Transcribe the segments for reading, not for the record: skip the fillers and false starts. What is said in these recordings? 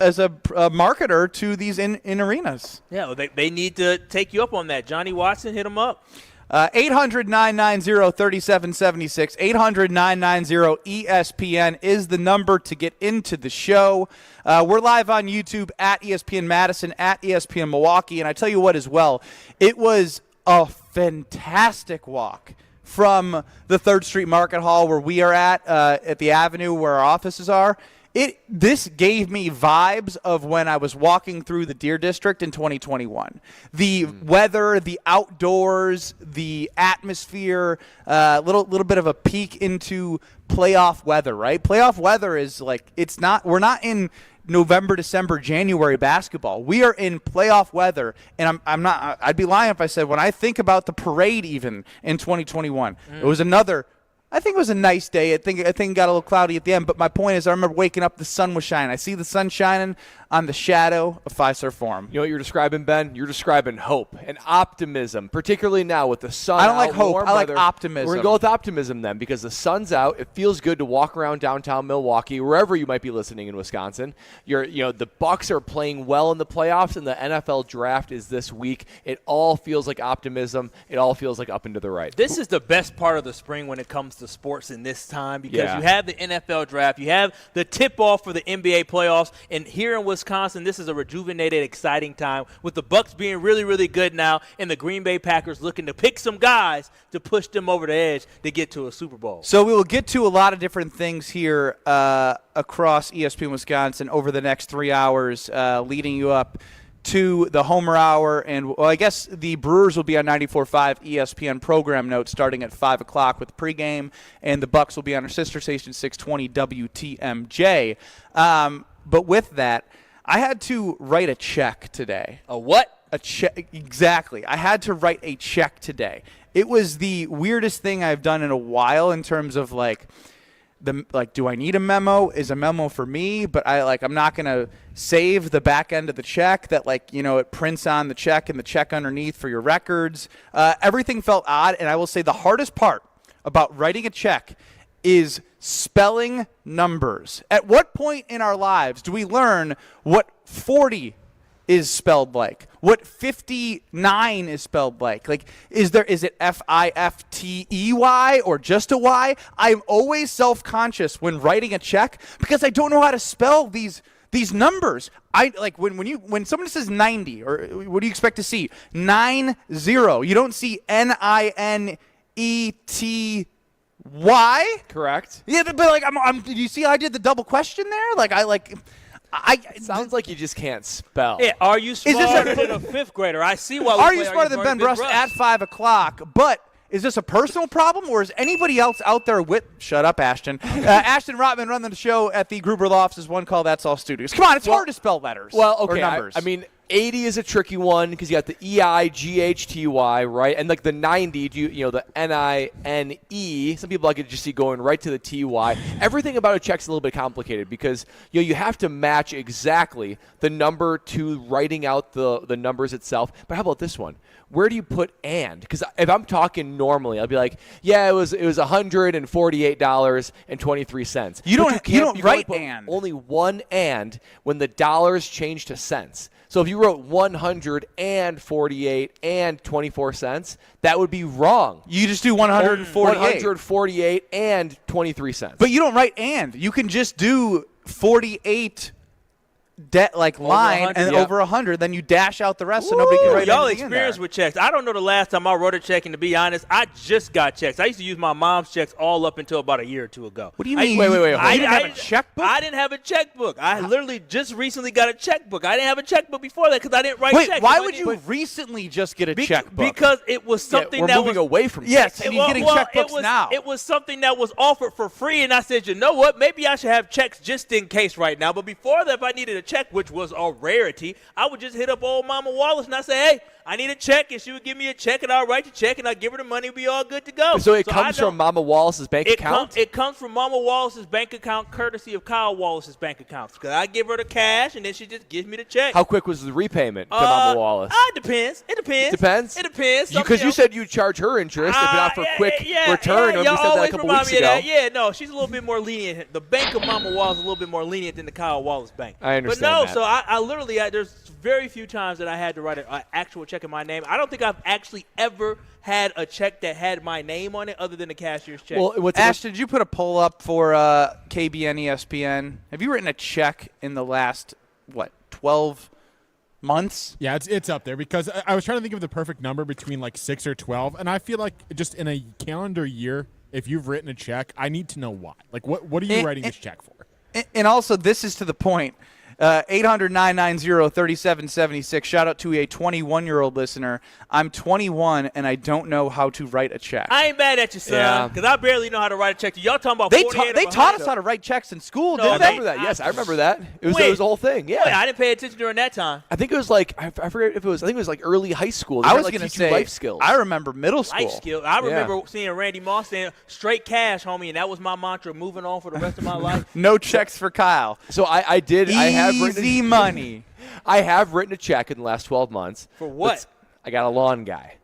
marketer to these in arenas. Yeah, well, they need to take you up on that. Johnny Watson, hit him up. 800-990-3776. 800-990-ESPN is the number to get into the show. We're live on YouTube at ESPN Madison, at ESPN Milwaukee. And I tell you what as well, it was a fantastic walk from the 3rd Street Market Hall where we are at the Avenue where our offices are. This gave me vibes of when I was walking through the Deer District in 2021. The weather, the outdoors, the atmosphere, little bit of a peek into playoff weather, right? Playoff weather is like we're not in November, December, January basketball. We are in playoff weather, and I'd be lying if I said when I think about the parade even in 2021, it was I think it was a nice day. I think it got a little cloudy at the end, but my point is I remember waking up, the sun was shining. I see the sun shining on the shadow of Fiserv Forum. You know what you're describing, Ben? You're describing hope and optimism, particularly now with the sun out. I don't like hope. I like optimism. We're going to go with optimism then because the sun's out. It feels good to walk around downtown Milwaukee, wherever you might be listening in Wisconsin. The Bucks are playing well in the playoffs, and the NFL draft is this week. It all feels like optimism. It all feels like up and to the right. This is the best part of the spring when it comes to sports in this time because you have the NFL draft, you have the tip-off for the NBA playoffs, and here in Wisconsin, this is a rejuvenated, exciting time with the Bucks being really, really good now and the Green Bay Packers looking to pick some guys to push them over the edge to get to a Super Bowl. So we will get to a lot of different things here across ESPN Wisconsin over the next 3 hours, leading you up to the Homer Hour, and I guess the Brewers will be on 94.5 ESPN program notes starting at 5 o'clock with pregame, and the Bucks will be on our sister station 620 WTMJ. But with that, I had to write a check today. A what? A check, exactly. I had to write a check today. It was the weirdest thing I've done in a while in terms of do I need a memo? Is a memo for me? But I'm not going to save the back end of the check that it prints on the check and the check underneath for your records. Everything felt odd, and I will say the hardest part about writing a check is spelling numbers. At what point in our lives do we learn what 40 is spelled like, what 59 is spelled like? Is it F-I-F-T-E-Y or just a Y? I'm always self-conscious when writing a check because I don't know how to spell these numbers. When someone says 90, or what do you expect to see? 90. You don't see N-I-N-E-T why? Correct. Yeah, but do you see I did the double question there? It sounds like you just can't spell. Yeah, are you smarter than a 5th grader? I see why. Are you smarter than Ben Brust at 5 o'clock? But is this a personal problem, or is anybody else out there with? Shut up, Ashton. Ashton Rotman running the show at the Gruber Law Office. One call. That's all studios. Come on, it's hard to spell letters. Well, okay. Or numbers. 80 is a tricky one because you got the E-I-G-H-T-Y, right? And the 90, the N-I-N-E. Some people like it just see going right to the T-Y. Everything about a check's a little bit complicated because you have to match exactly the number to writing out the numbers itself. But how about this one? Where do you put and? Because if I'm talking normally, I'll be like, yeah, it was $148.23. You don't write and. Only one and when the dollars change to cents. So if you wrote 148 and 24 cents, that would be wrong. You just do 148. 148 and 23 cents. But you don't write and. You can just do 48 line and over 100, then you dash out the rest so nobody can write y'all anything experience in there. with checks. I don't know the last time I wrote a check, and to be honest, I just got checks. I used to use my mom's checks all up until about a year or two ago. What do you mean? Wait. You didn't have a checkbook? I didn't have a checkbook. I literally just recently got a checkbook. I didn't have a checkbook before that because I didn't write checks. Why would you recently just get a checkbook? Because it was something we're moving away from yes, checks. and you're getting checkbooks now. It was something that was offered for free, and I said, you know what? Maybe I should have checks just in case right now. But before that, if I needed a check, which was a rarity, I would just hit up old Mama Wallace and I say, hey, I need a check, and she would give me a check, and I'll write the check, and I'll give her the money, and be all good to go. So it comes from Mama Wallace's bank account? It comes from Mama Wallace's bank account, courtesy of Kyle Wallace's bank account. Because I give her the cash, and then she just gives me the check. How quick was the repayment to Mama Wallace? It depends. It depends. Depends? It depends. Because you said you'd charge her interest, if not for quick return. Remember you said that a couple weeks ago. Yeah, no, she's a little bit more lenient. The bank of Mama Wallace is a little bit more lenient than the Kyle Wallace bank. I understand. understand that. So I literally there's very few times that I had to write an actual check in my name. I don't think I've actually ever had a check that had my name on it other than the cashier's check. Well, Ash, did you put a poll up for KBN ESPN? Have you written a check in the last, 12 months? Yeah, it's up there because I was trying to think of the perfect number between like 6 or 12, and I feel like just in a calendar year, if you've written a check, I need to know why. Like, what are you writing this check for? And also, this is to the point. 800-990-3776. Shout out to a 21-year-old listener. I'm 21 and I don't know how to write a check. I ain't mad at you, son, because I barely know how to write a check. Y'all talking about They 48 they taught us how to write checks in school, No, didn't I they? remember that. Yes, I remember that. It was a whole thing. Yeah. Wait, I didn't pay attention during that time. I think it was like I forget if it was. I think it was like early high school. They I had, was like, going to teach you say life skills. I remember middle school. Life skill. I remember seeing Randy Moss saying straight cash, homie, and that was my mantra moving on for the rest of my life. No checks for Kyle. So I did. I have written Easy money. I have written a check in the last 12 months. For what? I got a lawn guy.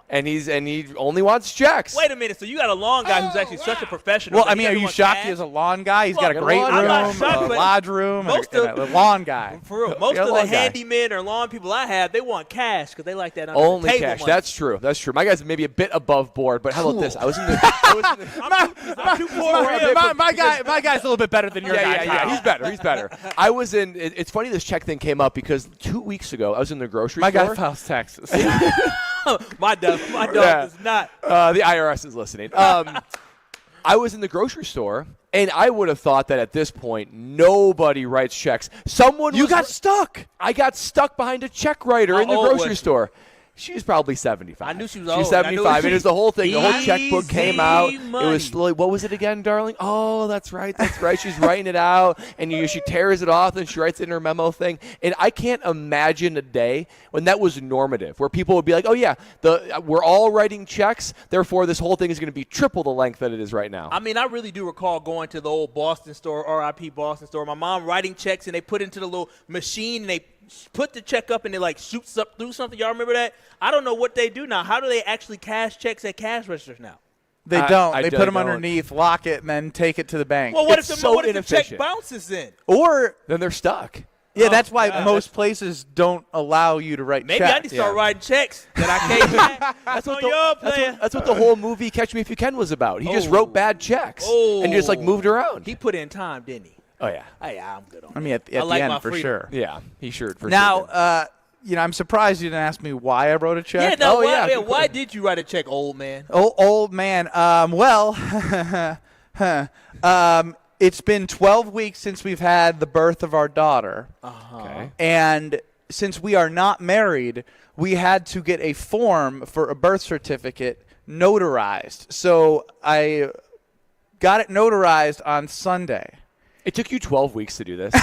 And he only wants checks. Wait a minute. So you got a lawn guy who's actually such a professional. Well, that I mean, he are doesn't you want shocked cash? he has a lawn guy? He's got a Well, great I'm not room, shocked, a but lodge room, most and of- a lawn guy. For real, most got a of the lawn guy. handymen or lawn people I have, they want cash because they like that under Only the table cash. money. That's true. My guy's maybe a bit above board, but how about this? I was in the I'm too poor for him. My guy's a little bit better than your guy. Kyle. He's better. I was in. It's funny this check thing came up because 2 weeks ago I was in the grocery My store. guy files taxes. My dog Yeah. is not. The IRS is listening. I was in the grocery store, and I would have thought that at this point nobody writes checks. You got stuck. I got stuck behind a check writer in the How old grocery was she? store. She's probably 75. I knew she was She's old. 75. It was the whole thing. The whole checkbook came out. Easy It money. was slowly. What was it again, darling? Oh, that's right. She's writing it out, and she tears it off, and she writes it in her memo thing. And I can't imagine a day when that was normative, where people would be like, "Oh yeah, we're all writing checks. Therefore, this whole thing is going to be triple the length that it is right now." I mean, I really do recall going to the old Boston store, RIP Boston store. My mom writing checks, and they put it into the little machine, and they put the check up, and it like shoots up through something. Y'all remember that? I don't know what they do now. How do they actually cash checks at cash registers now? They don't. I They put them don't. underneath, lock it, and then take it to the bank. Well, what It's if so the check inefficient. bounces in? Or Then they're stuck. yeah, that's why God. most places don't allow you to write Maybe checks. I need to start writing checks that I can't cash. That's on your plan. That's what the whole movie Catch Me If You Can was about. He just wrote bad checks and just like moved around. He put in time, didn't he? Oh yeah, Hey, I'm good on I mean, that. at I like the my end for freedom. sure. yeah, he sure. For Now, sure did. I'm surprised you didn't ask me why I wrote a check. Yeah, no, Oh, yeah, good why did you write a check, old man? Old man. It's been 12 weeks since we've had the birth of our daughter. Okay. And since we are not married, we had to get a form for a birth certificate notarized. So I got it notarized on Sunday. It took you 12 weeks to do this.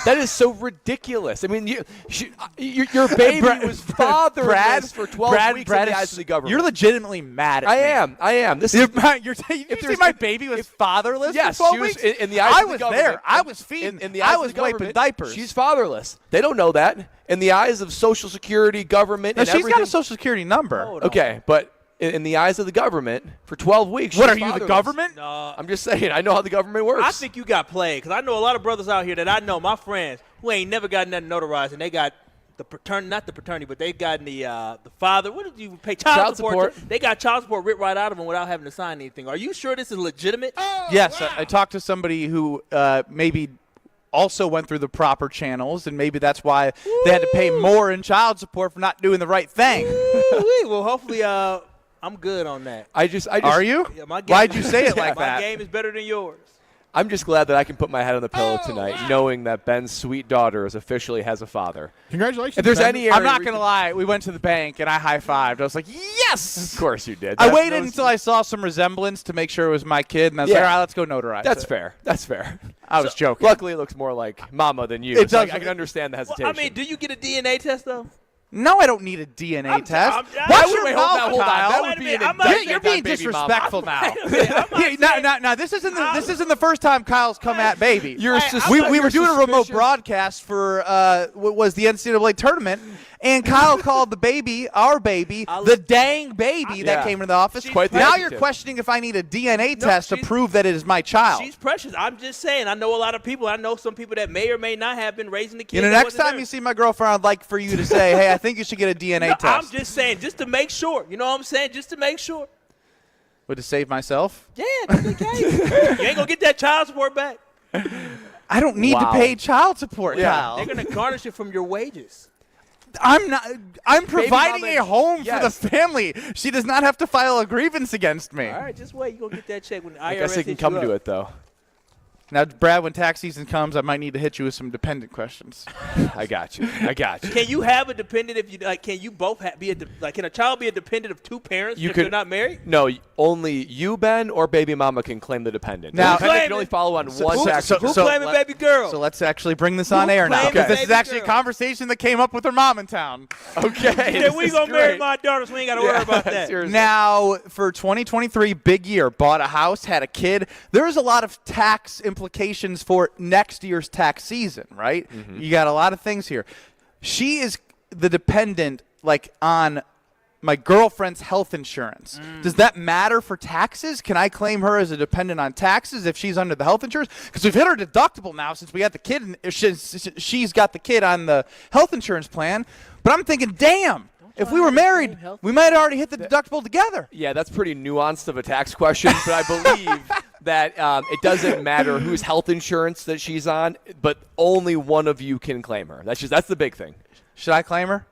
That is so ridiculous. I mean, your baby was fatherless for 12 weeks in the eyes of the government. You're legitimately mad at me. I am. This You're, is you see there's- my baby was fatherless yes, for 12 she was weeks? in the eyes I of the was government. there. I was feeding. In the eyes I of was the wiping government, diapers. She's fatherless. They don't know that. In the eyes of Social Security, government, No, and she's everything. got a Social Security number. Hold on. Okay, but in the eyes of the government, for 12 weeks, What she's are you, the fatherless. government? No, I'm just saying. I know how the government works. I think you got played because I know a lot of brothers out here that I know, my friends, who ain't never got nothing notarized, and they got not the paternity, but they got the father. What did you pay? Child support. They got child support ripped right out of them without having to sign anything. Are you sure this is legitimate? Yes, I talked to somebody who maybe also went through the proper channels, and maybe that's why they had to pay more in child support for not doing the right thing. Ooh-wee. Well, hopefully, I'm good on that. I just Are you? Yeah, my game- Why'd you say it like My that? game is better than yours. I'm just glad that I can put my head on the pillow tonight, knowing that Ben's sweet daughter officially has a father. Congratulations. If there's Ben. any area I'm not where going to you lie. We went to the bank, and I high-fived. I was like, yes! Of course you did. I That- waited those- until I saw some resemblance to make sure it was my kid, and I was Yeah. like, all right, let's go notarize That's it. fair. That's fair. I was joking. Luckily, it looks more like Mama than you. It so does. I can understand the Well, hesitation. I mean, do you get a DNA test, though? No, I don't need a DNA test. I'm- What's wait, your wait, mouth, hold on. Kyle? That Wait would a be minute, an I'm not- indictment You're being on baby mama. disrespectful now. I'm not Now, this isn't the first time Kyle's come at baby. You're Hey, sus- we you're were doing a remote suspicious. broadcast for what was the NCAA tournament, And Kyle called the baby, our baby, the dang baby that came into the office. Quite the now adjective. you're questioning if I need a DNA test to prove that it is my child. She's precious. I'm just saying. I know a lot of people. I know some people that may or may not have been raising the kids. Next time you see my girlfriend, I'd like for you to say, hey, I think you should get a DNA test. I'm just saying, just to make sure. You know what I'm saying? Just to make sure. Would it save myself? Yeah, just in case. You ain't going to get that child support back. I don't need to pay child support, Kyle. They're going to garnish it from your wages. I'm providing a home for the yes. family. She does not have to file a grievance against me. All right, just wait. You're going to get that check when the IRS I guess it can come to it, though. Now, Brad, when tax season comes, I might need to hit you with some dependent questions. I got you. Can you have a dependent if you like? Can you both be can a child be a dependent of two parents if they're not married? No, only you, Ben, or baby mama can claim the dependent. Now, the dependent can only follow on one tax. Who's claiming baby girl? So let's actually bring this on air now, because this is actually a conversation that came up with her mom in town. Okay. Yeah, we gonna marry my daughter, so we ain't got to worry about that. Seriously. Now, for 2023, big year. Bought a house, had a kid. There's a lot of tax implications for next year's tax season, right? Mm-hmm. You got a lot of things here. She is the dependent, like, on my girlfriend's health insurance. Does that matter for taxes? Can I claim her as a dependent on taxes if she's under the health insurance? Because we've hit her deductible now since we had the kid. She's got the kid on the health insurance plan. But I'm thinking, damn. If we were married, we might have already hit the deductible together. Yeah, that's pretty nuanced of a tax question, but I believe that it doesn't matter whose health insurance that she's on, but only one of you can claim her. That's the big thing. Should I claim her?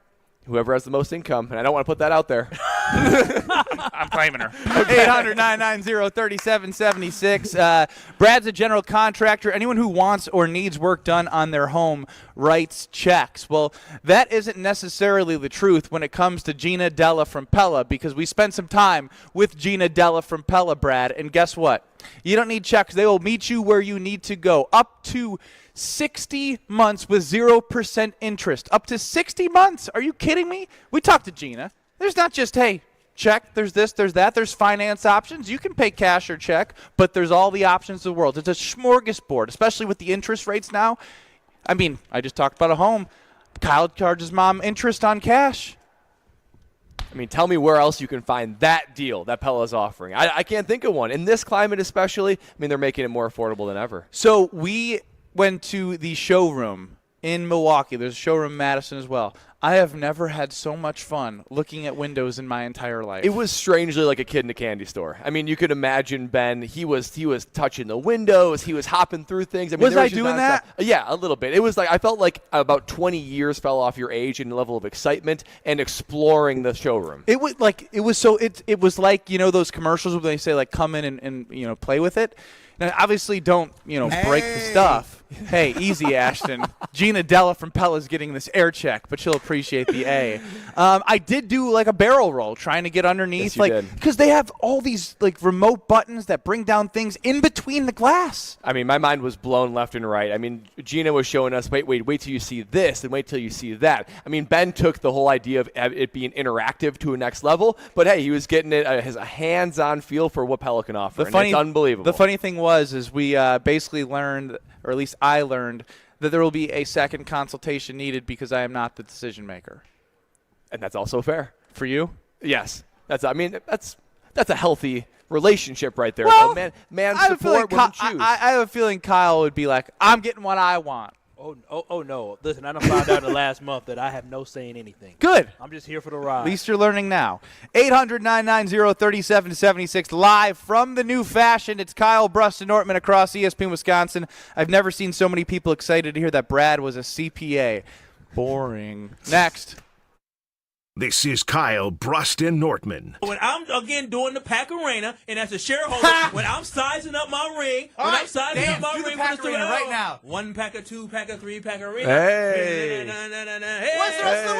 Whoever has the most income, and I don't want to put that out there. I'm claiming her. 800-990-3776. Brad's a general contractor. Anyone who wants or needs work done on their home writes checks. Well, that isn't necessarily the truth when it comes to Gina Della from Pella, because we spent some time with Gina Della from Pella, Brad, and guess what? You don't need checks. They will meet you where you need to go. Up to 60 months with 0% interest. Up to 60 months. Are you kidding me? We talked to Gina. There's not just, hey, check, there's this, there's that. There's finance options. You can pay cash or check, but there's all the options in the world. It's a smorgasbord, especially with the interest rates now. I mean, I just talked about a home. Kyle charges mom interest on cash. I mean, tell me where else you can find that deal that Pella's offering. I can't think of one. In this climate especially, I mean, they're making it more affordable than ever. So we went to the showroom in Milwaukee. There's a showroom in Madison as well. I have never had so much fun looking at windows in my entire life. It was strangely like a kid in a candy store. I mean, you could imagine Ben. He was touching the windows. He was hopping through things. I mean, was I doing that? Yeah, a little bit. It was like I felt like about 20 years fell off your age in the level of excitement and exploring the showroom. It was like it was like, you know, those commercials where they say like come in and you know, play with it. Now, obviously, don't, you know, break the stuff. Hey, easy, Ashton. Gina Della from Pella's getting this air check, but she'll appreciate the A. I did do like a barrel roll, trying to get underneath, yes, because they have all these like remote buttons that bring down things in between the glass. I mean, my mind was blown left and right. I mean, Gina was showing us, wait till you see this, and wait till you see that. I mean, Ben took the whole idea of it being interactive to a next level, but hey, he was getting it as a hands-on feel for what Pella can offer. It's unbelievable. The funny thing was we basically learned, or at least I learned, that there will be a second consultation needed because I am not the decision maker. And that's also fair. For you? Yes. That's a healthy relationship right there. Well, man support, women choose. I have a feeling Kyle would be like, I'm getting what I want. Oh no. Listen, I done found out in the last month that I have no say in anything. Good. I'm just here for the ride. At least you're learning now. 800-990-3776, live from the new fashion. It's Kyle Bruston-Nortman across ESPN Wisconsin. I've never seen so many people excited to hear that Brad was a CPA. Boring. Next. This is Kyle Bruston-Nortman. When I'm, again, doing the Pack Arena, and as a shareholder, when I'm sizing up my ring, do the Pack Arena right now. 1 pack of 2 pack of 3 pack arena. Hey. What's the rest of the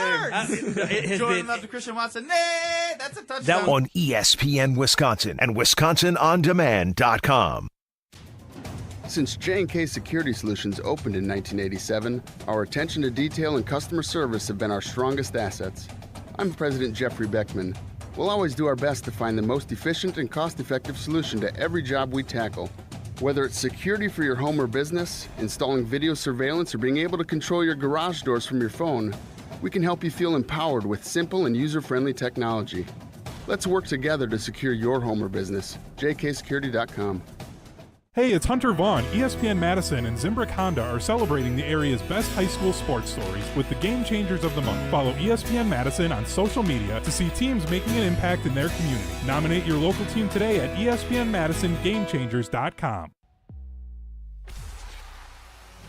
words? Jordan loves Christian Watson. Nay, that's a touchdown. On ESPN Wisconsin and WisconsinOnDemand.com. Since J&K Security Solutions opened in 1987, our attention to detail and customer service have been our strongest assets. I'm President Jeffrey Beckman. We'll always do our best to find the most efficient and cost-effective solution to every job we tackle. Whether it's security for your home or business, installing video surveillance, or being able to control your garage doors from your phone, We can help you feel empowered with simple and user-friendly technology. Let's work together to secure your home or business. jksecurity.com. Hey, it's Hunter Vaughn. ESPN Madison and Zimbrick Honda are celebrating the area's best high school sports stories with the Game Changers of the Month. Follow ESPN Madison on social media to see teams making an impact in their community. Nominate your local team today at ESPNMadisonGameChangers.com.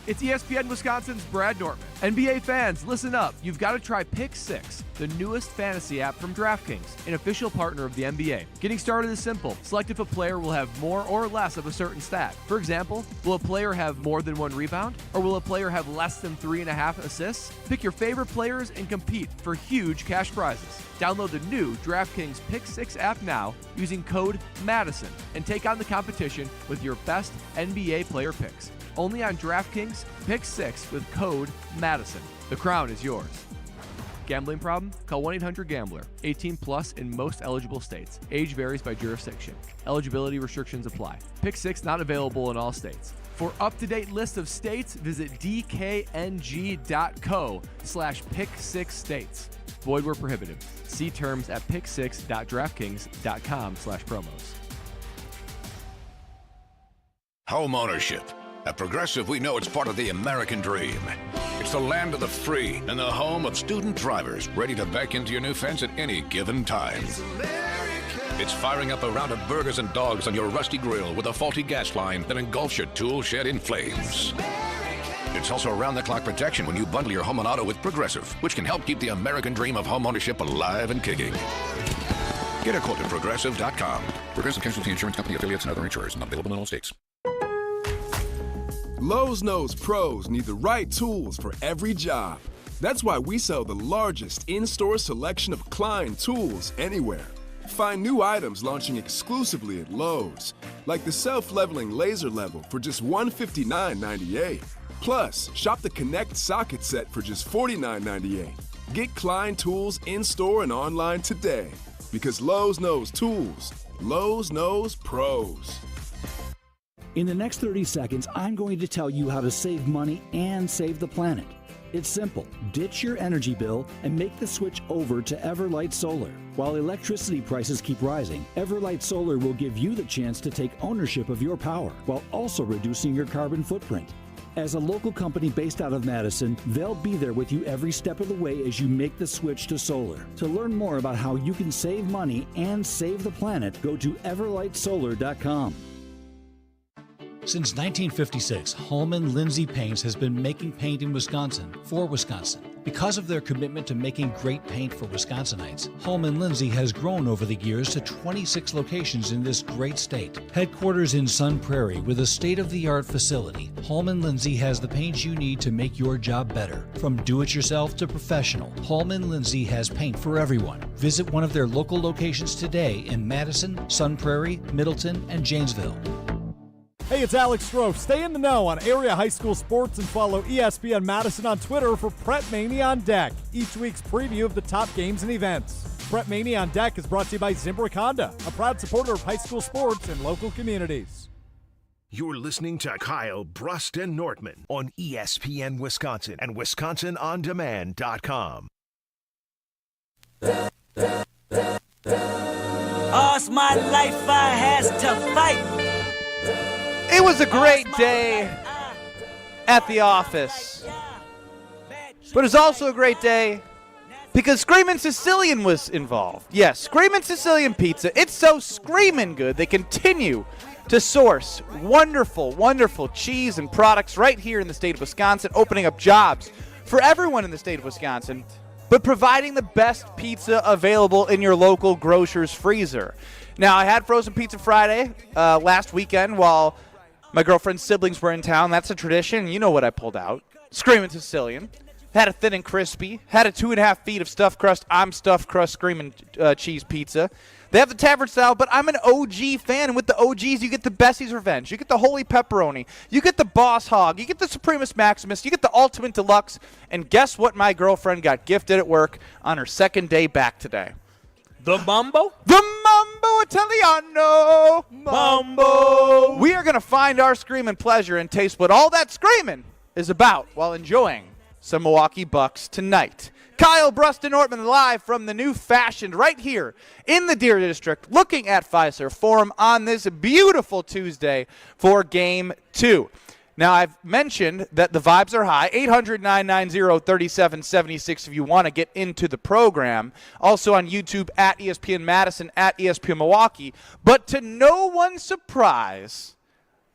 It's ESPN Wisconsin's Brad Nortman. NBA fans, listen up. You've got to try Pick 6, the newest fantasy app from DraftKings, an official partner of the NBA. Getting started is simple. Select if a player will have more or less of a certain stat. For example, will a player have more than 1 rebound? Or will a player have less than 3.5 assists? Pick your favorite players and compete for huge cash prizes. Download the new DraftKings Pick 6 app now using code MADISON and take on the competition with your best NBA player picks. Only on DraftKings, Pick 6 with code MADISON. The crown is yours. Gambling problem? Call 1-800-GAMBLER. 18 plus in most eligible states. Age varies by jurisdiction. Eligibility restrictions apply. Pick 6 not available in all states. For up-to-date list of states, visit dkng.co/pick6states. Void where prohibited. See terms at pick6.draftkings.com/promos. Home ownership. At Progressive, we know it's part of the American dream. It's the land of the free and the home of student drivers ready to back into your new fence at any given time. It's firing up a round of burgers and dogs on your rusty grill with a faulty gas line that engulfs your tool shed in flames. It's also around-the-clock protection when you bundle your home and auto with Progressive, which can help keep the American dream of home ownership alive and kicking. Get a quote at Progressive.com. Progressive Casualty Insurance Company, affiliates, and other insurers. Not available in all states. Lowe's knows pros need the right tools for every job. That's why we sell the largest in-store selection of Klein tools anywhere. Find new items launching exclusively at Lowe's, like the self-leveling laser level for just $159.98. Plus, shop the Connect socket set for just $49.98. Get Klein tools in-store and online today. Because Lowe's knows tools. Lowe's knows pros. In the next 30 seconds, I'm going to tell you how to save money and save the planet. It's simple. Ditch your energy bill and make the switch over to Everlight Solar. While electricity prices keep rising, Everlight Solar will give you the chance to take ownership of your power while also reducing your carbon footprint. As a local company based out of Madison, they'll be there with you every step of the way as you make the switch to solar. To learn more about how you can save money and save the planet, go to everlightsolar.com. Since 1956, Holman Lindsay Paints has been making paint in Wisconsin for Wisconsin. Because of their commitment to making great paint for Wisconsinites, Holman Lindsay has grown over the years to 26 locations in this great state. Headquarters in Sun Prairie with a state-of-the-art facility, Holman Lindsay has the paint you need to make your job better. From do-it-yourself to professional, Holman Lindsay has paint for everyone. Visit one of their local locations today in Madison, Sun Prairie, Middleton, and Janesville. Hey, it's Alex Strofe. Stay in the know on area high school sports and follow ESPN Madison on Twitter for Prep Mania on Deck, each week's preview of the top games and events. Prep Mania on Deck is brought to you by Zimbrick Honda, a proud supporter of high school sports and local communities. You're listening to Kyle Brust and Nortman on ESPN Wisconsin and WisconsinOnDemand.com. All's my life I has to fight. It was a great day at the office, but it's also a great day because Screamin' Sicilian was involved. Yes, Screamin' Sicilian Pizza. It's so screamin' good. They continue to source wonderful, wonderful cheese and products right here in the state of Wisconsin, opening up jobs for everyone in the state of Wisconsin, but providing the best pizza available in your local grocer's freezer. Now, I had Frozen Pizza Friday last weekend while my girlfriend's siblings were in town. That's a tradition. You know what I pulled out. Screamin' Sicilian. Had a thin and crispy. Had a 2.5 feet of stuffed crust. I'm stuffed crust Screamin' cheese pizza. They have the tavern style, but I'm an OG fan. And with the OGs, you get the Bessie's Revenge. You get the Holy Pepperoni. You get the Boss Hog. You get the Supremus Maximus. You get the Ultimate Deluxe. And guess what my girlfriend got gifted at work on her second day back today? The Mambo? The Mambo Italiano. Mambo. We are going to find our screaming pleasure and taste what all that screaming is about while enjoying some Milwaukee Bucks tonight. Kyle Bruston Ortman live from the New Fashioned right here in the Deer District, looking at Fiserv Forum on this beautiful Tuesday for Game 2. Now, I've mentioned that the vibes are high. 800-990-3776 if you want to get into the program. Also on YouTube at ESPN Madison, at ESPN Milwaukee. But to no one's surprise,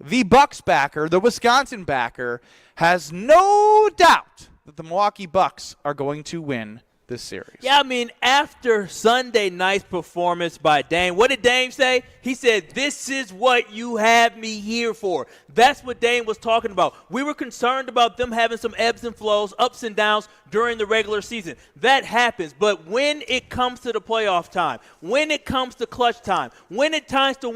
the Bucks backer, the Wisconsin backer, has no doubt that the Milwaukee Bucks are going to win this series. Yeah, I mean, after Sunday night's performance by Dame, what did Dame say? He said, "This is what you have me here for." That's what Dame was talking about. We were concerned about them having some ebbs and flows, ups and downs during the regular season. That happens. But when it comes to the playoff time, when it comes to clutch time, when it comes to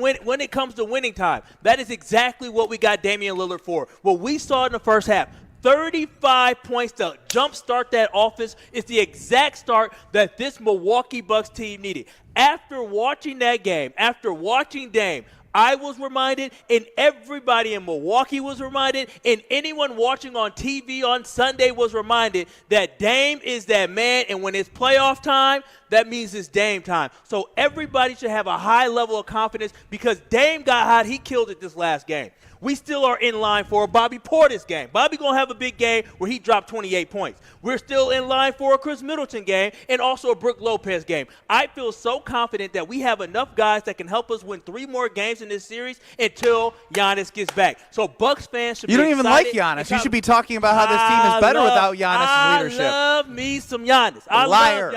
winning time, that is exactly what we got Damian Lillard for. What we saw in the first half, 35 points to jumpstart that offense is the exact start that this Milwaukee Bucks team needed. After watching that game, after watching Dame, I was reminded, and everybody in Milwaukee was reminded, and anyone watching on TV on Sunday was reminded that Dame is that man, and when it's playoff time, that means it's Dame time. So everybody should have a high level of confidence because Dame got hot. He killed it this last game. We still are in line for a Bobby Portis game. Bobby going to have a big game where he dropped 28 points. We're still in line for a Chris Middleton game and also a Brook Lopez game. I feel so confident that we have enough guys that can help us win 3 more games in this series until Giannis gets back. So Bucks fans should be excited. You don't even like Giannis. You should be talking about how this team is better without Giannis' leadership. I love me some Giannis. Liar.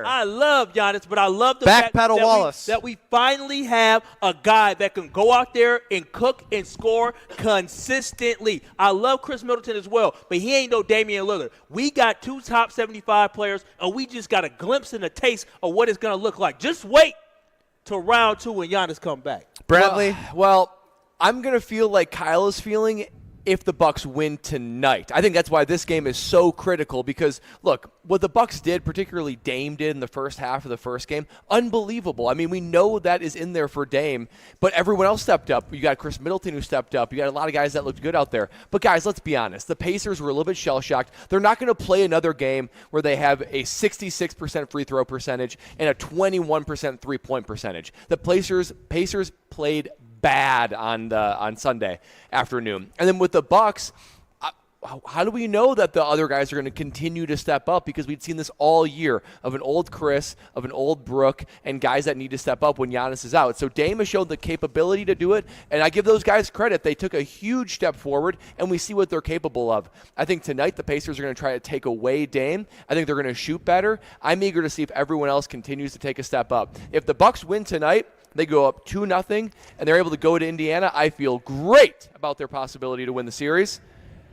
I love Giannis, but I love the fact that we finally have a guy that can go out there and cook and score consistently. I love Chris Middleton as well, but he ain't no Damian Lillard. We got 2 top 75 players, and we just got a glimpse and a taste of what it's going to look like. Just wait till round 2 when Giannis come back. Bradley? Well, I'm going to feel like Kyle is feeling if the Bucks win tonight. I think that's why this game is so critical because, look, what the Bucks did, particularly Dame did in the first half of the first game, unbelievable. I mean, we know that is in there for Dame, but everyone else stepped up. You got Chris Middleton who stepped up. You got a lot of guys that looked good out there. But, guys, let's be honest. The Pacers were a little bit shell-shocked. They're not going to play another game where they have a 66% free throw percentage and a 21% three-point percentage. The Pacers played bad on Sunday afternoon. And then with the Bucks, how do we know that the other guys are going to continue to step up? Because we'd seen this all year of an old Chris, of an old Brook, and guys that need to step up when Giannis is out. So Dame has shown the capability to do it, and I give those guys credit. They took a huge step forward, and we see what they're capable of. I think tonight the Pacers are going to try to take away Dame. I think they're going to shoot better. I'm eager to see if everyone else continues to take a step up. If the Bucks win tonight, they go up 2-0, and they're able to go to Indiana, I feel great about their possibility to win the series.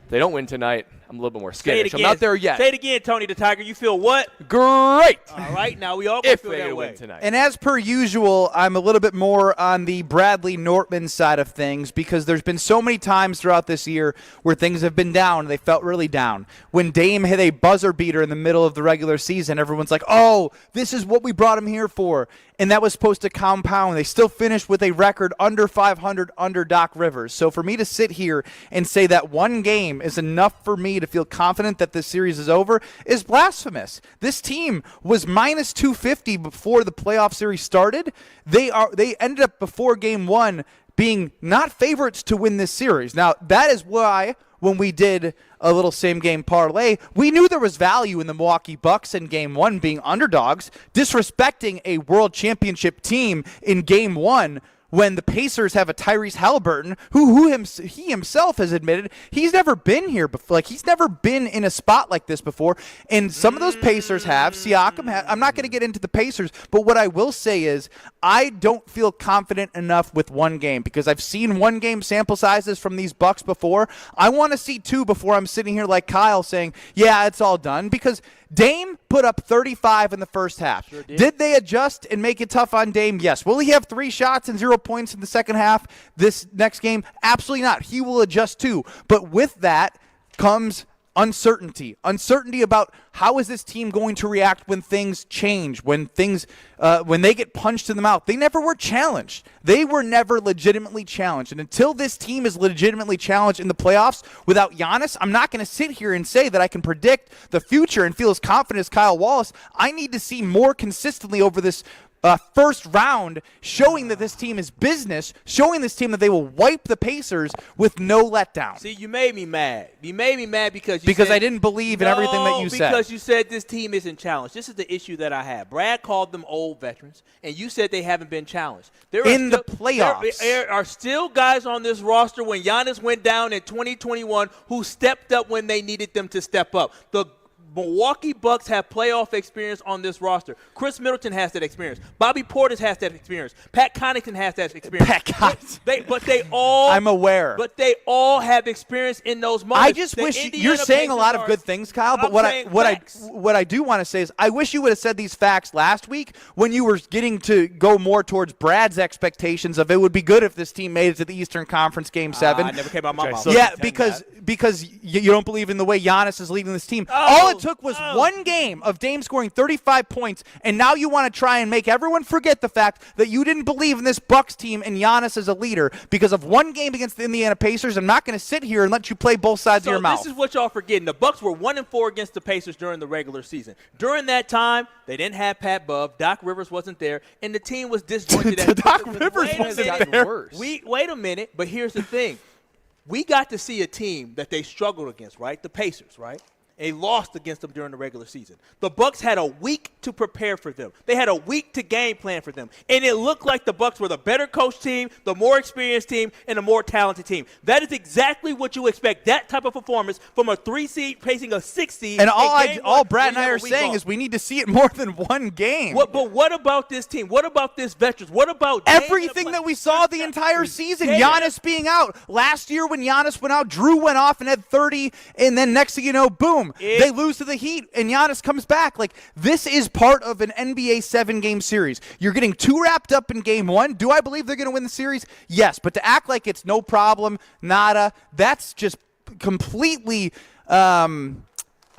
If they don't win tonight, I'm a little bit more skittish. I'm not there yet. Say it again, Tony the Tiger. You feel what? Great. All right, now we all feel that way. Win tonight. And as per usual, I'm a little bit more on the Bradley Nortman side of things because there's been so many times throughout this year where things have been down. They felt really down. When Dame hit a buzzer beater in the middle of the regular season, everyone's like, oh, this is what we brought him here for. And that was supposed to compound. They still finished with a record under 500 under Doc Rivers. So for me to sit here and say that one game is enough for me to feel confident that this series is over is blasphemous. This team was minus 250 before the playoff series started. They ended up before game 1 being not favorites to win this series. Now, that is why when we did a little same-game parlay, we knew there was value in the Milwaukee Bucks in Game 1 being underdogs, disrespecting a world championship team in Game 1 when the Pacers have a Tyrese Halliburton, who he himself has admitted he's never been here before. Like, he's never been in a spot like this before. And some of those Pacers have. Siakam has. I'm not going to get into the Pacers, but what I will say is I don't feel confident enough with one game because I've seen one-game sample sizes from these Bucks before. I want to see 2 before I'm sitting here like Kyle saying, yeah, it's all done, because Dame put up 35 in the first half. Sure did they adjust and make it tough on Dame? Yes. Will he have 3 shots and 0 points in the second half this next game? Absolutely not. He will adjust too. But with that comes uncertainty about how is this team going to react when things change, when they get punched in the mouth. They never were challenged. They were never legitimately challenged. And until this team is legitimately challenged in the playoffs without Giannis, I'm not going to sit here and say that I can predict the future and feel as confident as Kyle Wallace. I need to see more consistently over this first round, showing that this team is business, showing this team that they will wipe the Pacers with no letdown. See, you made me mad. You made me mad because I didn't believe in everything that you said. Because you said this team isn't challenged. This is the issue that I have. Brad called them old veterans, and you said they haven't been challenged. The playoffs. There are still guys on this roster when Giannis went down in 2021 who stepped up when they needed them to step up. The Milwaukee Bucks have playoff experience on this roster. Chris Middleton has that experience. Bobby Portis has that experience. Pat Connaughton has that experience. I'm aware. But they all have experience in those moments. I just wish you're saying a lot of good things, Kyle. But what I do want to say is I wish you would have said these facts last week when you were getting to go more towards Brad's expectations of it would be good if this team made it to the Eastern Conference Game 7. I never came out my mouth. Yeah, because you don't believe in the way Giannis is leading this team. All it took was one game of Dame scoring 35 points, and now you want to try and make everyone forget the fact that you didn't believe in this Bucks team and Giannis as a leader because of one game against the Indiana Pacers. I'm not going to sit here and let you play both sides of your mouth. This is what y'all forgetting. The Bucks were 1-4 against the Pacers during the regular season. During that time, they didn't have Pat Bev. Doc Rivers wasn't there, and the team was disjointed. Doc Rivers wasn't there. Wait a minute, but here's the thing. We got to see a team that they struggled against, right? The Pacers, right? They lost against them during the regular season. The Bucks had a week to prepare for them. They had a week to game plan for them. And it looked like the Bucks were the better coached team, the more experienced team, and a more talented team. That is exactly what you expect, that type of performance from a 3 seed facing a 6 seed. And all Brad and I are saying is we need to see it more than one game. But what about this team? What about this veterans? What about everything that we saw the entire season? Giannis being out. Last year when Giannis went out, Drew went off and had 30, and then next thing you know, boom. They lose to the Heat, and Giannis comes back. Like, this is part of an NBA 7-game series. You're getting too wrapped up in Game 1. Do I believe they're going to win the series? Yes, but to act like it's no problem, nada, that's just completely I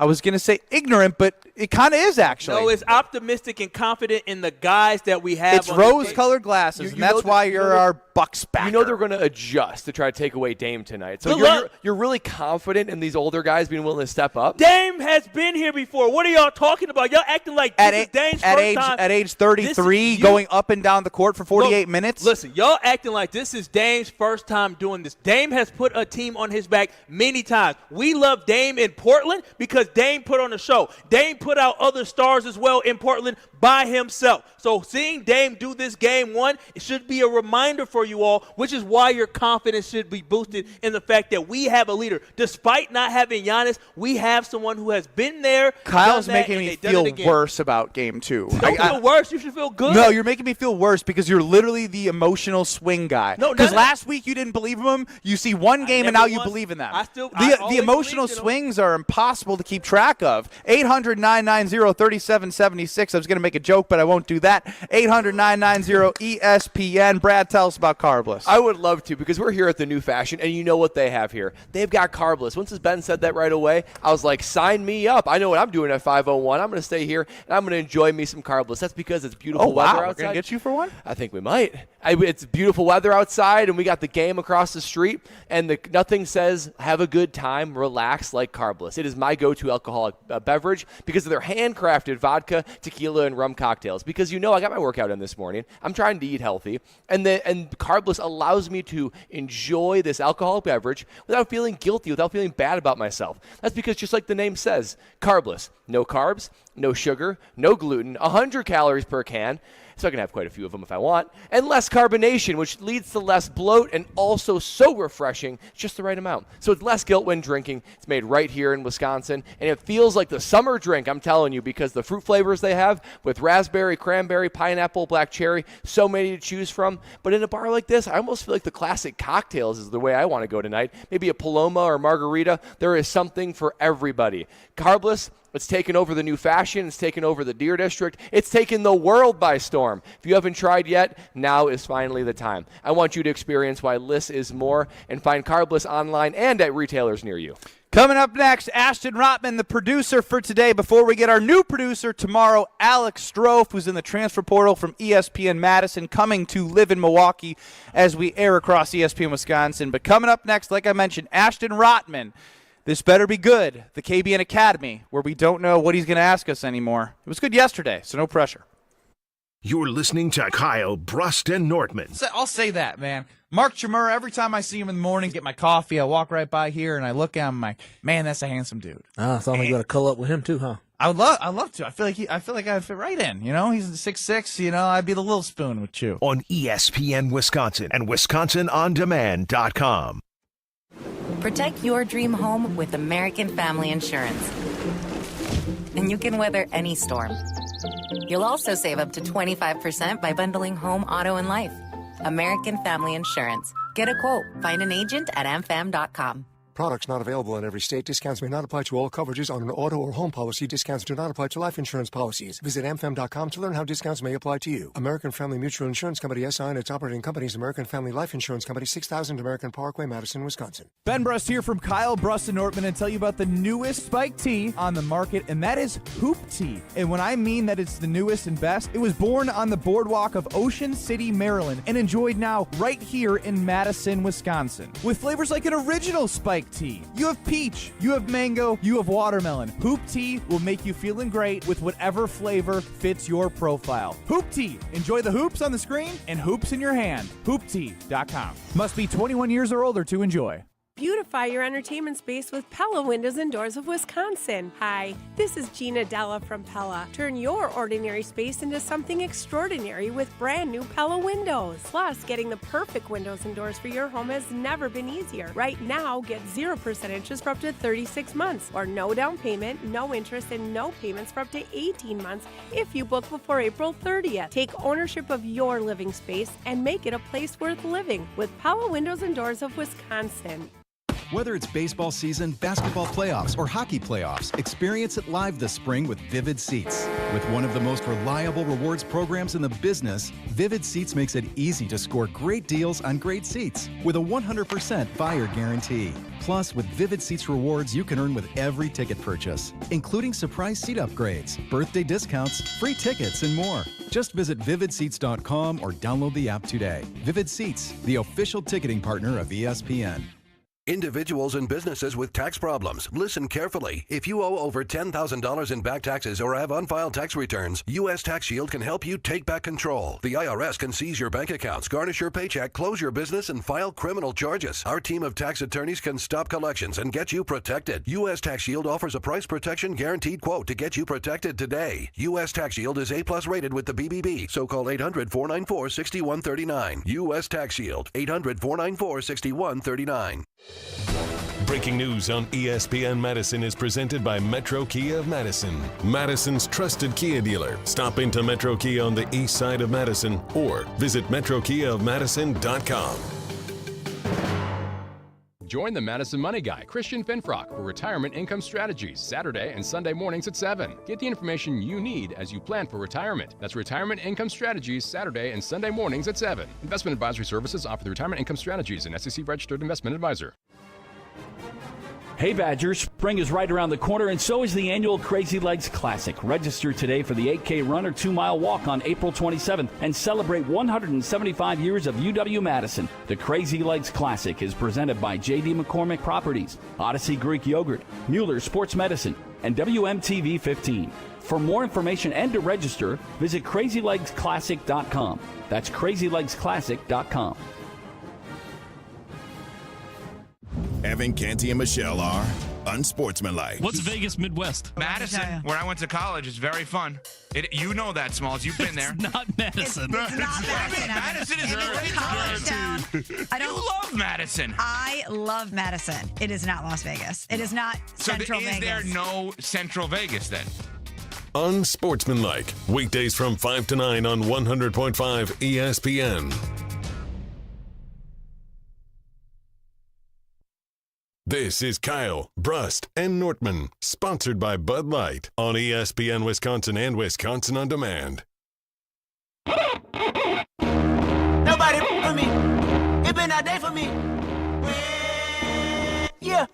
was going to say ignorant, but it kind of is actually. No, it's optimistic and confident in the guys that we have. It's rose-colored glasses, and that's why you're our Bucks backer. You know they're going to adjust to try to take away Dame tonight. So you're really confident in these older guys being willing to step up? Dame has been here before. What are y'all talking about? Y'all acting like this is Dame's first time. At age 33, going up and down the court for 48 minutes? Listen, y'all acting like this is Dame's first time doing this. Dame has put a team on his back many times. We love Dame in Portland because Dame put on a show. Dame put out other stars as well in Portland by himself. So seeing Dame do this Game 1, it should be a reminder for you all, which is why your confidence should be boosted in the fact that we have a leader. Despite not having Giannis, we have someone who has been there. Kyle's making me feel worse about Game 2. Don't feel worse. You should feel good. No, you're making me feel worse because you're literally the emotional swing guy. No, because last week you didn't believe in them. You see one game and now you believe in them. The emotional swings are impossible to keep track of. 800-990-3776. I was going to make a joke, but I won't do that. 800-990-ESPN. Brad, tell us about Carbless. I would love to because we're here at the New Fashion, and you know what they have here. They've got Carbless. Once Ben said that right away, I was like, sign me up. I know what I'm doing at 501. I'm going to stay here, and I'm going to enjoy me some Carbless. That's because it's beautiful weather outside. We're going to get you for one? I think we might. It's beautiful weather outside, and we got the game across the street, and nothing says have a good time, relax like Carbless. It is my go-to alcoholic beverage because of their handcrafted vodka, tequila, and rum cocktails. Because I got my workout in this morning. I'm trying to eat healthy, and Carbless allows me to enjoy this alcoholic beverage without feeling guilty, without feeling bad about myself. That's because just like the name says, Carbless. No carbs, no sugar, no gluten, 100 calories per can. So I can have quite a few of them if I want. And less carbonation, which leads to less bloat and also so refreshing, just the right amount. So it's less guilt when drinking. It's made right here in Wisconsin. And it feels like the summer drink, I'm telling you, because the fruit flavors they have with raspberry, cranberry, pineapple, black cherry, so many to choose from. But in a bar like this, I almost feel like the classic cocktails is the way I want to go tonight. Maybe a Paloma or margarita. There is something for everybody. Carbless, it's taken over the New Fashion. It's taken over the Deer District. It's taken the world by storm. If you haven't tried yet, now is finally the time. I want you to experience why less is more and find Carbless online and at retailers near you. Coming up next, Ashton Rotman, the producer for today. Before we get our new producer tomorrow, Alex Strofe, who's in the transfer portal from ESPN Madison, coming to live in Milwaukee as we air across ESPN Wisconsin. But coming up next, like I mentioned, Ashton Rotman. This better be good. The KBN Academy, where we don't know what he's going to ask us anymore. It was good yesterday, so no pressure. You're listening to Kyle Brust and Nortman. I'll say that, man. Mark Chmura, every time I see him in the morning, get my coffee, I walk right by here and I look at him, I'm like, man, that's a handsome dude. So I'm going to cull up with him too, huh? I'd love to. I feel like I'd fit right in. You know, he's 6'6", I'd be the little spoon with Chew. On ESPN Wisconsin and WisconsinOnDemand.com. Protect your dream home with American Family Insurance. And you can weather any storm. You'll also save up to 25% by bundling home, auto, and life. American Family Insurance. Get a quote. Find an agent at amfam.com. Products not available in every state. Discounts may not apply to all coverages on an auto or home policy. Discounts do not apply to life insurance policies. Visit amfam.com to learn how discounts may apply to you. American Family Mutual Insurance Company, SI, and its operating companies, American Family Life Insurance Company, 6000 American Parkway, Madison, Wisconsin. Ben Brust here from Kyle Brust and Nortman and tell you about the newest spike tea on the market, and that is Hoop Tea. And when I mean that it's the newest and best, it was born on the boardwalk of Ocean City, Maryland, and enjoyed now right here in Madison, Wisconsin. With flavors like an original spike tea. You have peach, you have mango, you have watermelon. Hoop Tea will make you feeling great with whatever flavor fits your profile. Hoop Tea. Enjoy the hoops on the screen and hoops in your hand. HoopTea.com. Must be 21 years or older to enjoy. Beautify your entertainment space with Pella Windows and Doors of Wisconsin. Hi, this is Gina Della from Pella. Turn your ordinary space into something extraordinary with brand new Pella windows. Plus, getting the perfect windows and doors for your home has never been easier. Right now, get 0% interest for up to 36 months, or no down payment, no interest, and no payments for up to 18 months if you book before April 30th. Take ownership of your living space and make it a place worth living with Pella Windows and Doors of Wisconsin. Whether it's baseball season, basketball playoffs, or hockey playoffs, experience it live this spring with Vivid Seats. With one of the most reliable rewards programs in the business, Vivid Seats makes it easy to score great deals on great seats with a 100% buyer guarantee. Plus, with Vivid Seats rewards you can earn with every ticket purchase, including surprise seat upgrades, birthday discounts, free tickets, and more. Just visit vividseats.com or download the app today. Vivid Seats, the official ticketing partner of ESPN. Individuals and businesses with tax problems, listen carefully. If you owe over $10,000 in back taxes or have unfiled tax returns, U.S. Tax Shield can help you take back control. The IRS can seize your bank accounts, garnish your paycheck, close your business, and file criminal charges. Our team of tax attorneys can stop collections and get you protected. U.S. Tax Shield offers a price protection guaranteed quote to get you protected today. U.S. Tax Shield is A+ rated with the BBB, so call 800-494-6139. U.S. Tax Shield, 800-494-6139. Breaking news on ESPN Madison is presented by Metro Kia of Madison, Madison's trusted Kia dealer. Stop into Metro Kia on the east side of Madison or visit metrokiaofmadison.com. Join the Madison Money Guy, Christian Finfrock, for Retirement Income Strategies, Saturday and Sunday mornings at 7. Get the information you need as you plan for retirement. That's Retirement Income Strategies, Saturday and Sunday mornings at 7. Investment advisory services offered through Retirement Income Strategies, an SEC-registered investment advisor. Hey Badgers, spring is right around the corner and so is the annual Crazy Legs Classic. Register today for the 8K run or 2-mile walk on April 27th and celebrate 175 years of UW-Madison. The Crazy Legs Classic is presented by J.D. McCormick Properties, Odyssey Greek Yogurt, Mueller Sports Medicine, and WMTV 15. For more information and to register, visit crazylegsclassic.com. That's crazylegsclassic.com. Evan, Canty, and Michelle are unsportsmanlike. What's Vegas Midwest? Madison, where I went to college, is very fun. You know that, Smalls. You've been there. Not Madison. It's not Madison. Madison is a great college town. You love Madison. I love Madison. It is not Las Vegas. It is not Central Vegas. Is there no Central Vegas then? Unsportsmanlike. Weekdays from 5 to 9 on 100.5 ESPN. This is Kyle, Brust, and Nortman, sponsored by Bud Light on ESPN Wisconsin and Wisconsin On Demand. Nobody for me. It been a day for me. Yeah.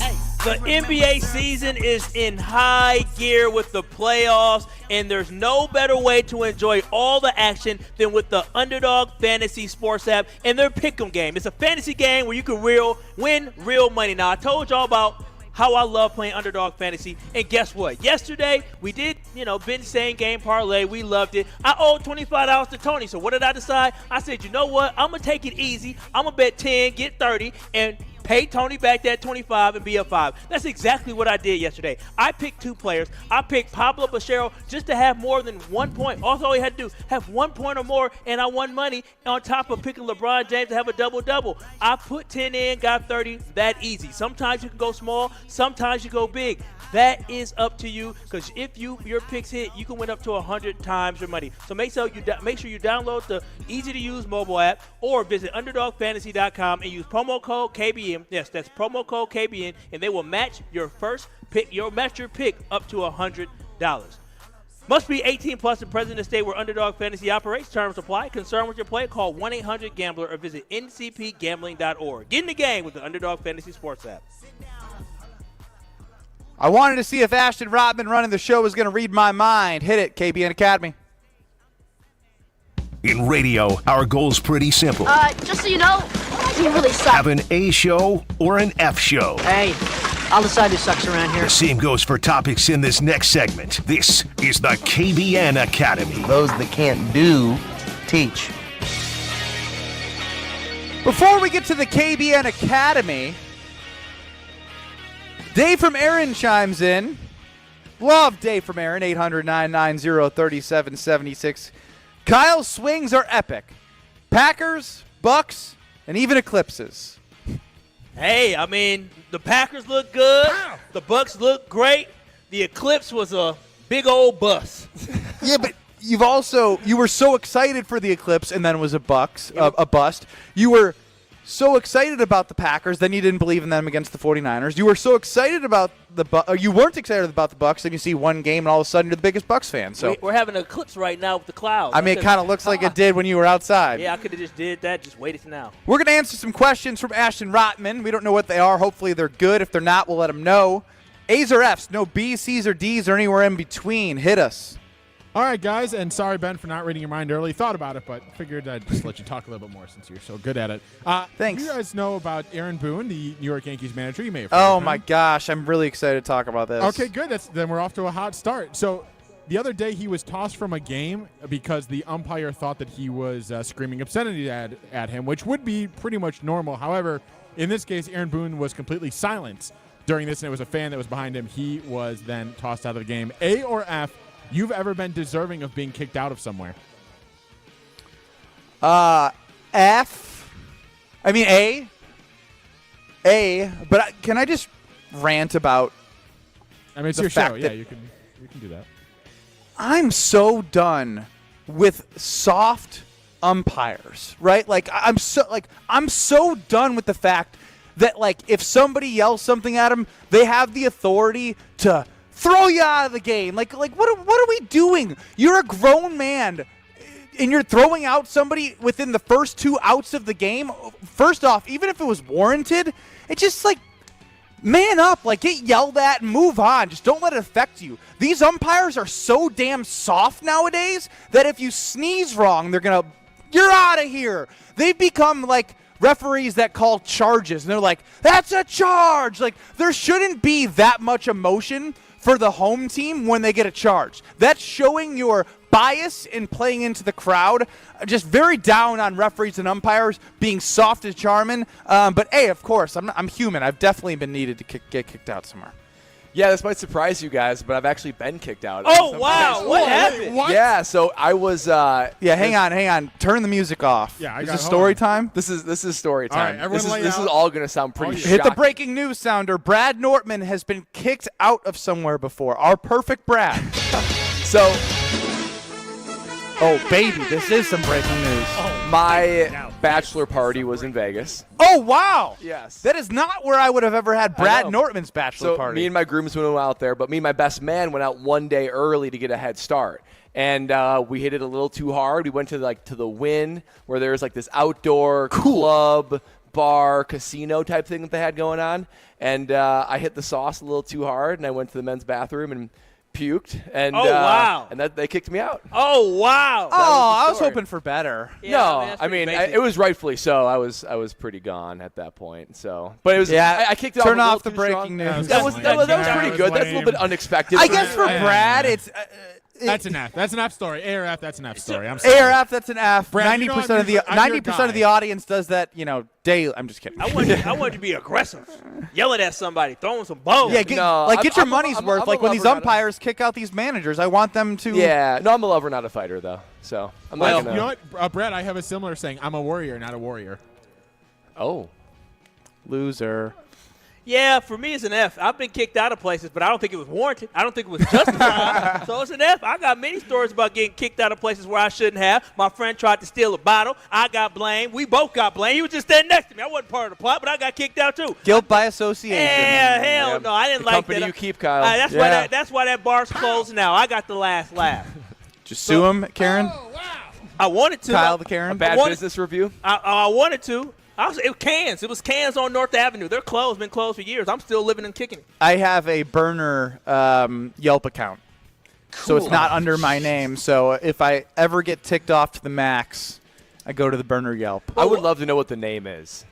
Hey, The NBA season is in high gear with the playoffs, and there's no better way to enjoy all the action than with the Underdog Fantasy Sports app and their Pick'em game. It's a fantasy game where you can win real money. Now, I told y'all about how I love playing Underdog Fantasy, and guess what? Yesterday, we did, binge same game parlay. We loved it. I owed $25 to Tony, so what did I decide? I said, you know what? I'm going to take it easy. I'm going to bet 10, get 30, and pay Tony back that 25 and be up 5. That's exactly what I did yesterday. I picked 2 players. I picked Pablo Bachero just to have more than 1 point. All he had to do, have 1 point or more, and I won money on top of picking LeBron James to have a double-double. I put 10 in, got 30, that easy. Sometimes you can go small, sometimes you go big. That is up to you, because if your picks hit, you can win up to 100 times your money. So make sure you download the easy-to-use mobile app or visit UnderdogFantasy.com and use promo code KBN. Yes, that's promo code KBN, and they will match your first pick. You'll match your pick up to $100. Must be 18 plus and present in the state where Underdog Fantasy operates. Terms apply. Concerned with your play? Call 1-800-GAMBLER or visit ncpgambling.org. Get in the game with the Underdog Fantasy Sports app. I wanted to see if Ashton Rotman running the show was going to read my mind. Hit it, KBN Academy. In radio, our goal's pretty simple. Just so you know, you really suck. Have an A show or an F show. Hey, I'll decide who sucks around here. The same goes for topics in this next segment. This is the KBN Academy. Those that can't do, teach. Before we get to the KBN Academy, Dave from Aaron chimes in. Love Dave from Aaron, 800-990-3776. Kyle's swings are epic. Packers, Bucks, and even eclipses. Hey, I mean, the Packers look good. The Bucks look great. The eclipse was a big old bust. Yeah, but you were so excited for the eclipse, and then it was a bust. You were so excited about the Packers, then you didn't believe in them against the 49ers. You were so excited about you weren't excited about the Bucks, then you see one game, and all of a sudden you're the biggest Bucks fan. So we're having an eclipse right now with the clouds. I mean, it kind of looks like it did when you were outside. Yeah, I could have just did that. Just waited till now. We're going to answer some questions from Ashton Rotman. We don't know what they are. Hopefully they're good. If they're not, we'll let them know. A's or F's, no B's, C's, or D's, or anywhere in between. Hit us. All right, guys, and sorry, Ben, for not reading your mind early. Thought about it, but figured I'd just let you talk a little bit more since you're so good at it. Thanks. You guys know about Aaron Boone, the New York Yankees manager. You may have heard of him. My gosh, I'm really excited to talk about this. Okay, good. Then we're off to a hot start. So the other day he was tossed from a game because the umpire thought that he was screaming obscenity at him, which would be pretty much normal. However, in this case, Aaron Boone was completely silent during this, and it was a fan that was behind him. He was then tossed out of the game. A or F, you've ever been deserving of being kicked out of somewhere? F. I mean, A. But can I just rant about I mean, it's your show. Yeah, you can do that. I'm so done with soft umpires, right? Like I'm so done with the fact that, like, if somebody yells something at them, they have the authority to throw you out of the game. Like what are we doing? You're a grown man, and you're throwing out somebody within the first 2 outs of the game. First off, even if it was warranted, it's just like, man up, like, get yelled at and move on. Just don't let it affect you. These umpires are so damn soft nowadays that if you sneeze wrong, you're out of here. They've become like referees that call charges, and they're like, that's a charge. Like, there shouldn't be that much emotion for the home team when they get a charge. That's showing your bias in playing into the crowd. Just very down on referees and umpires being soft as charming. But hey, of course, I'm human. I've definitely been needed to get kicked out somewhere. Yeah, this might surprise you guys, but I've actually been kicked out. Oh, wow. What happened? What? Yeah, so I was hang on. Turn the music off. Yeah, Is this story time? This is story All right, time. everyone This is all going to sound pretty shocking. Hit the breaking news sounder. Brad Nortman has been kicked out of somewhere before. Our perfect Brad. So, oh, baby, this is some breaking news. my bachelor party was in Vegas. Oh, wow. Yes. That is not where I would have ever had Brad Nortman's bachelor party. Me and my groomsmen went out there, but me and my best man went out one day early to get a head start. And we hit it a little too hard. We went to the Wynn, where there's like this outdoor club bar casino type thing that they had going on, and I hit the sauce a little too hard, and I went to the men's bathroom and puked, and wow. and that they kicked me out. Oh wow! I was hoping for better. Yeah, no, I mean it was rightfully so. I was pretty gone at that point. So, but it was I kicked it Turn off off the breaking news. That was pretty good. That's a little bit unexpected. I guess for Brad, it's. That's an F. That's an F story. A or F. That's an F story. I'm sorry. A or F. That's an F. Brad, 90% of the 90% of the audience does that. Daily. I'm just kidding. I want you to be aggressive, yelling at somebody, throwing some bones. Yeah, get your money's worth. Like when these umpires kick out these managers, I want them to. Yeah, no, I'm a lover, not a fighter, though. So I'm not gonna. You know what, Brad? I have a similar saying. I'm a warrior, not a warrior. Oh, loser. Yeah, for me, it's an F. I've been kicked out of places, but I don't think it was warranted. I don't think it was justified. So it's an F. I got many stories about getting kicked out of places where I shouldn't have. My friend tried to steal a bottle. I got blamed. We both got blamed. He was just standing next to me. I wasn't part of the plot, but I got kicked out too. Guilt by association. Yeah, hell no. I didn't the like company that. You keep, Kyle. That's why that bar's closed now. I got the last laugh. Just sue him, Karen. Oh, wow. I wanted to. Kyle the Karen. A bad business review. I wanted to. It was Cans on North Avenue. They're closed, been closed for years. I'm still living and kicking it. I have a burner Yelp account. Cool. So it's not under my name. So if I ever get ticked off to the max, I go to the burner Yelp. I would love to know what the name is.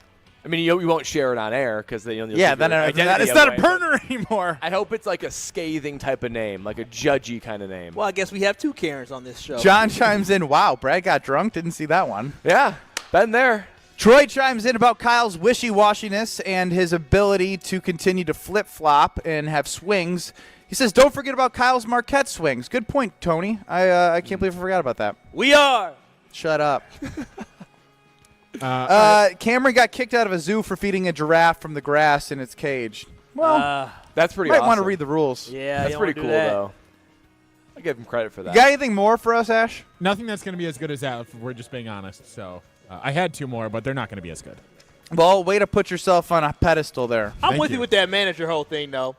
I mean, you won't share it on air because then you'll then it's not a burner anymore. I hope it's like a scathing type of name, like a judgy kind of name. Well, I guess we have two Karens on this show. John chimes in, wow, Brad got drunk. Didn't see that one. Yeah, been there. Troy chimes in about Kyle's wishy-washiness and his ability to continue to flip-flop and have swings. He says, don't forget about Kyle's Marquette swings. Good point, Tony. I can't believe I forgot about that. We are. Shut up. Cameron got kicked out of a zoo for feeding a giraffe from the grass in its cage. Well, that's pretty might awesome. want to read the rules. Yeah, that's pretty cool, though. I give him credit for that. You got anything more for us, Ash? Nothing that's going to be as good as that, if we're just being honest. So I had two more, but they're not going to be as good. Well, way to put yourself on a pedestal there. I'm with you with that manager whole thing, though.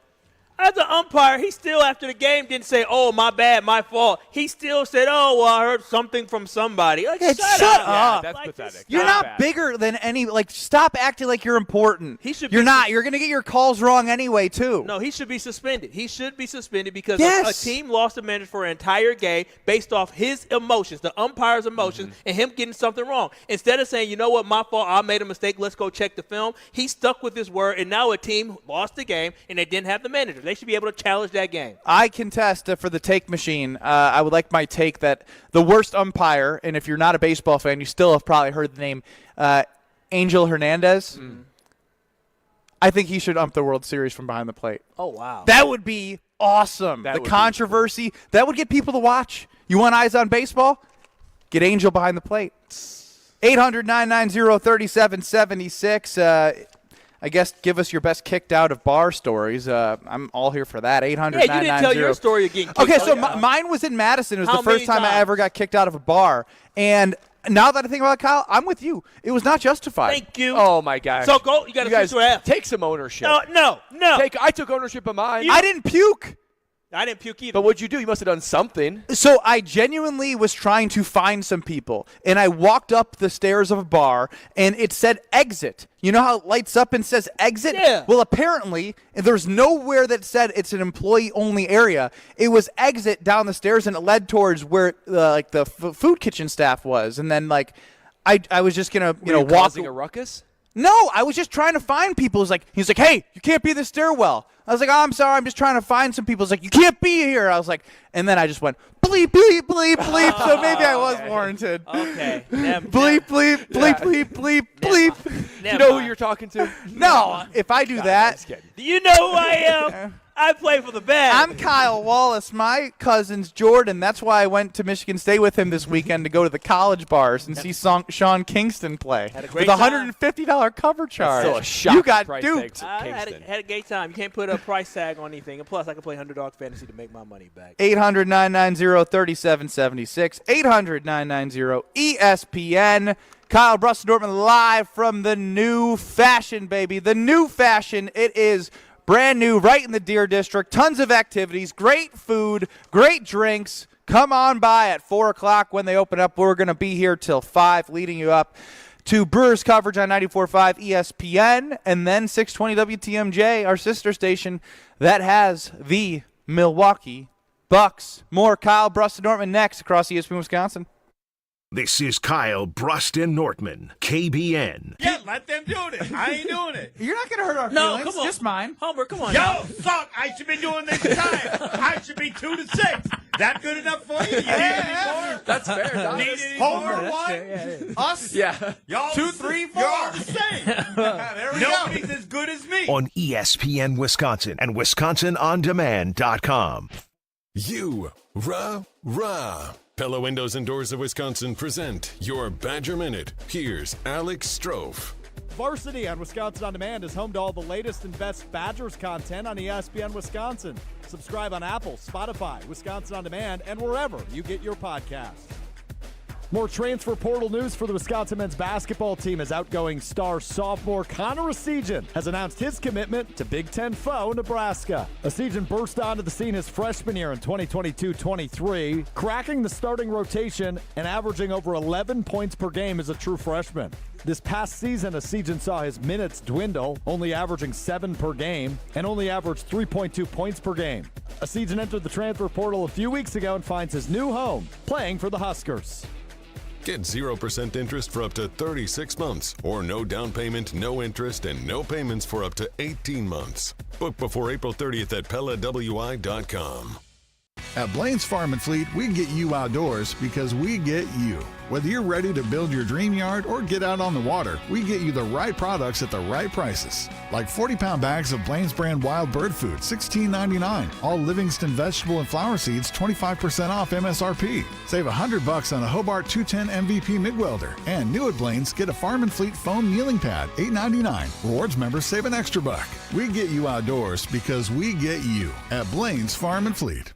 As an umpire, he still, after the game, didn't say, oh, my bad, my fault. He still said, oh, well, I heard something from somebody. Like, shut up. Yeah, that's pathetic. You're not bigger than any, stop acting like you're important. You're not. You're going to get your calls wrong anyway, too. No, he should be suspended. He should be suspended because a team lost a manager for an entire game based off his emotions, the umpire's emotions, and him getting something wrong. Instead of saying, you know what, my fault, I made a mistake, let's go check the film, he stuck with his word, and now a team lost the game, and they didn't have the manager. They should be able to challenge that game. I contest for the take machine. I would like my take that the worst umpire, and if you're not a baseball fan, you still have probably heard the name Angel Hernandez. I think he should ump the World Series from behind the plate. Oh, wow. That would be awesome. The controversy, that would get people to watch. You want eyes on baseball? Get Angel behind the plate. 800-990-3776. I guess give us your best kicked out of bar stories. I'm all here for that. 800 Yeah, you didn't tell your story of getting kicked Okay, out. so mine was in Madison. It was the first time I ever got kicked out of a bar. And now that I think about it, Kyle, I'm with you. It was not justified. Thank you. Oh, my gosh. So you got to switch to F. Take some ownership. No. I took ownership of mine. I didn't puke. I didn't puke either. But what'd you do? You must have done something. So I genuinely was trying to find some people, and I walked up the stairs of a bar, and it said exit. You know how it lights up and says exit? Yeah. Well, apparently, there's nowhere that said it's an employee-only area. It was exit down the stairs, and it led towards where the food kitchen staff was. And then I was just gonna walk. Causing a ruckus? No, I was just trying to find people. He's like, hey, you can't be in the stairwell. I was like, oh, I'm sorry, I'm just trying to find some people. He's like, you can't be here. I was like, and then I just went, bleep, bleep, bleep, bleep. So maybe I was warranted. Okay. Bleep, bleep, bleep, bleep, bleep, bleep. Do you know who you're talking to? No, if I do that. Do you know who I am? I play for the band. I'm Kyle Wallace. My cousin's Jordan. That's why I went to Michigan State with him this weekend to go to the college bars and see Sean Kingston play. Had a great with a $150 cover charge. Still a shock. You got duped. I had a great time. You can't put a price tag on anything. And plus, I can play Underdog Fantasy to make my money back. 800-990-3776. 800-990-ESPN. Kyle Brust-Dortmund live from the New Fashion, baby. The New Fashion. It is brand new, right in the Deer District. Tons of activities, great food, great drinks. Come on by at 4 o'clock when they open up. We're going to be here till 5, leading you up to Brewers coverage on 94.5 ESPN, and then 620 WTMJ, our sister station that has the Milwaukee Bucks. More Kyle, Brust, and Nortman next across ESPN Wisconsin. This is Kyle, Brust, and Nortman, KBN. Yeah, let them do it. I ain't doing it. You're not going to hurt our No, feelings. come on. Just mine. Homer, come on. Yo, now. fuck, I should be doing this time. I should be 2-6. That good enough for you? You need any more? That's fair. Don. Need any Homer more? One? Us? Yeah. Y'all 2, 3, 4. You're all the same. There we Nobody's go. as good as me. On ESPN Wisconsin and WisconsinOnDemand.com. Rah. Pella Windows and Doors of Wisconsin present your Badger Minute. Here's Alex Strofe. Varsity on Wisconsin On Demand is home to all the latest and best Badgers content on ESPN Wisconsin. Subscribe on Apple, Spotify, Wisconsin On Demand, and wherever you get your podcasts. More transfer portal news for the Wisconsin men's basketball team as outgoing star sophomore Connor Esijan has announced his commitment to Big Ten foe Nebraska. Esijan burst onto the scene his freshman year in 2022-23, cracking the starting rotation and averaging over 11 points per game as a true freshman. This past season, Esijan saw his minutes dwindle, only averaging 7 per game, and only averaged 3.2 points per game. Esijan entered the transfer portal a few weeks ago and finds his new home, playing for the Huskers. Get 0% interest for up to 36 months, or no down payment, no interest, and no payments for up to 18 months. Book before April 30th at PellaWI.com. At Blaine's Farm and Fleet, we get you outdoors because we get you. Whether you're ready to build your dream yard or get out on the water, we get you the right products at the right prices. Like 40-pound bags of Blaine's brand wild bird food, $16.99. All Livingston vegetable and flower seeds, 25% off MSRP. Save $100 on a Hobart 210 MVP MIG welder. And new at Blaine's, get a Farm and Fleet foam kneeling pad, $8.99. Rewards members save an extra buck. We get you outdoors because we get you at Blaine's Farm and Fleet.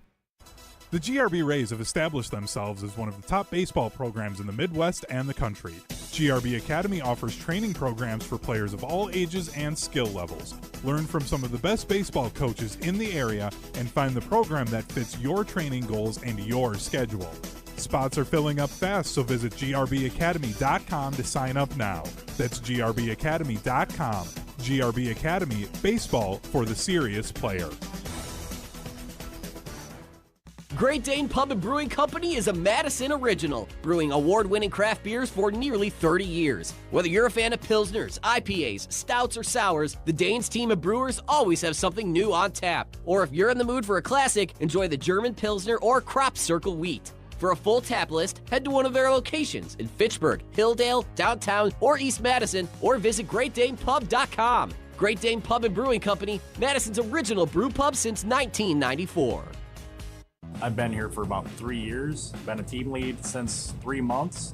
The GRB Rays have established themselves as one of the top baseball programs in the Midwest and the country. GRB Academy offers training programs for players of all ages and skill levels. Learn from some of the best baseball coaches in the area and find the program that fits your training goals and your schedule. Spots are filling up fast, so visit grbacademy.com to sign up now. That's grbacademy.com. GRB Academy, baseball for the serious player. Great Dane Pub and Brewing Company is a Madison original, brewing award-winning craft beers for nearly 30 years. Whether you're a fan of Pilsners, IPAs, Stouts, or Sours, the Danes team of brewers always have something new on tap. Or if you're in the mood for a classic, enjoy the German Pilsner or Crop Circle Wheat. For a full tap list, head to one of their locations in Fitchburg, Hilldale, downtown, or East Madison, or visit GreatDanePub.com. Great Dane Pub and Brewing Company, Madison's original brew pub since 1994. I've been here for about 3 years, been a team lead since 3 months.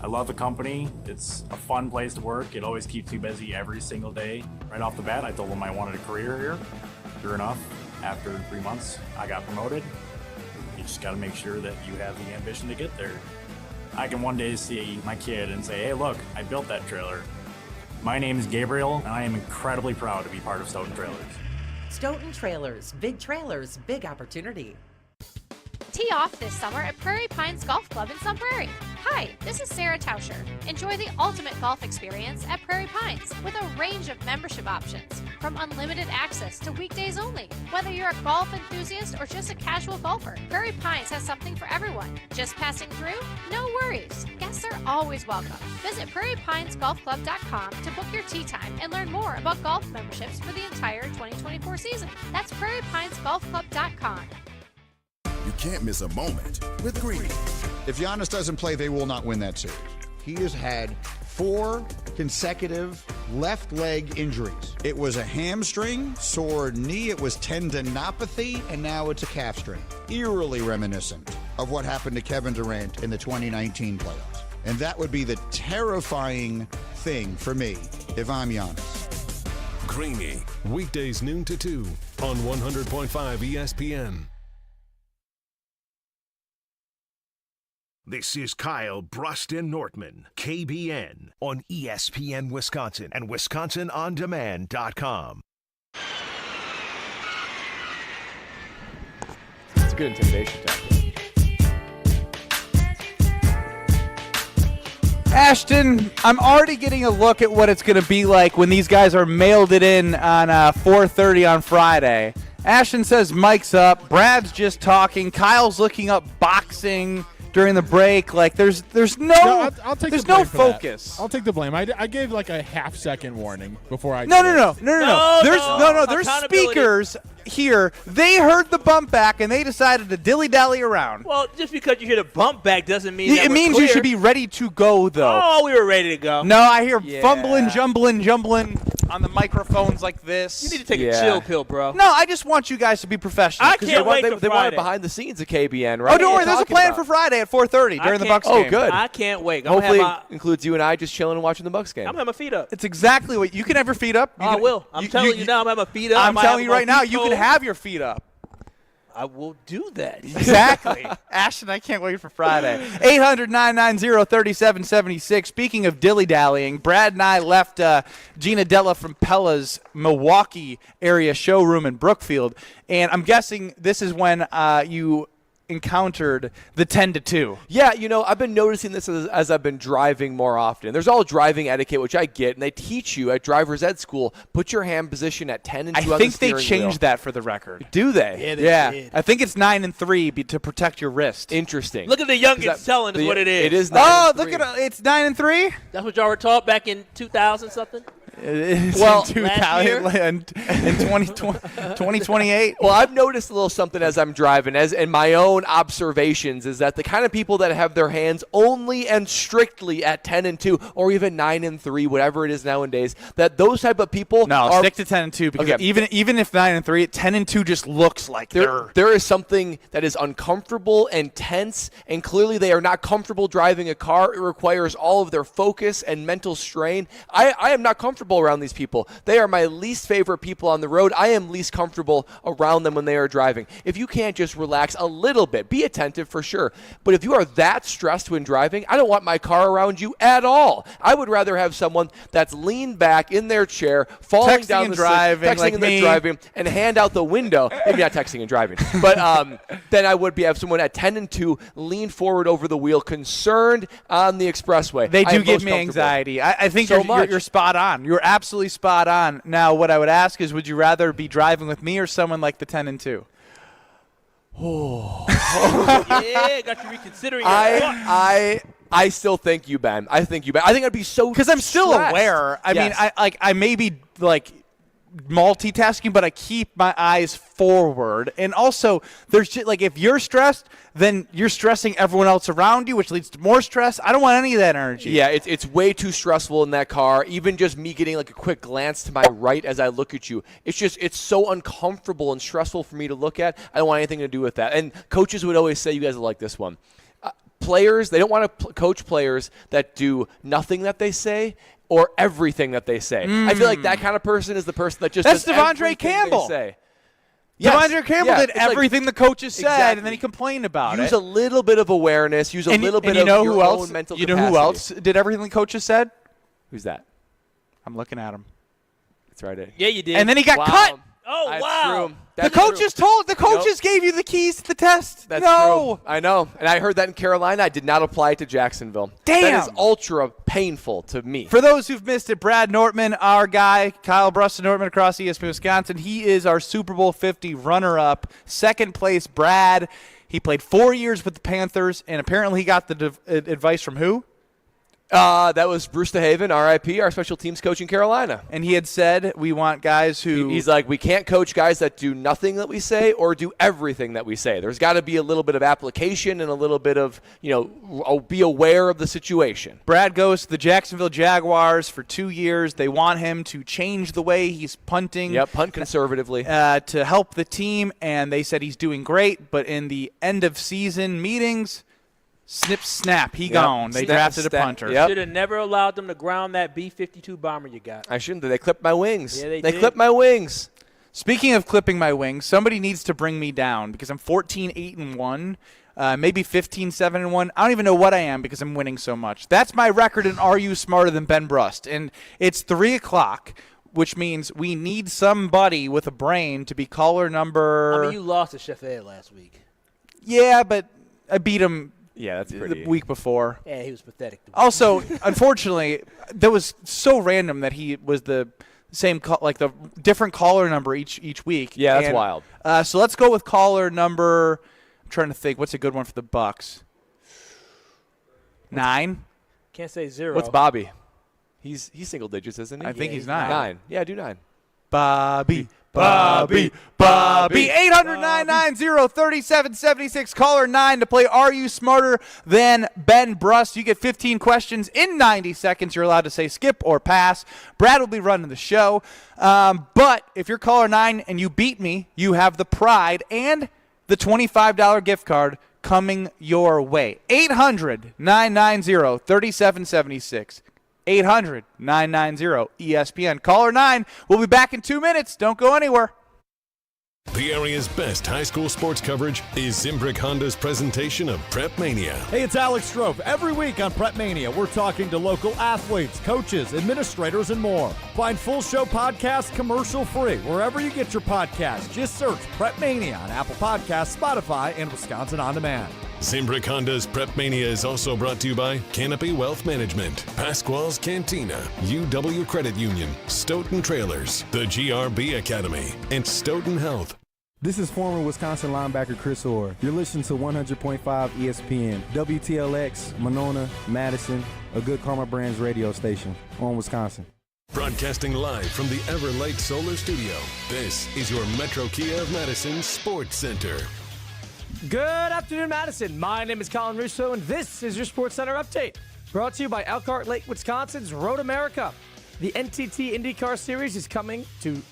I love the company. It's a fun place to work. It always keeps you busy every single day. Right off the bat, I told them I wanted a career here. Sure enough, after 3 months, I got promoted. You just got to make sure that you have the ambition to get there. I can one day see my kid and say, hey, look, I built that trailer. My name is Gabriel, and I am incredibly proud to be part of Stoughton Trailers. Stoughton Trailers, big opportunity. Tee off this summer at Prairie Pines Golf Club in Sun Prairie. Hi, this is Sarah Tauscher. Enjoy the ultimate golf experience at Prairie Pines with a range of membership options, from unlimited access to weekdays only. Whether you're a golf enthusiast or just a casual golfer, Prairie Pines has something for everyone. Just passing through? No worries. Guests are always welcome. Visit PrairiePinesGolfClub.com to book your tee time and learn more about golf memberships for the entire 2024 season. That's PrairiePinesGolfClub.com. You can't miss a moment with Greeny. If Giannis doesn't play, they will not win that series. He has had 4 consecutive left leg injuries. It was a hamstring, sore knee, it was tendinopathy, and now it's a calf strain. Eerily reminiscent of what happened to Kevin Durant in the 2019 playoffs. And that would be the terrifying thing for me if I'm Giannis. Greeny, weekdays noon to 2 on 100.5 ESPN. This is Kyle, Brust, and Nortman, KBN, on ESPN Wisconsin and WisconsinOnDemand.com. It's a good intimidation tactic. Ashton, I'm already getting a look at what it's going to be like when these guys are mailed it in on 4:30 on Friday. Ashton says mic's up. Brad's just talking. Kyle's looking up boxing during the break. Like there's no I'll take there's the blame no for that. focus. I'll take the blame. I gave like a half-second warning before I. No. did it. There's speakers here. They heard the bump back and they decided to dilly-dally around. Well, just because you hear the bump back doesn't mean that It we're means clear. you should be ready to go, though. Oh, we were ready to go. No, I hear fumbling, jumbling on the microphones like this. You need to take a chill pill, bro. No, I just want you guys to be professional. I can't wait for They want Friday. it behind the scenes of KBN, right? Oh, don't worry. There's a plan for Friday at 4:30 during the Bucks game. Oh, good. I can't wait. I'm Hopefully, gonna have it includes you and I just chilling and watching the Bucks game. I'm gonna have my feet up. It's exactly what you can have your feet up. I will. I'm telling you now. I'm gonna have my feet up. I'm telling you right now, you can have your feet up. I will do that. Exactly. Ashton, I can't wait for Friday. 800-990-3776. Speaking of dilly-dallying, Brad and I left Gina Della from Pella's Milwaukee area showroom in Brookfield, and I'm guessing this is when you encountered the 10-2. Yeah, I've been noticing this as I've been driving more often. There's all driving etiquette, which I get, and they teach you at driver's ed school, put your hand position at 10 and 2 on the steering wheel. I think they changed that for the record. Do they? Yeah, they did. I think it's 9 and 3 to protect your wrist. Interesting. Look at the youngins telling us what it is. It is 9 Oh, and 3. look at it. It's 9 and 3? That's what y'all were taught back in 2000 something? Well, in 2028. Well, I've noticed a little something as I'm driving, as in my own observations, is that the kind of people that have their hands only and strictly at 10 and 2, or even 9 and 3, whatever it is nowadays, that those type of people stick to 10 and 2 because even if 9 and 3, 10 and 2 just looks like there is something that is uncomfortable and tense, and clearly they are not comfortable driving a car. It requires all of their focus and mental strain. I am not comfortable around these people. They are my least favorite people on the road. I am least comfortable around them when they are driving. If you can't just relax a little bit, be attentive for sure. But if you are that stressed when driving, I don't want my car around you at all. I would rather have someone that's leaned back in their chair, falling down the driving, texting and driving, and hand out the window. Maybe not texting and driving, but then I would have someone at 10 and 2 lean forward over the wheel, concerned on the expressway. They do give me anxiety. I think you're spot on. You're absolutely spot on. Now, what I would ask is, would you rather be driving with me or someone like the 10 and 2? Oh. Yeah, got you reconsidering. I still think you, Ben. I think I'd be so because I'm still stressed. aware. I mean, I may be multitasking, but I keep my eyes forward. And also, there's just, if you're stressed, then you're stressing everyone else around you, which leads to more stress. I don't want any of that energy. Yeah, it's way too stressful in that car. Even just me getting a quick glance to my right as I look at you, it's so uncomfortable and stressful for me to look at. I don't want anything to do with that. And coaches would always say, you guys will like this one. Players, they don't want to coach players that do nothing that they say or everything that they say. I feel like that kind of person is the person that just That's does Devondre everything Campbell. they say. Devondre Campbell did it's everything the coaches said, exactly. and then he complained about it. Use a little bit of awareness. Use a little bit of your own mental capacity. You know who else did everything the coaches said? Who's that? I'm looking at him. That's right. Yeah, you did. And then he got cut. Oh, That's wow. true. The coaches gave you the keys to the test. That's true. I know. And I heard that in Carolina. I did not apply it to Jacksonville. Damn. That is ultra painful to me. For those who've missed it, Brad Nortman, our guy, Kyle Bruston Nortman across ESPN Wisconsin, he is our Super Bowl 50 runner-up. Second place, Brad. He played 4 years with the Panthers, and apparently he got the advice from who? That was Bruce DeHaven, RIP, our special teams coach in Carolina. And he had said, we want guys who... He's like, we can't coach guys that do nothing that we say or do everything that we say. There's got to be a little bit of application and a little bit of, be aware of the situation. Brad goes to the Jacksonville Jaguars for 2 years. They want him to change the way he's punting. Yep, punt conservatively. To help the team, and they said he's doing great, but in the end-of-season meetings... Snip, snap, gone. They drafted a punter. Should have never allowed them to ground that B-52 bomber you got. I shouldn't have. They clipped my wings. Yeah, they did. clipped my wings. Speaking of clipping my wings, somebody needs to bring me down because I'm 14-8-1, maybe 15-7-1. I don't even know what I am because I'm winning so much. That's my record in Are You Smarter Than Ben Brust? And it's 3 o'clock, which means we need somebody with a brain to be caller number... I mean, you lost to Chef Ed last week. Yeah, but I beat him Yeah, that's pretty. The week before. Yeah, he was pathetic. Also, unfortunately, that was so random that he was the same the different caller number each week. Yeah, that's wild. So let's go with caller number. I'm trying to think. What's a good one for the Bucks? 9. Can't say 0. What's Bobby? He's single digits, isn't he? I think he's 9. 9. Yeah, do 9. Bobby. 800-990-3776. Caller 9 to play Are You Smarter Than Ben Brust? You get 15 questions in 90 seconds. You're allowed to say skip or pass. Brad will be running the show. But if you're caller 9 and you beat me, you have the pride and the $25 gift card coming your way. 800-990-3776. 800-990-ESPN. Caller 9. We'll be back in 2 minutes. Don't go anywhere. The area's best high school sports coverage is Zimbrick Honda's presentation of Prep Mania. Hey, it's Alex Strofe. Every week on Prep Mania, we're talking to local athletes, coaches, administrators, and more. Find full show podcasts commercial-free wherever you get your podcasts. Just search Prep Mania on Apple Podcasts, Spotify, and Wisconsin On Demand. Zimbrick Honda's Prep Mania is also brought to you by Canopy Wealth Management, Pasquale's Cantina, UW Credit Union, Stoughton Trailers, the GRB Academy, and Stoughton Health. This is former Wisconsin linebacker Chris Orr. You're listening to 100.5 ESPN, WTLX, Monona, Madison, a good Karma Brands radio station on Wisconsin. Broadcasting live from the Everlight Solar Studio, this is your Metro Kia of Madison Sports Center. Good afternoon, Madison. My name is Colin Russo, and this is your Sports Center Update, brought to you by Elkhart Lake, Wisconsin's Road America. The NTT IndyCar Series is coming to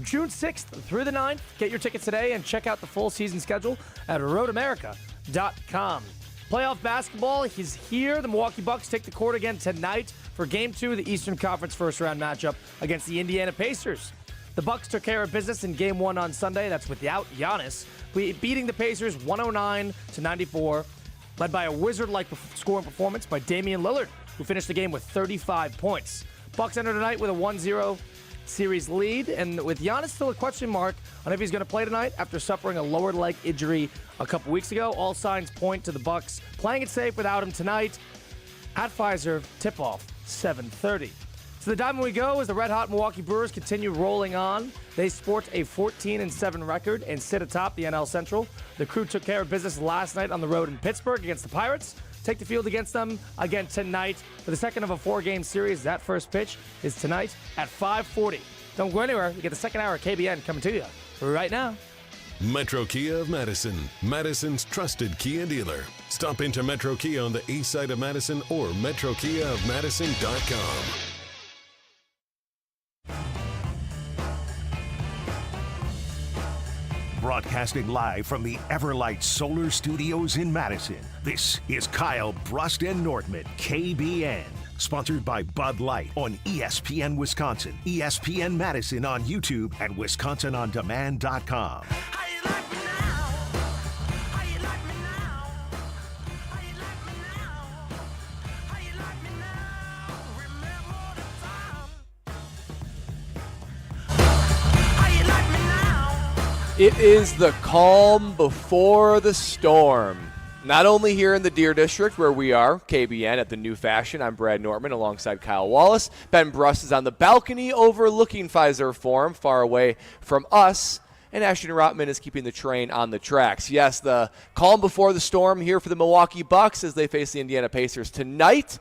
June 6th through the 9th. Get your tickets today and check out the full season schedule at roadamerica.com. Playoff basketball is here. The Milwaukee Bucks take the court again tonight for Game 2 of the Eastern Conference first-round matchup against the Indiana Pacers. The Bucks took care of business in Game 1 on Sunday. That's without Giannis, beating the Pacers 109-94, led by a wizard-like scoring performance by Damian Lillard, who finished the game with 35 points. Bucks enter tonight with a 1-0 series lead, and with Giannis still a question mark on if he's going to play tonight after suffering a lower leg injury a couple weeks ago. All signs point to the Bucks playing it safe without him tonight at Pfizer. Tip-off 7:30. To the diamond we go as the red-hot Milwaukee Brewers continue rolling on. They sport a 14-7 record and sit atop the NL Central. The Crew took care of business last night on the road in Pittsburgh against the Pirates. Take the field against them again tonight for the second of a 4-game series. That first pitch is tonight at 5:40. Don't go anywhere. You get the second hour of KBN coming to you right now. Metro Kia of Madison, Madison's trusted Kia dealer. Stop into Metro Kia on the east side of Madison or metrokiaofmadison.com. Broadcasting live from the Everlight Solar Studios in Madison, this is Kyle Brust and Nordman, KBN. Sponsored by Bud Light on ESPN Wisconsin, ESPN Madison on YouTube, and WisconsinOnDemand.com. It is the calm before the storm. Not only here in the Deer District where we are, KBN at the New Fashion. I'm Brad Nortman alongside Kyle Wallace. Ben Brust is on the balcony overlooking Pfizer Forum, far away from us. And Ashton Rotman is keeping the train on the tracks. Yes, the calm before the storm here for the Milwaukee Bucks as they face the Indiana Pacers tonight.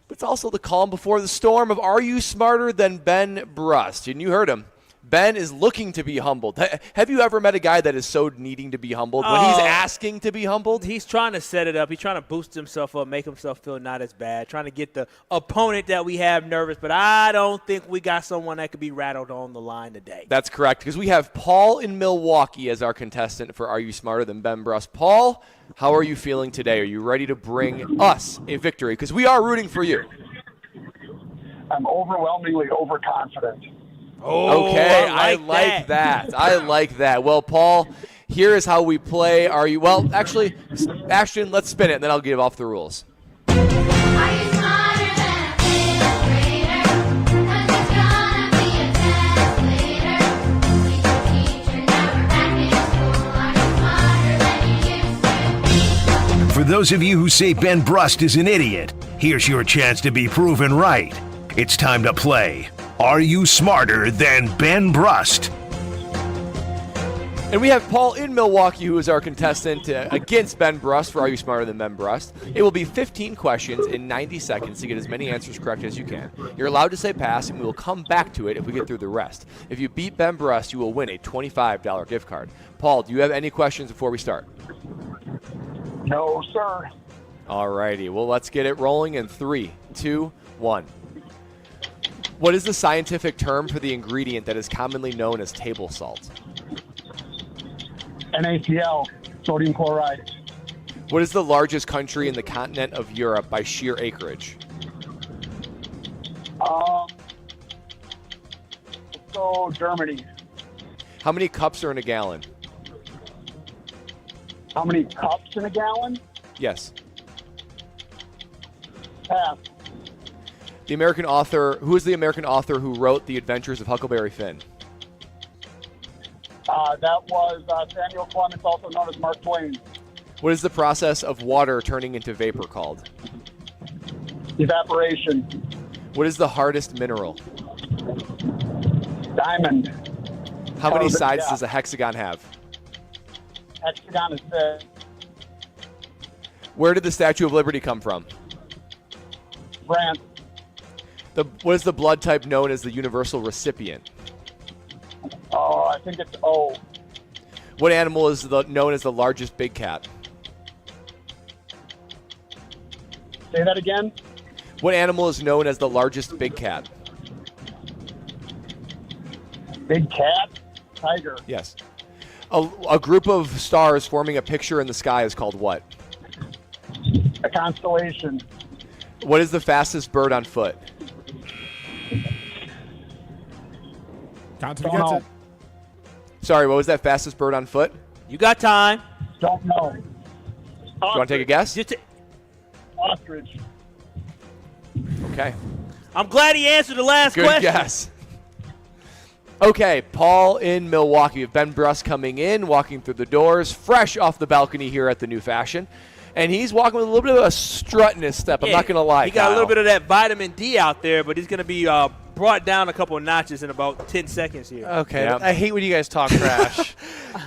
But it's also the calm before the storm of Are You Smarter Than Ben Brust? And you heard him. Ben is looking to be humbled. Have you ever met a guy that is so needing to be humbled? When he's asking to be humbled? He's trying to set it up. He's trying to boost himself up, make himself feel not as bad, trying to get the opponent that we have nervous. But I don't think we got someone that could be rattled on the line today. That's correct, because we have Paul in Milwaukee as our contestant for Are You Smarter Than Ben Brust? Paul, how are you feeling today? Are you ready to bring us a victory? Because we are rooting for you. I'm overwhelmingly overconfident. Oh, okay, I like that. I like that. Well, Paul, here is how we play. Are you? Well, actually, Ashton, let's spin it, and then I'll give off the rules. For those of you who say Ben Brust is an idiot, here's your chance to be proven right. It's time to play Are You Smarter Than Ben Brust? And we have Paul in Milwaukee, who is our contestant against Ben Brust for Are You Smarter Than Ben Brust. It will be 15 questions in 90 seconds to get as many answers correct as you can. You're allowed to say pass, and we will come back to it if we get through the rest. If you beat Ben Brust, you will win a $25 gift card. Paul, do you have any questions before we start? No, sir. All righty. Well, let's get it rolling in 3, 2, 1. What is the scientific term for the ingredient that is commonly known as table salt? NaCl, sodium chloride. What is the largest country in the continent of Europe by sheer acreage? So Germany. How many cups are in a gallon? How many cups in a gallon? Yes. Pass. The American author, who is the American author who wrote The Adventures of Huckleberry Finn? That was Samuel Clemens, also known as Mark Twain. What is the process of water turning into vapor called? Evaporation. What is the hardest mineral? Diamond. How many Carbon, sides yeah. does a hexagon have? Hexagon is Where did the Statue of Liberty come from? France. What is the blood type known as the universal recipient? Oh, I think it's O. What animal is known as the largest big cat? Say that again. What animal is known as the largest big cat? Big cat. Tiger. Yes. A group of stars forming a picture in the sky is called what? A constellation. What is the fastest bird on foot? Count Don't know. Sorry, what was that fastest bird on foot? You got time. Don't know. Do you want to take a guess? Ostrich. Okay. I'm glad he answered the last Good question. guess. Okay, Paul in Milwaukee. We have Ben Brust coming in, walking through the doors, fresh off the balcony here at the New Fashion. And he's walking with a little bit of a strut in his step. I'm not going to lie, He got Kyle. a little bit of that vitamin D out there, but he's going to be brought down a couple of notches in about 10 seconds here. Okay, I hate when you guys talk trash.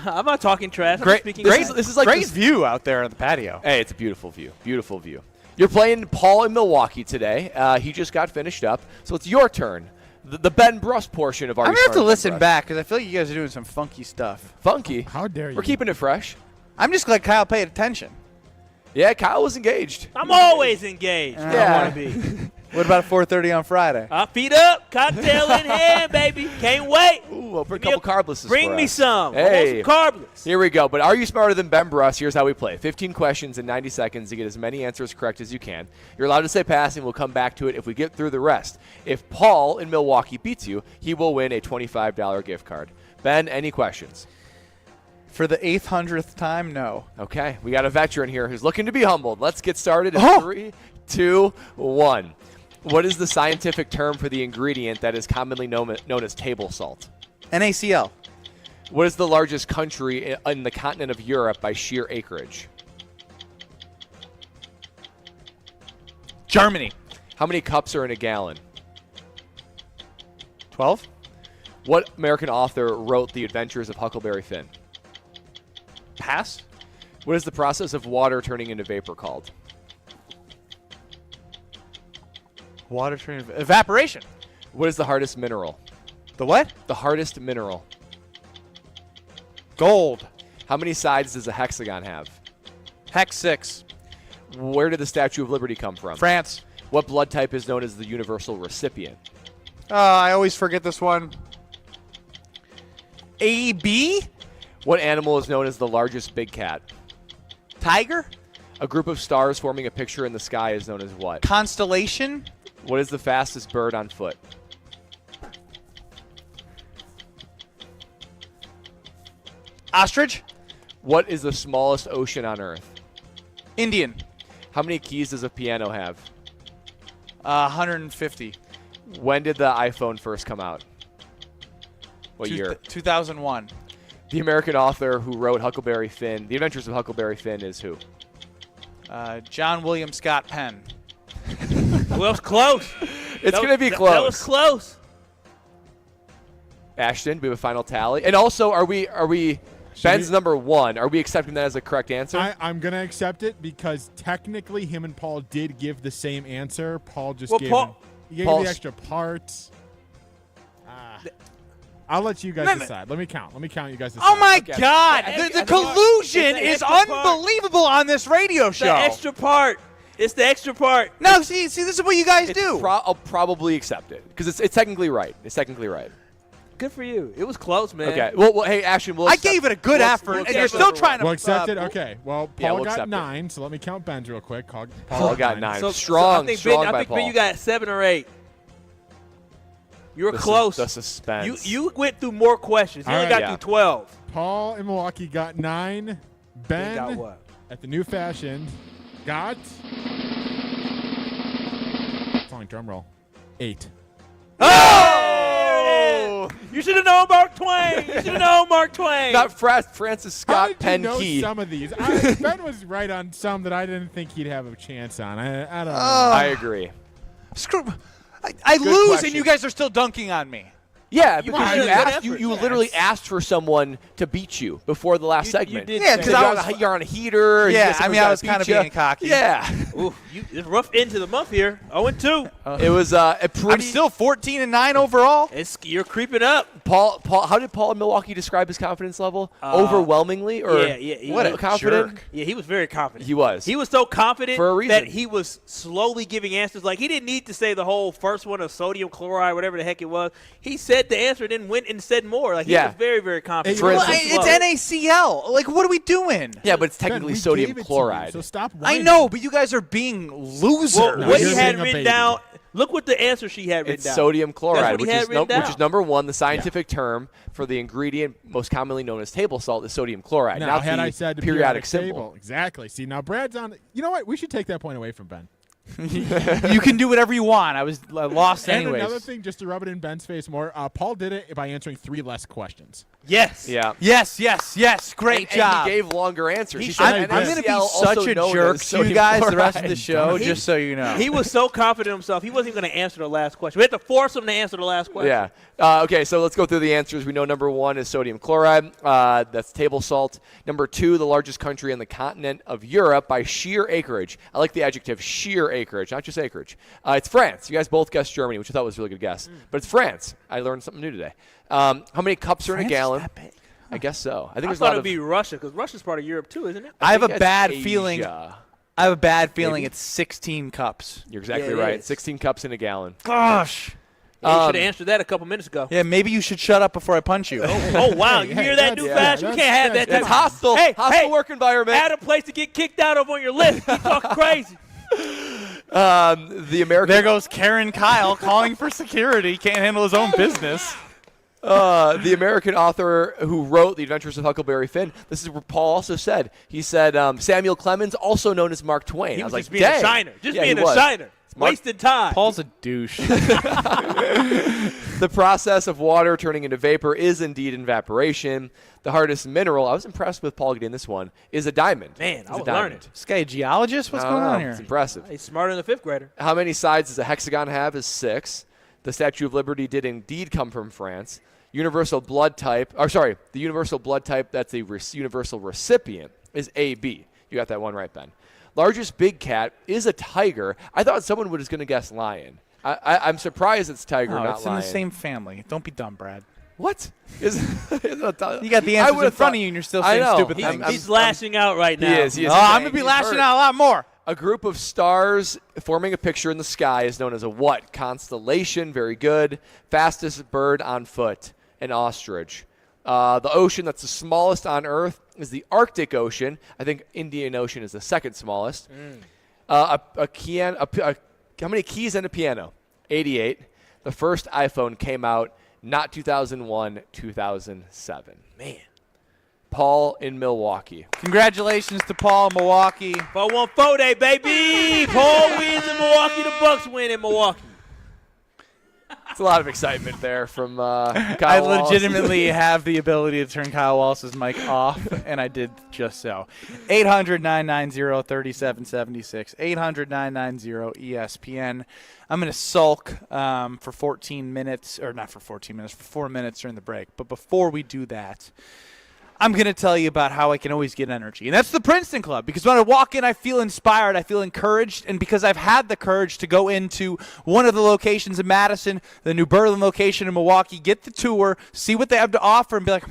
I'm not talking trash. I'm Great, speaking great, fact. This is like great this- view out there on the patio. Hey, it's a beautiful view. Beautiful view. You're playing Paul in Milwaukee today. He just got finished up, so it's your turn. The Ben Brust portion of our. I'm going to have to listen back because I feel like you guys are doing some funky stuff. Funky? How dare you? We're keeping it fresh. I'm just glad Kyle paid attention. Yeah, Kyle was engaged. I'm always engaged. Yeah. I want to be. What about 4:30 on Friday? Feet up, cocktail in hand, baby. Can't wait. Ooh, I'll bring a couple carblesses Bring for me us. some. Hey. I want some carbless. Here we go. But are you smarter than Ben Brust? Here's how we play. 15 questions in 90 seconds to get as many answers correct as you can. You're allowed to say pass, and we'll come back to it if we get through the rest. If Paul in Milwaukee beats you, he will win a $25 gift card. Ben, any questions? For the 800th time, no. Okay, we got a veteran here who's looking to be humbled. Let's get started in Oh. 3, 2, 1. What is the scientific term for the ingredient that is commonly known as table salt? NaCl. What is the largest country in the continent of Europe by sheer acreage? Germany. How many cups are in a gallon? 12. What American author wrote The Adventures of Huckleberry Finn? Pass. What is the process of water turning into vapor called? Water train. Evaporation. What is the hardest mineral? The what? The hardest mineral. Gold. How many sides does a hexagon have? Hex 6. Where did the Statue of Liberty come from? France. What blood type is known as the universal recipient? I always forget this one. AB? What animal is known as the largest big cat? Tiger? A group of stars forming a picture in the sky is known as what? Constellation? What is the fastest bird on foot? Ostrich? What is the smallest ocean on Earth? Indian. How many keys does a piano have? 150. When did the iPhone first come out? What year? 2001. The American author who wrote Huckleberry Finn, The Adventures of Huckleberry Finn, is who? John William Scott Penn. Well, it's close. It's going to be close. That was close. Ashton, do we have a final tally? And also, are we Ben's number 1. Are we accepting that as a correct answer? I'm going to accept it because technically him and Paul did give the same answer. Paul just gave the extra parts. I'll let you guys decide. Let me count. You guys decide. Oh, my God. The collusion is unbelievable on this radio show. The extra part. It's the extra part. No, see, this is what you guys do. I'll probably accept it because it's technically right. It's technically right. Good for you. It was close, man. Okay. Well, hey, Ashton, I gave it a good effort, and you're still trying to. We'll accept it. Okay. Well, Paul we'll got 9, so let me count Ben's real quick. Paul got 9. So, strong I think Paul. Ben, you got 7 or 8. You were close. The suspense. You went through more questions. You only got through 12. Paul in Milwaukee got 9. Ben got what? At the new fashion got. Falling drum roll. 8. Oh! You should have known Mark Twain. Not Francis Scott Penn Key. Some of these. Ben was right on some that I didn't think he'd have a chance on. I don't know. I agree. Screw. I Good lose, question. and you guys are still dunking on me. Yeah, because you literally asked for someone to beat you before the last segment. Yeah, because you're on a heater. Yeah, I was kind of being cocky. Yeah. Ooh, it's rough end to the month here. 0-2. It was a pretty. I'm still 14-9 overall. You're creeping up. Paul, how did Paul in Milwaukee describe his confidence level? Overwhelmingly, or yeah, confident? Jerk. Yeah, he was very confident. He was. He was so confident for a reason. That he was slowly giving answers. Like he didn't need to say the whole first one of sodium chloride, whatever the heck it was. He said the answer, then went and said more. Like he was very, very confident. Well, it's NaCl. Like, what are we doing? Yeah, but it's technically sodium chloride. So stop. I know, but you guys are being losers. Well, what he had written down. Look what the answer she had written it's down. It's sodium chloride, which is number 1. The scientific term for the ingredient most commonly known as table salt is sodium chloride. Now, not had the I said the periodic symbol. Exactly. See, now Brad's on. You know what? We should take that point away from Ben. You can do whatever you want. I was lost anyways. And another thing, just to rub it in Ben's face more, Paul did it by answering 3 less questions. Yes. Yeah. Yes. Great job. And he gave longer answers. I'm going to be such a jerk to you guys the rest of the show, just so you know. He was so confident in himself, he wasn't even going to answer the last question. We had to force him to answer the last question. Yeah. Okay, so let's go through the answers. We know number 1 is sodium chloride. That's table salt. Number 2, the largest country on the continent of Europe by sheer acreage. I like the adjective sheer acreage, not just acreage. It's France. You guys both guessed Germany, which I thought was a really good guess. But it's France. I learned something new today. How many cups are in a gallon? I guess so. I thought it would be Russia, because Russia's part of Europe too, isn't it? I have a bad feeling. Asia. I have a bad feeling it's 16 cups. You're exactly right. 16 cups in a gallon. Gosh. Yeah, you should have answered that a couple minutes ago. Yeah, maybe you should shut up before I punch you. Oh wow. You hear that new fashion? You can't have that. That's hostile. Hostile work environment. Add a place to get kicked out of on your list. Keep talking crazy. The American. There goes Karen Kyle calling for security. Can't handle his own business. The American author who wrote The Adventures of Huckleberry Finn. This is what Paul also said. He said Samuel Clemens, also known as Mark Twain. He I was was like, just being dang. a shiner. Just Yeah, being he a was. shiner. Wasted time. Paul's a douche. The process of water turning into vapor is indeed evaporation. The hardest mineral, I was impressed with Paul getting this one, is a diamond. Man, I was diamond. learning. This guy a geologist? What's going on here? It's impressive. He's smarter than a 5th grader. How many sides does a hexagon have? Is 6. The Statue of Liberty did indeed come from France. Universal blood type, the universal blood type that's a universal recipient is AB. You got that one right, Ben. Largest big cat is a tiger. I thought someone was going to guess lion. I'm surprised it's tiger, not it's lion. in the same family. Don't be dumb, Brad. What? You got the answers in front of you, and you're still saying stupid things. He's lashing out right now. He is. I'm going to be lashing out a lot more. A group of stars forming a picture in the sky is known as a what? Constellation. Very good. Fastest bird on foot, an ostrich. The ocean that's the smallest on Earth is the Arctic Ocean. I think Indian Ocean is the second smallest. How many keys in a piano? 88. The first iPhone came out not 2001, 2007. Man. Paul in Milwaukee. Congratulations to Paul in Milwaukee. 4-1-4 day, baby. Paul wins in Milwaukee. The Bucks win in Milwaukee. It's a lot of excitement there from Kyle I Wallace. legitimately have the ability to turn Kyle Wallace's mic off, and I did just so. 800-990-3776. 800-990-ESPN. I'm going to sulk for 14 minutes, or not for 14 minutes, for 4 minutes during the break. But before we do that, I'm going to tell you about how I can always get energy. And that's the Princeton Club, because when I walk in, I feel inspired, I feel encouraged, and because I've had the courage to go into one of the locations in Madison, the New Berlin location in Milwaukee, get the tour, see what they have to offer, and be like,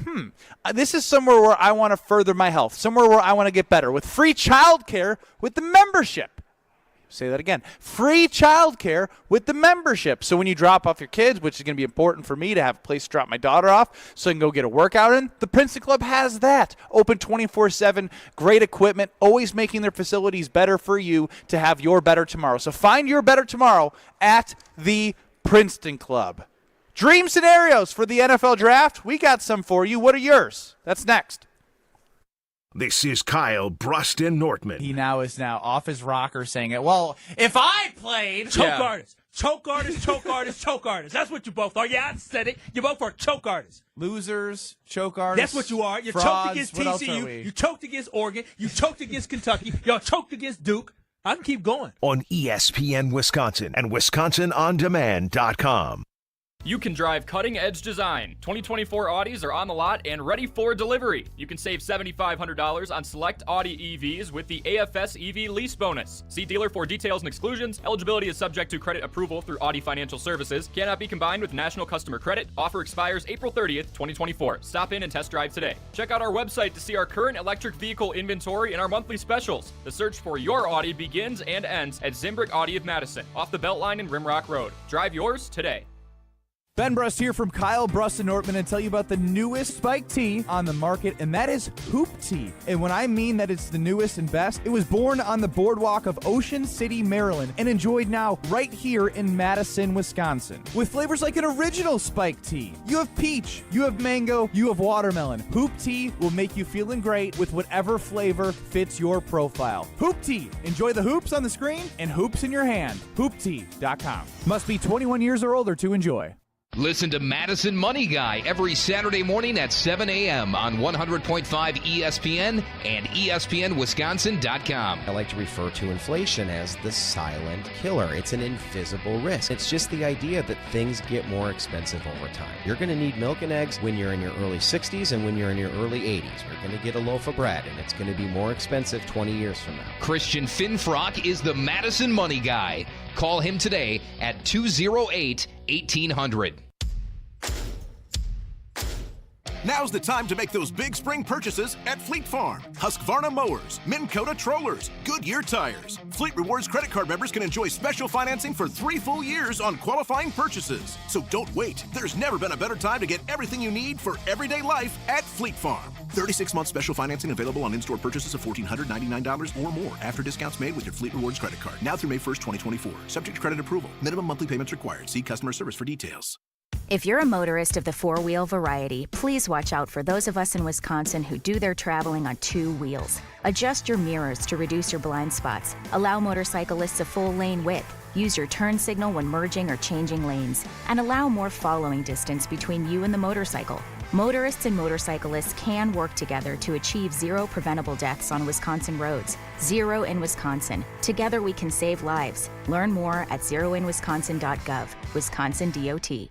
this is somewhere where I want to further my health, somewhere where I want to get better, with free childcare with the membership. Say that again. Free childcare with the membership. So when you drop off your kids, which is going to be important for me to have a place to drop my daughter off so I can go get a workout in, the Princeton Club has that. Open 24/7, great equipment, always making their facilities better for you to have your better tomorrow. So find your better tomorrow at the Princeton Club. Dream scenarios for the NFL Draft? We got some for you. What are yours? That's next. This is Kyle Bruston Nortman. He now is off his rocker saying it. Well, if I played... Choke artist. Choke artist, choke artist, choke artist. That's what you both are. Yeah, I said it. You both are choke artists. Losers, choke artists. That's what you are. You frauds, choked against what else are TCU. we? You choked against Oregon. You choked against Kentucky. Y'all choked against Duke. I can keep going. On ESPN Wisconsin and WisconsinOnDemand.com. You can drive cutting-edge design. 2024 Audis are on the lot and ready for delivery. You can save $7,500 on select Audi EVs with the AFS EV lease bonus. See dealer for details and exclusions. Eligibility is subject to credit approval through Audi Financial Services. Cannot be combined with national customer credit. Offer expires April 30th, 2024. Stop in and test drive today. Check out our website to see our current electric vehicle inventory and our monthly specials. The search for your Audi begins and ends at Zimbrick Audi of Madison, off the Beltline and Rimrock Road. Drive yours today. Ben Brust here from Kyle Brust and Nortman and tell you about the newest spike tee on the market, and that is Hoop Tee. And when I mean that it's the newest and best, it was born on the boardwalk of Ocean City, Maryland, and enjoyed now right here in Madison, Wisconsin. With flavors like an original spike tee. You have peach, you have mango, you have watermelon. Hoop Tee will make you feeling great with whatever flavor fits your profile. Hoop Tee. Enjoy the hoops on the screen and hoops in your hand. HoopTee.com. Must be 21 years or older to enjoy. Listen to Madison Money Guy every Saturday morning at 7 a.m. on 100.5 ESPN and ESPNWisconsin.com. I like to refer to inflation as the silent killer. It's an invisible risk. It's just the idea that things get more expensive over time. You're going to need milk and eggs when you're in your early 60s and when you're in your early 80s. You're going to get a loaf of bread, and it's going to be more expensive 20 years from now. Christian Finfrock is the Madison Money Guy. Call him today at 208-1800. Now's the time to make those big spring purchases at Fleet Farm. Husqvarna mowers, Minn Kota trollers, Goodyear tires. Fleet Rewards credit card members can enjoy special financing for 3 full years on qualifying purchases. So don't wait. There's never been a better time to get everything you need for everyday life at Fleet Farm. 36-month special financing available on in-store purchases of $1,499 or more after discounts made with your Fleet Rewards credit card. Now through May 1st, 2024. Subject to credit approval. Minimum monthly payments required. See customer service for details. If you're a motorist of the four-wheel variety, please watch out for those of us in Wisconsin who do their traveling on 2 wheels. Adjust your mirrors to reduce your blind spots. Allow motorcyclists a full lane width. Use your turn signal when merging or changing lanes. And allow more following distance between you and the motorcycle. Motorists and motorcyclists can work together to achieve 0 preventable deaths on Wisconsin roads. 0 in Wisconsin. Together we can save lives. Learn more at zeroinwisconsin.gov. Wisconsin DOT.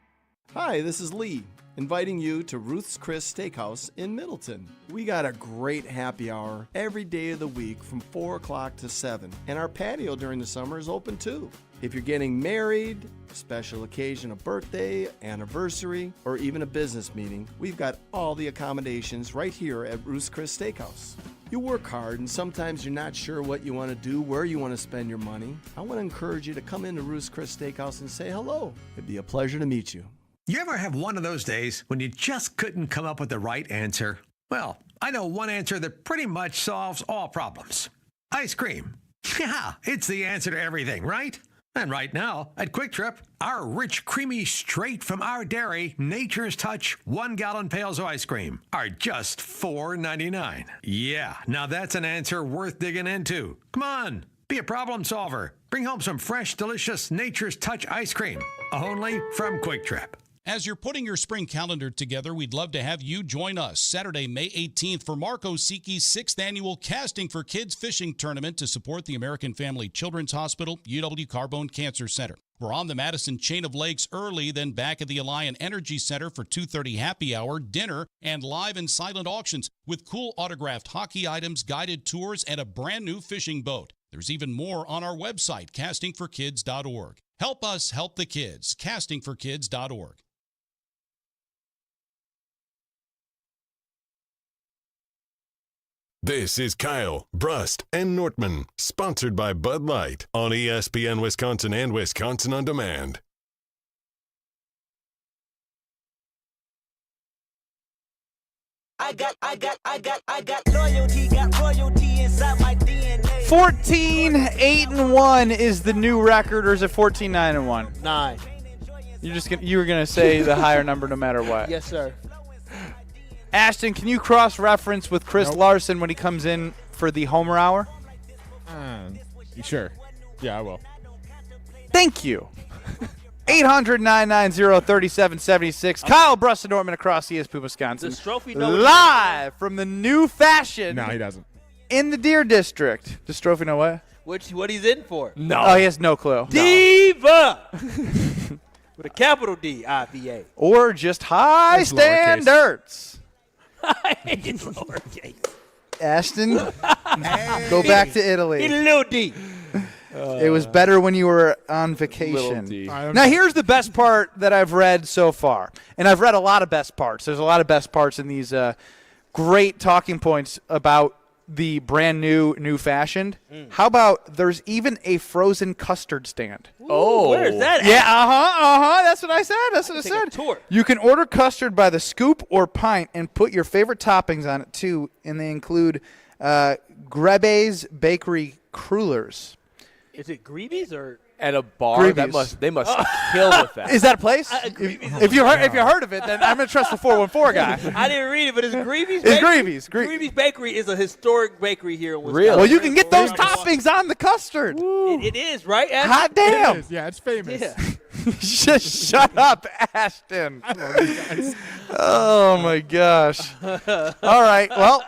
Hi, this is Lee, inviting you to Ruth's Chris Steakhouse in Middleton. We got a great happy hour every day of the week from 4 o'clock to 7, and our patio during the summer is open too. If you're getting married, special occasion, a birthday, anniversary, or even a business meeting, we've got all the accommodations right here at Ruth's Chris Steakhouse. You work hard and sometimes you're not sure what you want to do, where you want to spend your money. I want to encourage you to come into Ruth's Chris Steakhouse and say hello. It'd be a pleasure to meet you. You ever have one of those days when you just couldn't come up with the right answer? Well, I know one answer that pretty much solves all problems. Ice cream. Yeah, it's the answer to everything, right? And right now, at Quick Trip, our rich, creamy, straight from our dairy, Nature's Touch 1-gallon pails of ice cream are just $4.99. Yeah, now that's an answer worth digging into. Come on, be a problem solver. Bring home some fresh, delicious Nature's Touch ice cream. only from Quick Trip. As you're putting your spring calendar together, we'd love to have you join us Saturday, May 18th for Mark Osiki's 6th annual Casting for Kids Fishing Tournament to support the American Family Children's Hospital, UW Carbone Cancer Center. We're on the Madison Chain of Lakes early, then back at the Alliant Energy Center for 2:30 happy hour, dinner, and live and silent auctions with cool autographed hockey items, guided tours, and a brand new fishing boat. There's even more on our website, castingforkids.org. Help us help the kids, castingforkids.org. This is Kyle, Brust, and Nortman, sponsored by Bud Light on ESPN Wisconsin and Wisconsin On Demand. I got loyalty inside my DNA. 14-8-1 is the new record, or is it 14-9-1? 9. You were gonna say the higher number no matter what. Yes, sir. Ashton, can you cross-reference with Chris Larson when he comes in for the Homer Hour? Sure. Yeah, I will. Thank you. 800-990-3776. Kyle Brust and Nortman across ESPN Wisconsin. Does Strophy live from the new fashion. No, he doesn't. In the Deer District. Does Strophy know what? What he's in for? No. Oh, he has no clue. Diva! With a capital D, I-V-A. Or just high It's standards. It's lowercase. Ashton, go back to Italy. It's a little D. It was better when you were on vacation. D. Now, here's the best part that I've read so far. And I've read a lot of best parts. There's a lot of best parts in these great talking points about the brand new fashioned. How about there's even a frozen custard stand? Ooh, where's that at? Yeah, That's what I said. That's what I said. Tour. You can order custard by the scoop or pint and put your favorite toppings on it too, and they include Grebe's Bakery Crullers. Is it Greeby's or? At a bar, Greeby's. they must kill with that. Is that a place? If you heard of it, then I'm gonna trust the 414 guy. I didn't read it, but it's Greeby's. It's Bakery? Greeby's. Greeby's Bakery is a historic bakery here in Wisconsin. Really? Well, you can get those toppings on the custard. It is, right? Ashton? Hot damn! It is. Yeah, it's famous. Yeah. Just shut up, Ashton. Oh my gosh. All right. Well,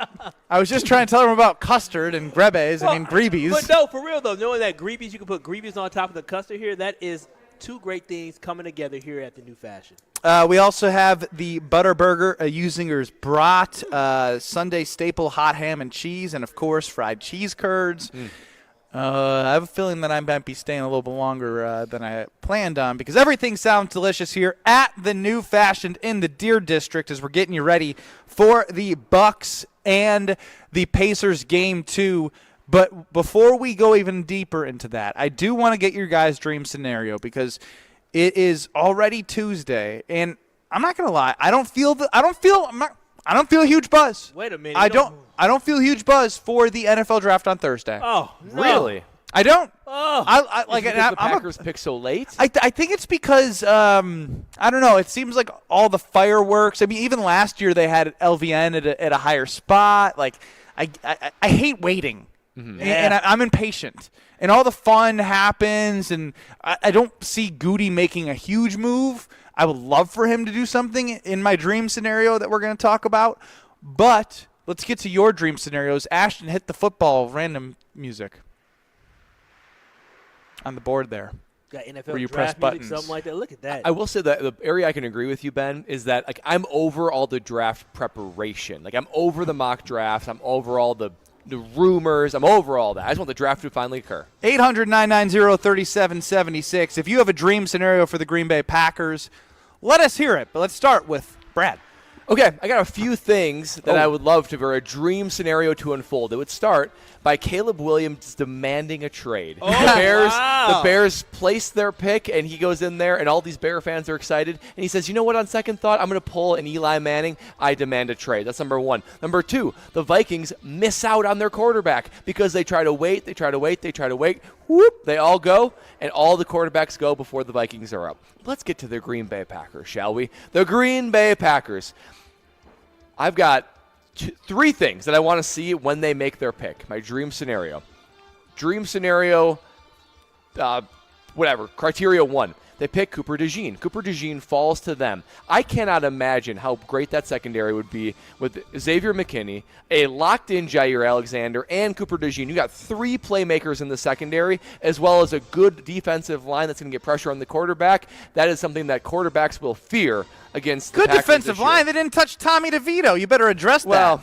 I was just trying to tell them about custard and Grebe's and Greeby's. But no, for real though, knowing that Greeby's, you can put Greeby's on top of the custard here. That is two great things coming together here at the new fashion. We also have the Butterburger, Usinger's Brat, Sunday staple hot ham and cheese, and of course fried cheese curds. I have a feeling that I might be staying a little bit longer than I planned on because everything sounds delicious here at the new fashioned in the Deer District as we're getting you ready for the Bucks and the Pacers game 2. But before we go even deeper into that, I do want to get your guys' dream scenario because it is already Tuesday, and I'm not gonna lie, I don't feel a huge buzz. Wait a minute. I don't feel a huge buzz for the NFL draft on Thursday. Oh, no. Really? I don't. Oh. I like it. The Packers pick so late? I think it's because I don't know. It seems like all the fireworks. I mean, even last year they had LVN at a higher spot. Like I hate waiting, and I'm impatient. And all the fun happens, and I don't see Goody making a huge move. I would love for him to do something in my dream scenario that we're going to talk about. But let's get to your dream scenarios. Ashton, hit the football random music on the board there. Got NFL where you draft press music, buttons. something like that. Look at that. I will say that the area I can agree with you, Ben, is that like I'm over all the draft preparation. Like I'm over the mock drafts. I'm over all the rumors. I'm over all that. I just want the draft to finally occur. 800-990-3776. If you have a dream scenario for the Green Bay Packers, let us hear it. But let's start with Brad. Okay, I got a few things that I would love for a dream scenario to unfold. It would start by Caleb Williams demanding a trade. Oh, The Bears place their pick, and he goes in there, and all these Bear fans are excited. And he says, you know what, on second thought, I'm going to pull an Eli Manning. I demand a trade. That's number one. Number two, the Vikings miss out on their quarterback because they try to wait, they try to wait, they try to wait. Whoop, they all go, and all the quarterbacks go before the Vikings are up. Let's get to the Green Bay Packers, shall we? The Green Bay Packers. I've got three things that I want to see when they make their pick. My dream scenario. Dream scenario, whatever, criteria 1. They pick Cooper DeJean. Cooper DeJean falls to them. I cannot imagine how great that secondary would be with Xavier McKinney, a locked-in Jair Alexander, and Cooper DeJean. You got 3 playmakers in the secondary, as well as a good defensive line that's going to get pressure on the quarterback. That is something that quarterbacks will fear against the Good Packers defensive this year. line. They didn't touch Tommy DeVito. You better address that.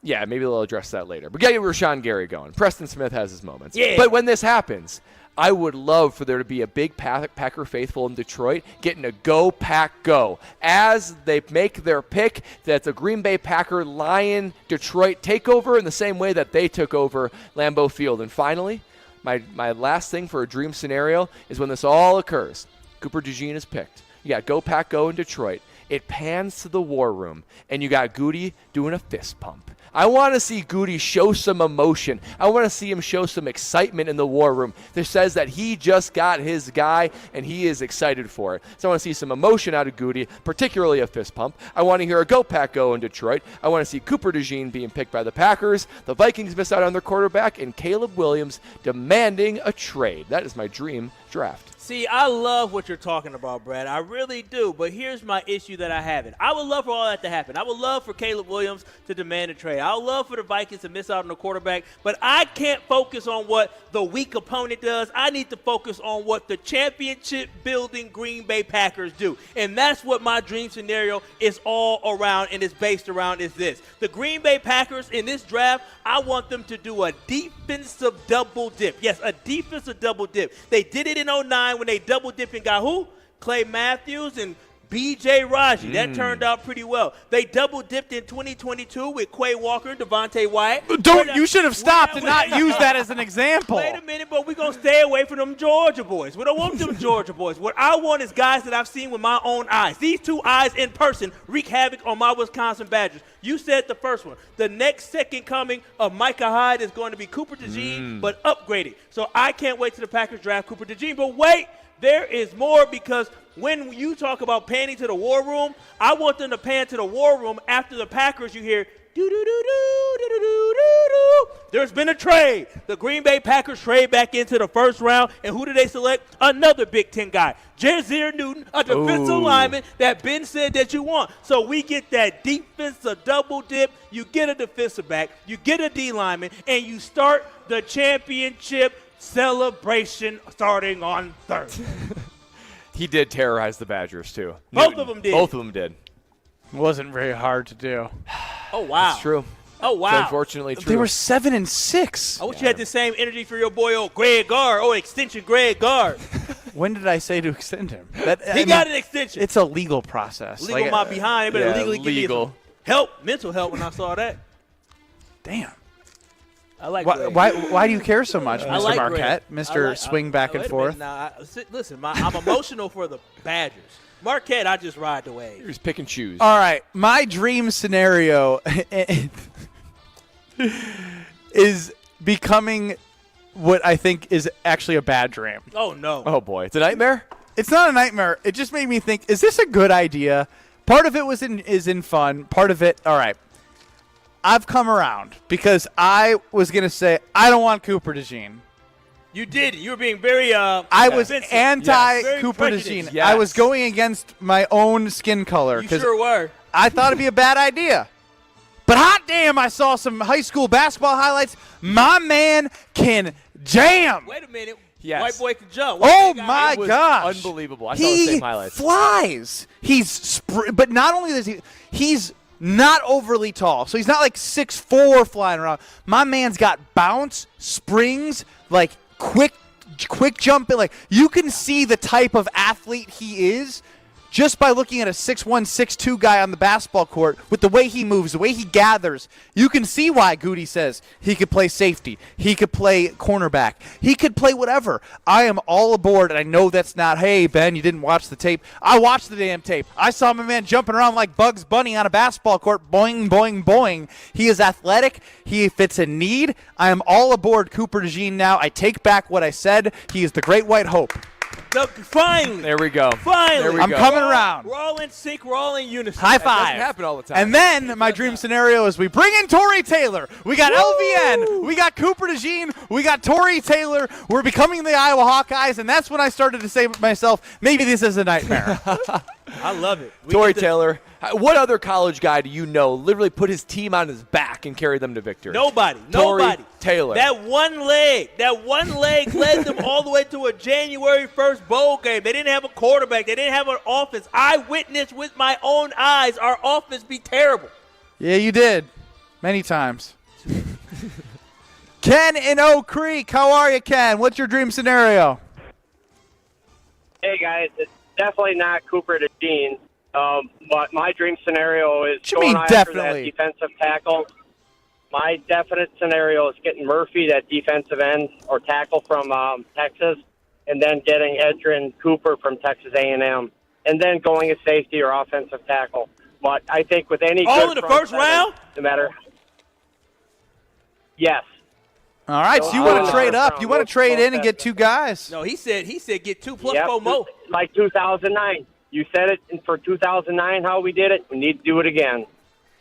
Yeah, maybe they'll address that later. But get Rashawn Gary going. Preston Smith has his moments. Yeah. But when this happens, I would love for there to be a big Packer faithful in Detroit getting a go, Pack, go. As they make their pick, that's a Green Bay Packer Lion Detroit takeover in the same way that they took over Lambeau Field. And finally, my last thing for a dream scenario is when this all occurs. Cooper DeJean is picked. You got go, Pack, go in Detroit. It pans to the war room, and you got Goody doing a fist pump. I want to see Goody show some emotion. I want to see him show some excitement in the war room that says that he just got his guy and he is excited for it. So I want to see some emotion out of Goody, particularly a fist pump. I want to hear a go Pack go in Detroit. I want to see Cooper DeJean being picked by the Packers. The Vikings miss out on their quarterback, and Caleb Williams demanding a trade. That is my dream draft. See, I love what you're talking about, Brad. I really do. But here's my issue that I have. I would love for all that to happen. I would love for Caleb Williams to demand a trade. I would love for the Vikings to miss out on the quarterback. But I can't focus on what the weak opponent does. I need to focus on what the championship-building Green Bay Packers do. And that's what my dream scenario is all around and is based around is this. The Green Bay Packers in this draft, I want them to do a defensive double dip. Yes, a defensive double dip. They did it in 2009 when they double dipped and got who? Clay Matthews and B.J. Raji. That turned out pretty well. They double dipped in 2022 with Quay Walker, Devontae Wyatt. You should have stopped and not used that as an example. Wait a minute, but we're going to stay away from them Georgia boys. We don't want them Georgia boys. What I want is guys that I've seen with my own eyes. These 2 eyes in person wreak havoc on my Wisconsin Badgers. You said the first one. The next second coming of Micah Hyde is going to be Cooper DeJean, but upgraded. So I can't wait till the Packers draft Cooper DeJean. But wait, there is more, because when you talk about panning to the war room, I want them to pan to the war room after the Packers. You hear do-do-do-do-do-do-do-do. There's been a trade. The Green Bay Packers trade back into the first round, and who do they select? Another Big Ten guy, Jazier Newton, a defensive lineman that Ben said that you want. So we get that defensive double dip. You get a defensive back, you get a D lineman, and you start the championship celebration starting on Thursday. He did terrorize the Badgers, too. Both of them did. Both of them did. It wasn't very hard to do. Oh, wow. That's true. Oh, wow. It's unfortunately true. They were 7-6. I wish you had the same energy for your boy, old Greg Gard. Oh, extension Greg Gard. When did I say to extend him? He got an extension. It's a legal process. Legal my behind. They better legally give me some help, mental help when I saw that. Damn. I like why do you care so much, Mr. like Marquette? Mr. Swing back and forth? Listen, I'm emotional for the Badgers. Marquette, I just ride the wave. You're just pick and choose. All right. My dream scenario is becoming what I think is actually a bad dream. Oh, no. Oh, boy. It's a nightmare? It's not a nightmare. It just made me think, is this a good idea? Part of it is in fun. Part of it, all right. I've come around because I was going to say, I don't want Cooper DeJean. You did. You were being very I was anti-Cooper DeJean. Yes. I was going against my own skin color. You sure were. I thought it'd be a bad idea. But hot damn, I saw some high school basketball highlights. My man can jam. Wait a minute. Yes. White boy can jump. Oh, my gosh. Unbelievable. I saw the same highlights. He flies. But not only does he's not overly tall. So he's not like 6'4" flying around. My man's got bounce, springs, like quick jumping. Like you can see the type of athlete he is just by looking at a 6'1", 6'2" guy on the basketball court with the way he moves, the way he gathers. You can see why Goody says he could play safety. He could play cornerback. He could play whatever. I am all aboard, and I know that's not, hey, Ben, you didn't watch the tape. I watched the damn tape. I saw my man jumping around like Bugs Bunny on a basketball court, boing, boing, boing. He is athletic. He fits a need. I am all aboard Cooper DeJean now. I take back what I said. He is the great white hope. Finally. There we go. Finally. There we I'm go. coming around. We're all in sync. We're all in unison. High That doesn't five. happen all the time. And then my dream scenario is we bring in Torrey Taylor. We got LVN. We got Cooper DeJean. We got Torrey Taylor. We're becoming the Iowa Hawkeyes, and that's when I started to say to myself, maybe this is a nightmare. I love it. Torrey Taylor. What other college guy do you know literally put his team on his back and carry them to victory? Nobody. Torrey Taylor. That one leg led them all the way to a January 1st bowl game. They didn't have a quarterback. They didn't have an offense. I witnessed with my own eyes our offense be terrible. Yeah, you did. Many times. Ken in Oak Creek. How are you, Ken? What's your dream scenario? Hey, guys. It's definitely not Cooper DeJean. But my dream scenario is going after that defensive tackle. My definite scenario is getting Murphy, that defensive end or tackle from Texas, and then getting Edrin Cooper from Texas A&M, and then going a safety or offensive tackle. But I think with any all good in the first round, no matter. Yes. All right, so you want to trade up. You want to trade in and get two guys. No, he said get 2 plus 4 more. Like 2009. You said it for 2009 how we did it. We need to do it again.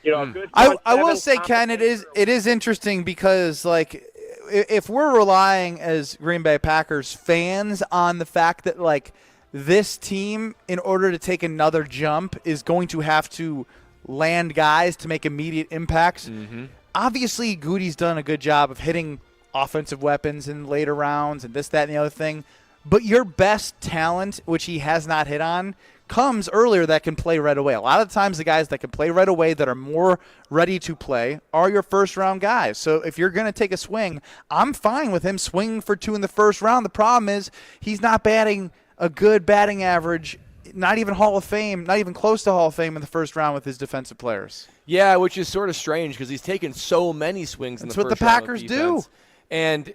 You know, a good I will say, Ken, it is interesting because, like, if we're relying as Green Bay Packers fans on the fact that, like, this team, in order to take another jump, is going to have to land guys to make immediate impacts. Obviously, Goody's done a good job of hitting offensive weapons in later rounds and this, that, and the other thing. But your best talent, which he has not hit on, comes earlier that can play right away. A lot of the times the guys that can play right away that are more ready to play are your first-round guys. So if you're going to take a swing, I'm fine with him swinging for 2 in the first round. The problem is he's not batting a good batting average, not even Hall of Fame, not even close to Hall of Fame in the first round with his defensive players. Yeah, which is sort of strange because he's taken so many swings in the first round. That's what the Packers do. And,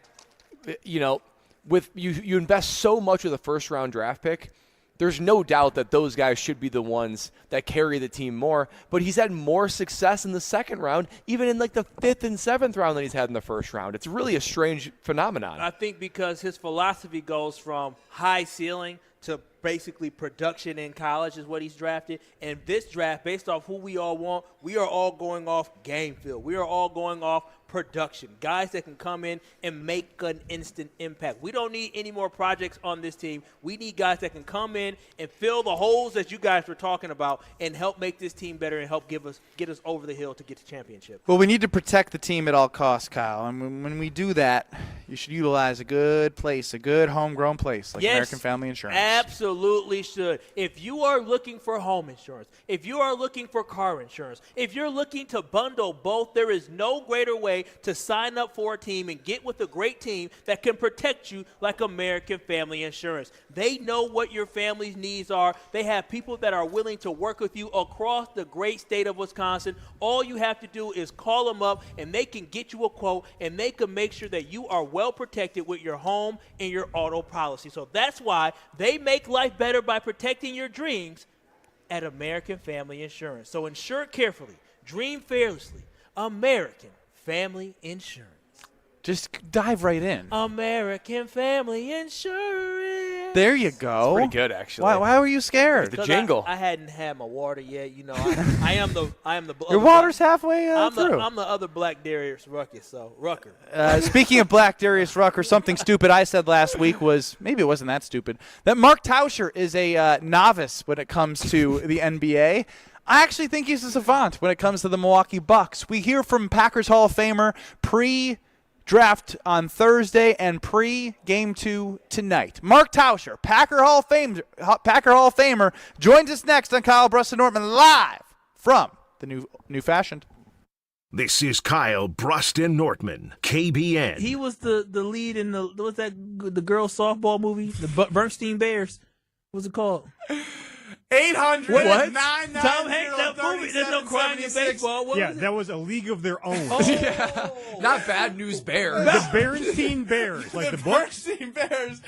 you know, with you invest so much with a first-round draft pick, there's no doubt that those guys should be the ones that carry the team more. But he's had more success in the second round, even in like the 5th and 7th round than he's had in the first round. It's really a strange phenomenon. I think because his philosophy goes from high ceiling to basically production in college is what he's drafted. And this draft, based off who we all want, we are all going off game field. We are all going off production. Guys that can come in and make an instant impact. We don't need any more projects on this team. We need guys that can come in and fill the holes that you guys were talking about and help make this team better and help get us over the hill to get to championship. Well, we need to protect the team at all costs, Kyle. And when we do that, you should utilize a good place, a good homegrown place like American Family Insurance. Absolutely should. If you are looking for home insurance, if you are looking for car insurance, if you're looking to bundle both, there is no greater way to sign up for a team and get with a great team that can protect you like American Family Insurance. They know what your family's needs are. They have people that are willing to work with you across the great state of Wisconsin. All you have to do is call them up and they can get you a quote and they can make sure that you are well protected with your home and your auto policy. So that's why they make life better by protecting your dreams at American Family Insurance. So insure carefully, dream fearlessly, American Family Insurance. Just dive right in. American Family Insurance. There you go. Pretty good, actually. Why were you scared? The jingle. I hadn't had my water yet. You know, I am the. Your water's halfway through. I'm the other Black Darius Rucker. So Rucker. Speaking of Black Darius Rucker, something stupid I said last week was, maybe it wasn't that stupid, that Mark Tauscher is a novice when it comes to the NBA. I actually think he's a savant when it comes to the Milwaukee Bucks. We hear from Packers Hall of Famer pre-draft on Thursday and pre-Game 2 tonight. Mark Tauscher, Packer Hall of Famer, joins us next on Kyle Brust-Nortman live from the New Fashioned. This is Kyle Brust-Nortman, KBN. He was the lead in the girls softball movie, the Bernstein Bears. What's it called? 800 What? 990 Tom Hanks, that movie. There's no crime in baseball. What was it? That was A League of Their Own. Yeah. Not Bad News Bears. The Bernstein Bears, like the book. Bernstein Bears.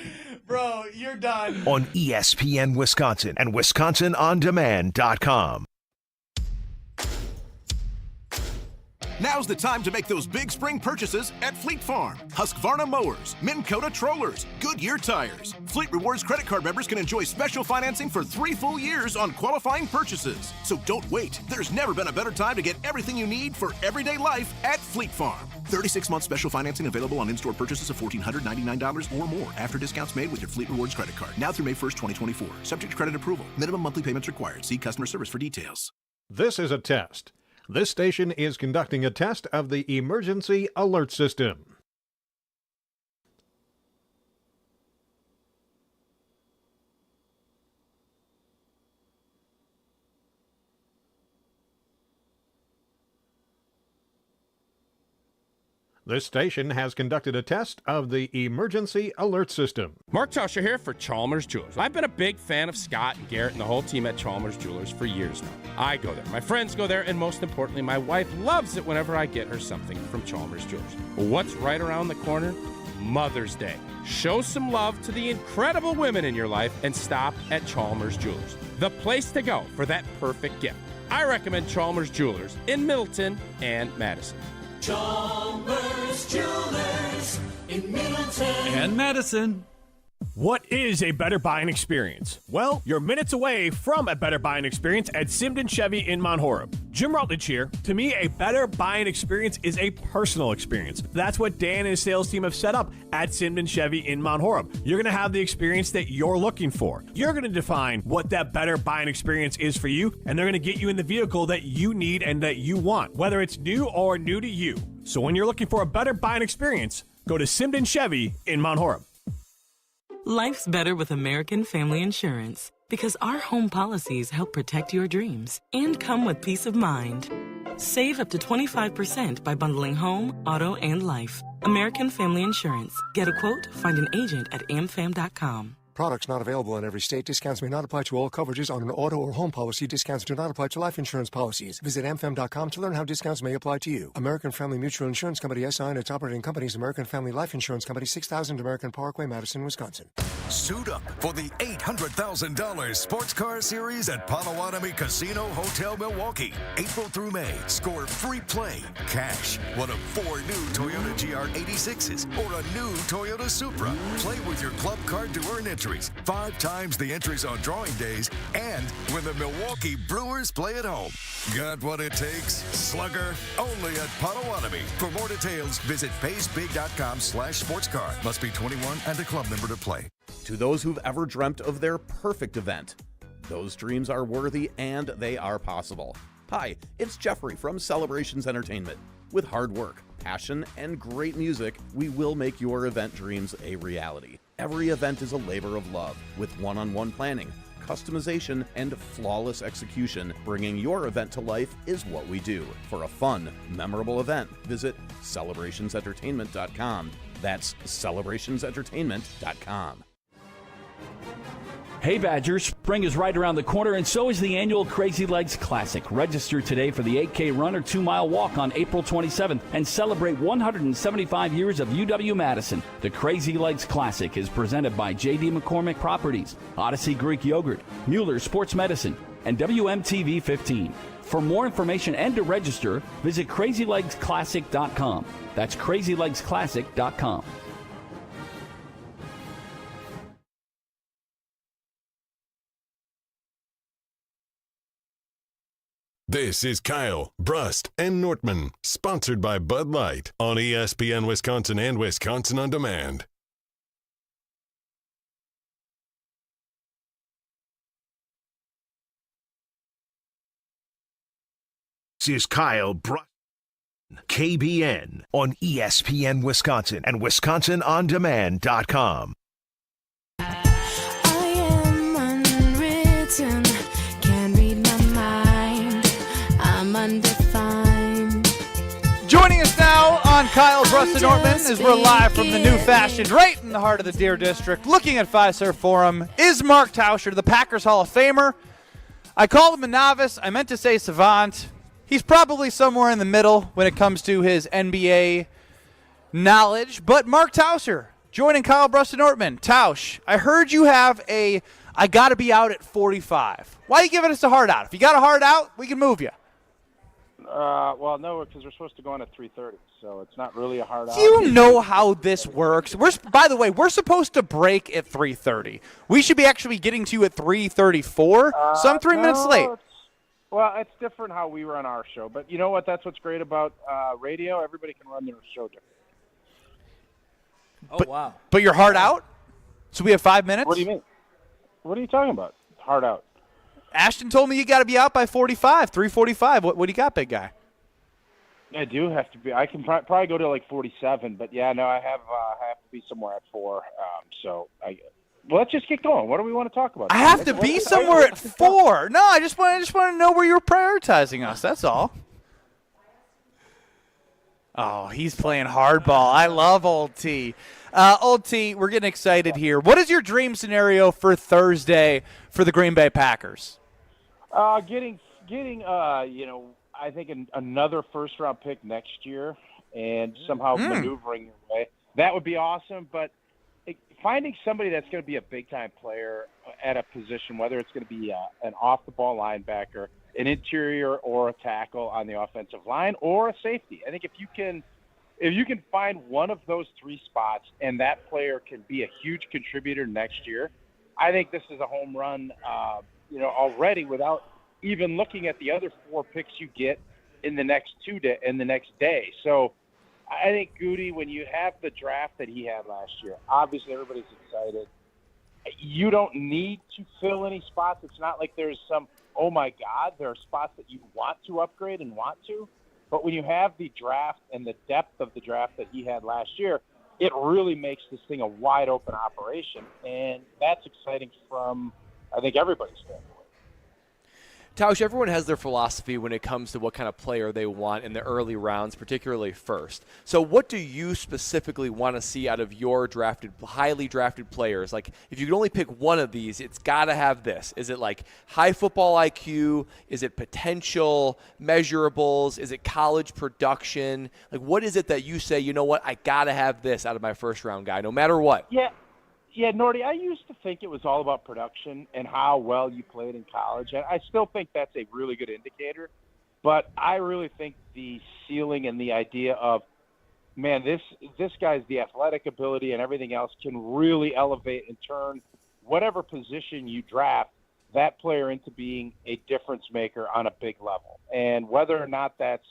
Bro, you're done. On ESPN Wisconsin and WisconsinOnDemand.com. Now's the time to make those big spring purchases at Fleet Farm. Husqvarna mowers, Minn Kota trollers, Goodyear tires. Fleet Rewards credit card members can enjoy special financing for 3 full years on qualifying purchases. So don't wait. There's never been a better time to get everything you need for everyday life at Fleet Farm. 36-month special financing available on in-store purchases of $1,499 or more after discounts made with your Fleet Rewards credit card. Now through May 1st, 2024. Subject to credit approval. Minimum monthly payments required. See customer service for details. This is a test. This station is conducting a test of the emergency alert system. This station has conducted a test of the emergency alert system. Mark Tauscher here for Chalmers Jewelers. I've been a big fan of Scott and Garrett and the whole team at Chalmers Jewelers for years now. I go there, my friends go there, and most importantly, my wife loves it whenever I get her something from Chalmers Jewelers. What's right around the corner? Mother's Day. Show some love to the incredible women in your life and stop at Chalmers Jewelers, the place to go for that perfect gift. I recommend Chalmers Jewelers in Middleton and Madison. Chalmers Jewelers in Middleton and Madison. What is a better buying experience? Well, you're minutes away from a better buying experience at Simden Chevy in Mount Horeb. Jim Rutledge here. To me, a better buying experience is a personal experience. That's what Dan and his sales team have set up at Simden Chevy in Mount Horeb. You're going to have the experience that you're looking for. You're going to define what that better buying experience is for you, and they're going to get you in the vehicle that you need and that you want, whether it's new or new to you. So when you're looking for a better buying experience, go to Simden Chevy in Mount Horeb. Life's better with American Family Insurance because our home policies help protect your dreams and come with peace of mind. Save up to 25% by bundling home, auto, and life. American Family Insurance. Get a quote, find an agent at amfam.com. Products not available in every state. Discounts may not apply to all coverages on an auto or home policy. Discounts do not apply to life insurance policies. Visit amfam.com to learn how discounts may apply to you. American Family Mutual Insurance Company, SI, and its operating companies, American Family Life Insurance Company, 6000 American Parkway, Madison, Wisconsin. Suit up for the $800,000 Sports Car Series at Potawatomi Casino Hotel, Milwaukee. April through May, score free play, cash, one of 4 new Toyota GR86s, or a new Toyota Supra. Play with your club card to earn entries. 5 times the entries on drawing days, and when the Milwaukee Brewers play at home. Got what it takes? Slugger, only at Potawatomi. For more details, visit paysbig.com/sportscar. Must be 21 and a club member to play. To those who've ever dreamt of their perfect event, those dreams are worthy and they are possible. Hi, it's Jeffrey from Celebrations Entertainment. With hard work, passion, and great music, we will make your event dreams a reality. Every event is a labor of love, with one-on-one planning, customization, and flawless execution. Bringing your event to life is what we do. For a fun, memorable event, visit celebrationsentertainment.com. That's celebrationsentertainment.com. Hey Badgers, spring is right around the corner and so is the annual Crazy Legs Classic. Register today for the 8K run or 2-mile walk on April 27th and celebrate 175 years of UW-Madison. The Crazy Legs Classic is presented by J.D. McCormick Properties, Odyssey Greek Yogurt, Mueller Sports Medicine, and WMTV 15. For more information and to register, visit crazylegsclassic.com. That's crazylegsclassic.com. This is Kyle, Brust, and Nortman, sponsored by Bud Light on ESPN Wisconsin and Wisconsin On Demand. This is Kyle, Brust, KBN on ESPN Wisconsin and WisconsinOnDemand.com. I am unwritten, can't read my mind, I'm undefined. Joining us now on Kyle, Brust, and Nortman as we're live from the new fashion right in the heart of the Deer District, looking at Fiserv Forum, is Mark Tauscher, the Packers Hall of Famer. I called him a novice. I meant to say savant. He's probably somewhere in the middle when it comes to his NBA knowledge. But Mark Tauscher, joining Kyle, Brust, and Nortman. Tausch, I heard you have I got to be out at 45. Why are you giving us a hard out? If you got a hard out, we can move you. Well, no, because we're supposed to go on at 3:30, so it's not really a hard out. You know how this works. By the way, we're supposed to break at 3:30. We should be actually getting to you at 3:34, so I'm 3 minutes late. Well, it's different how we run our show, but you know what? That's what's great about radio. Everybody can run their show different. Wow. But you're hard out? So we have 5 minutes? What do you mean? What are you talking about? Hard out. Ashton told me you got to be out by 3:45. What do you got, big guy? I do have to be. I can probably go to like 47, but yeah, no, I have to be somewhere at 4. Well, let's just get going. What do we want to talk about? I have to be somewhere at 4. No, I just want to know where you're prioritizing us. That's all. Oh, he's playing hardball. I love Old T. Old T, we're getting excited here. What is your dream scenario for Thursday for the Green Bay Packers? Getting I think another first-round pick next year and somehow maneuvering your way. That would be awesome, but finding somebody that's going to be a big-time player at a position, whether it's going to be an off-the-ball linebacker, an interior or a tackle on the offensive line, or a safety. I think if you can find one of those 3 spots and that player can be a huge contributor next year, I think this is a home run, already without even looking at the other 4 picks you get in the next day. So I think Goody, when you have the draft that he had last year, obviously everybody's excited. You don't need to fill any spots. It's not like there's some, oh my God, there are spots that you want to upgrade and want to. But when you have the draft and the depth of the draft that he had last year, it really makes this thing a wide open operation. And that's exciting from, I think, everybody's standpoint. Tausch, everyone has their philosophy when it comes to what kind of player they want in the early rounds, particularly first. So what do you specifically want to see out of your highly drafted players? Like, if you could only pick one of these, it's got to have this. Is it like high football IQ? Is it potential measurables? Is it college production? Like, what is it that you say, you know what, I got to have this out of my first-round guy, no matter what? Yeah, Nordy, I used to think it was all about production and how well you played in college, and I still think that's a really good indicator. But I really think the ceiling and the idea of, man, this guy's the athletic ability and everything else can really elevate and turn whatever position you draft that player into being a difference maker on a big level. And whether or not that's,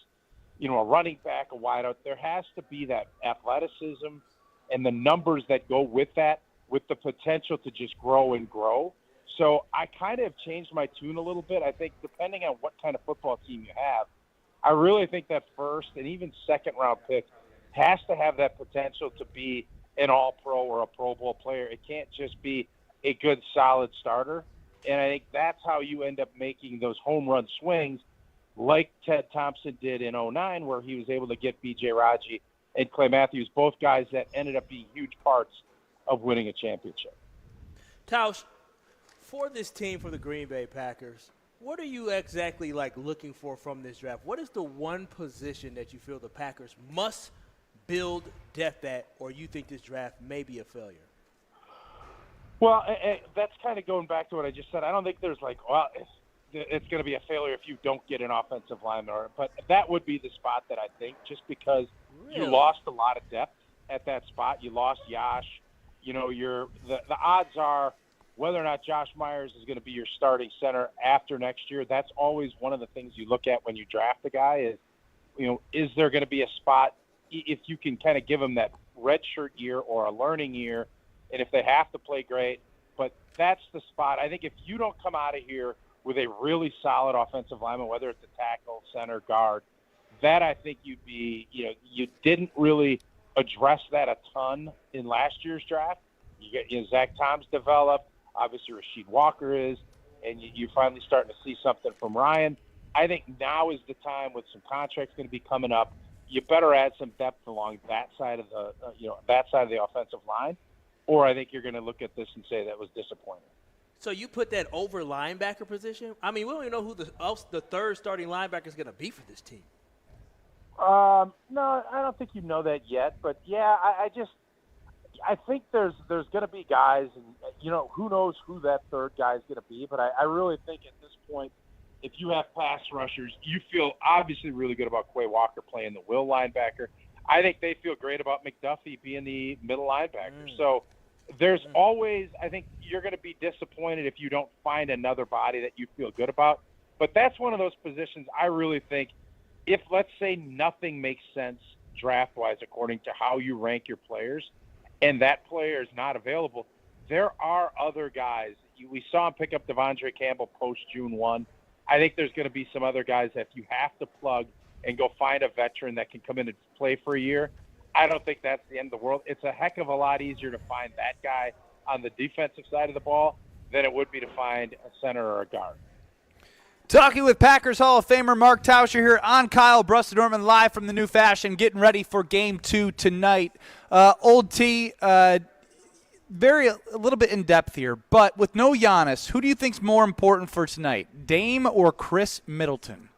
a running back, a wideout, there has to be that athleticism and the numbers that go with that, with the potential to just grow and grow. So I kind of changed my tune a little bit. I think depending on what kind of football team you have, I really think that first and even second-round pick has to have that potential to be an all-pro or a Pro Bowl player. It can't just be a good, solid starter. And I think that's how you end up making those home run swings like Ted Thompson did in 2009, where he was able to get B.J. Raji and Clay Matthews, both guys that ended up being huge parts of winning a championship. Tausch, for this team, for the Green Bay Packers, what are you exactly looking for from this draft? What is the one position that you feel the Packers must build depth at, or you think this draft may be a failure? Well, that's kind of going back to what I just said. I don't think there's it's going to be a failure if you don't get an offensive lineman. But that would be the spot that I think, just because you lost a lot of depth at that spot. You lost Yash. The odds are whether or not Josh Myers is going to be your starting center after next year. That's always one of the things you look at when you draft a guy is there going to be a spot if you can kind of give them that redshirt year or a learning year, and if they have to play great. But that's the spot. I think if you don't come out of here with a really solid offensive lineman, whether it's a tackle, center, guard, that I think you didn't really address that a ton in last year's draft. You get Zach Tom's developed, obviously Rasheed Walker is, and you're finally starting to see something from Ryan. I think now is the time, with some contracts going to be coming up, you better add some depth along that side of the offensive line, or I think you're going to look at this and say that was disappointing. So you put that over linebacker position? I mean, we don't even know who the third starting linebacker is going to be for this team. No, I don't think you know that yet. But, yeah, I think there's going to be guys, and, who knows who that third guy is going to be. But I really think at this point if you have pass rushers, you feel obviously really good about Quay Walker playing the will linebacker. I think they feel great about McDuffie being the middle linebacker. So there's always, I think you're going to be disappointed if you don't find another body that you feel good about. But that's one of those positions I really think if, let's say, nothing makes sense draft-wise according to how you rank your players, and that player is not available, there are other guys. We saw him pick up Devondre Campbell post-June 1. I think there's going to be some other guys that you have to plug and go find a veteran that can come in and play for a year. I don't think that's the end of the world. It's a heck of a lot easier to find that guy on the defensive side of the ball than it would be to find a center or a guard. Talking with Packers Hall of Famer Mark Tauscher here on Kyle Brust and Norman live from the New Fashion, getting ready for Game 2 tonight. Old T, a little bit in depth here, but with no Giannis, who do you think's more important for tonight, Dame or Chris Middleton?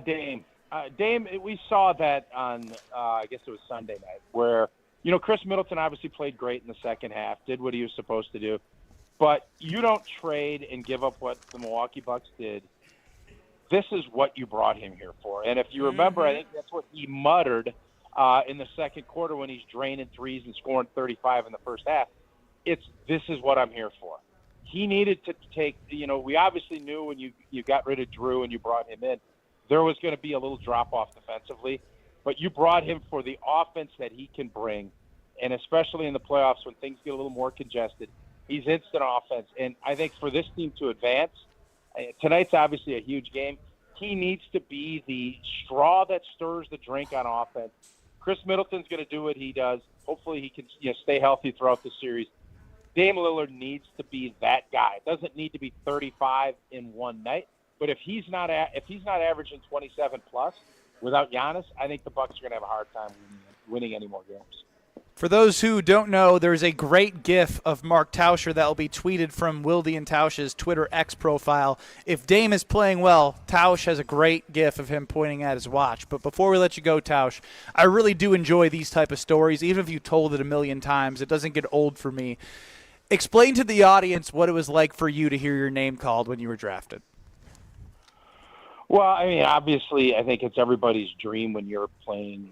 Dame. Dame, we saw that on, I guess it was Sunday night, where, Chris Middleton obviously played great in the second half, did what he was supposed to do, but you don't trade and give up what the Milwaukee Bucks did. This is what you brought him here for. And if you remember, I think that's what he muttered in the second quarter when he's draining threes and scoring 35 in the first half. This is what I'm here for. He needed to take, we obviously knew when you got rid of Drew and you brought him in, there was going to be a little drop-off defensively. But you brought him for the offense that he can bring, and especially in the playoffs when things get a little more congested, he's instant offense. And I think for this team to advance, tonight's obviously a huge game. He needs to be the straw that stirs the drink on offense. Chris Middleton's going to do what he does. Hopefully he can stay healthy throughout the series. Dame Lillard needs to be that guy. It doesn't need to be 35 in one night, but if he's not averaging 27 plus without Giannis, I think the Bucks are going to have a hard time winning any more games. For those who don't know, there's a great GIF of Mark Tauscher that will be tweeted from Wilde and Tausch's Twitter X profile. If Dame is playing well, Tausch has a great GIF of him pointing at his watch. But before we let you go, Tausch, I really do enjoy these type of stories. Even if you told it a million times, it doesn't get old for me. Explain to the audience what it was like for you to hear your name called when you were drafted. Well, I mean, obviously, I think it's everybody's dream when you're playing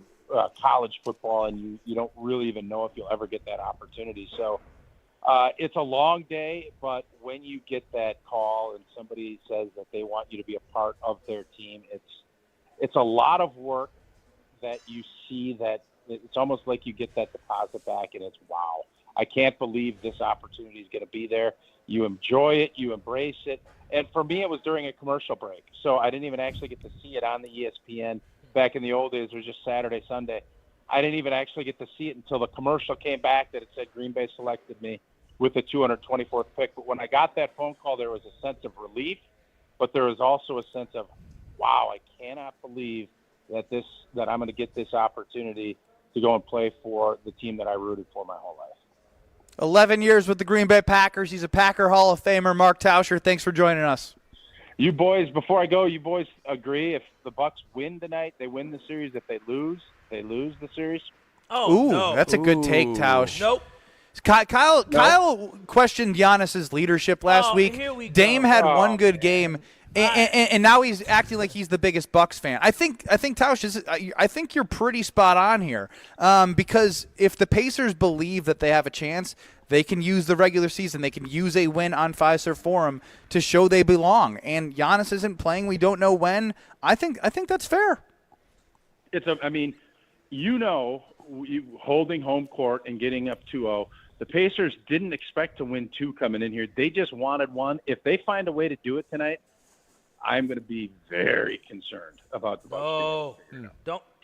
college football and you don't really even know if you'll ever get that opportunity. So it's a long day, but when you get that call and somebody says that they want you to be a part of their team, it's a lot of work that you see that it's almost like you get that deposit back and it's wow. I can't believe this opportunity is going to be there. You enjoy it, you embrace it. And for me, it was during a commercial break. So I didn't even actually get to see it on the ESPN. Back in the old days, it was just Saturday, Sunday. I didn't even actually get to see it until the commercial came back that it said Green Bay selected me with the 224th pick. But when I got that phone call, there was a sense of relief, but there was also a sense of, wow, I cannot believe that I'm going to get this opportunity to go and play for the team that I rooted for my whole life. 11 years with the Green Bay Packers. He's a Packer Hall of Famer. Mark Tauscher, thanks for joining us. You boys, before I go, you boys agree if the Bucks win tonight, they win the series. If they lose the series? Oh, ooh, no. That's a good take, Tausch. Nope. Kyle questioned Giannis's leadership last week. Dame had one good game, and now he's acting like he's the biggest Bucks fan. I think Tausch I think you're pretty spot on here, because if the Pacers believe that they have a chance, they can use the regular season. They can use a win on Fiserv Forum to show they belong. And Giannis isn't playing. We don't know when. I think that's fair. Holding home court and getting up 2-0. The Pacers didn't expect to win 2 coming in here. They just wanted 1. If they find a way to do it tonight, I'm going to be very concerned about the Bucks. Oh,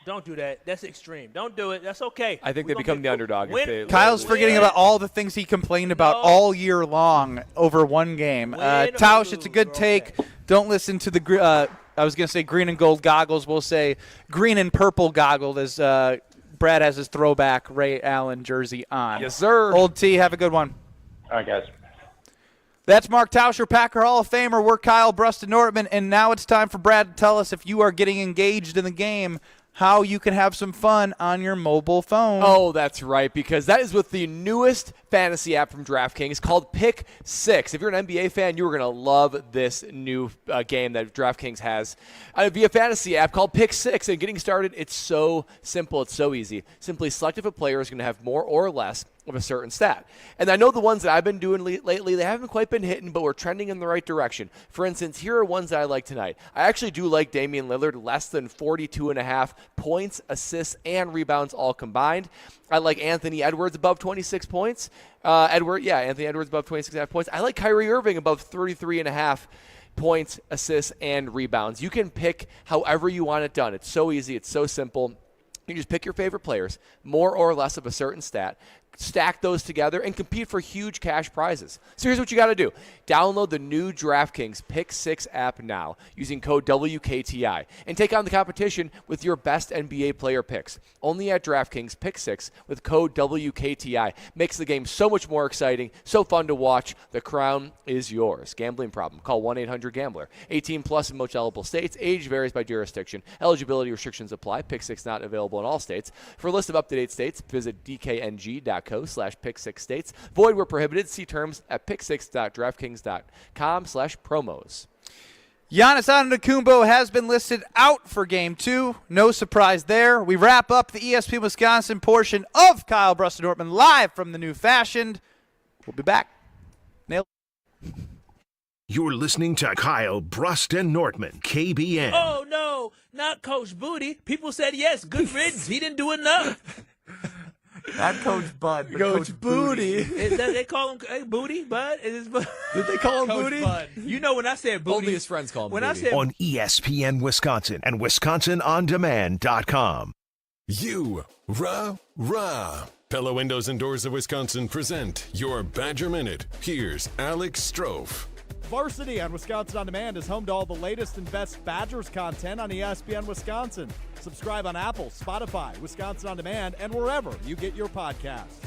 don't do that. That's extreme. Don't do it. That's okay. I think they become the underdog. Kyle's forgetting about all the things he complained about all year long over one game. Tausch, it's a good take. Okay. Don't listen to the I was going to say green and gold goggles. We'll say green and purple goggled as Brad has his throwback Ray Allen jersey on. Yes, sir. Old T, have a good one. All right, guys. That's Mark Tauscher, Packer Hall of Famer. We're Kyle Brust and Nortman, and now it's time for Brad to tell us if you are getting engaged in the game, how you can have some fun on your mobile phone. Oh, that's right, because that is with the newest fantasy app from DraftKings called Pick 6. If you're an NBA fan, you're going to love this new game that DraftKings has via fantasy app called Pick 6. And getting started, it's so simple. It's so easy. Simply select if a player is going to have more or less of a certain stat. And I know the ones that I've been doing lately, they haven't quite been hitting, but we're trending in the right direction. For instance, here are ones that I like tonight. I actually do like Damian Lillard, less than 42.5 points, assists, and rebounds all combined. I like Anthony Edwards above 26 points. Anthony Edwards above 26.5 points. I like Kyrie Irving above 33.5 points, assists, and rebounds. You can pick however you want it done. It's so easy. It's so simple. You just pick your favorite players, more or less of a certain stat, stack those together, and compete for huge cash prizes. So here's what you got to do. Download the new DraftKings Pick 6 app now using code WKTI and take on the competition with your best NBA player picks. Only at DraftKings Pick 6 with code WKTI. Makes the game so much more exciting, so fun to watch. The crown is yours. Gambling problem? Call 1-800-GAMBLER. 18 plus in most eligible states. Age varies by jurisdiction. Eligibility restrictions apply. Pick 6 not available in all states. For a list of up-to-date states, visit dkng.co/pick6states. Void where prohibited. See terms at pick6.draftkings.com/promos. Giannis Antetokounmpo has been listed out for Game 2. No surprise there. We wrap up the ESPN Wisconsin portion of Kyle Brust and Nortman live from the New Fashioned. We'll be back. Nail. You're listening to Kyle Brust and Nortman, KBN. Oh, no, not Coach Booty. People said yes, good riddance. He didn't do enough. Not Coach Bud, but Coach Booty. They call him Booty, Bud? Did they call him Coach Booty? Bud. You know when I said Booty. Only his friends call him when Booty. I said On ESPN Wisconsin and WisconsinOnDemand.com. You, rah. Pella Windows and Doors of Wisconsin present your Badger Minute. Here's Alex Strofe. Varsity on Wisconsin On Demand is home to all the latest and best Badgers content on ESPN Wisconsin. Subscribe on Apple, Spotify, Wisconsin On Demand, and wherever you get your podcasts.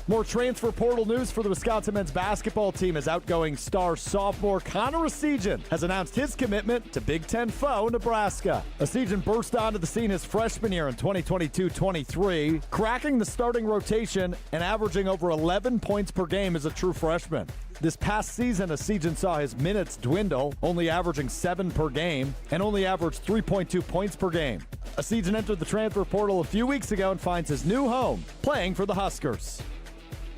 More transfer portal news for the Wisconsin men's basketball team as outgoing star sophomore Connor Essegian has announced his commitment to Big Ten foe Nebraska. Essegian burst onto the scene his freshman year in 2022-23, cracking the starting rotation and averaging over 11 points per game as a true freshman. This past season, Essegian saw his minutes dwindle, only averaging 7 per game, and only averaged 3.2 points per game. Essegian entered the transfer portal a few weeks ago and finds his new home, playing for the Huskers.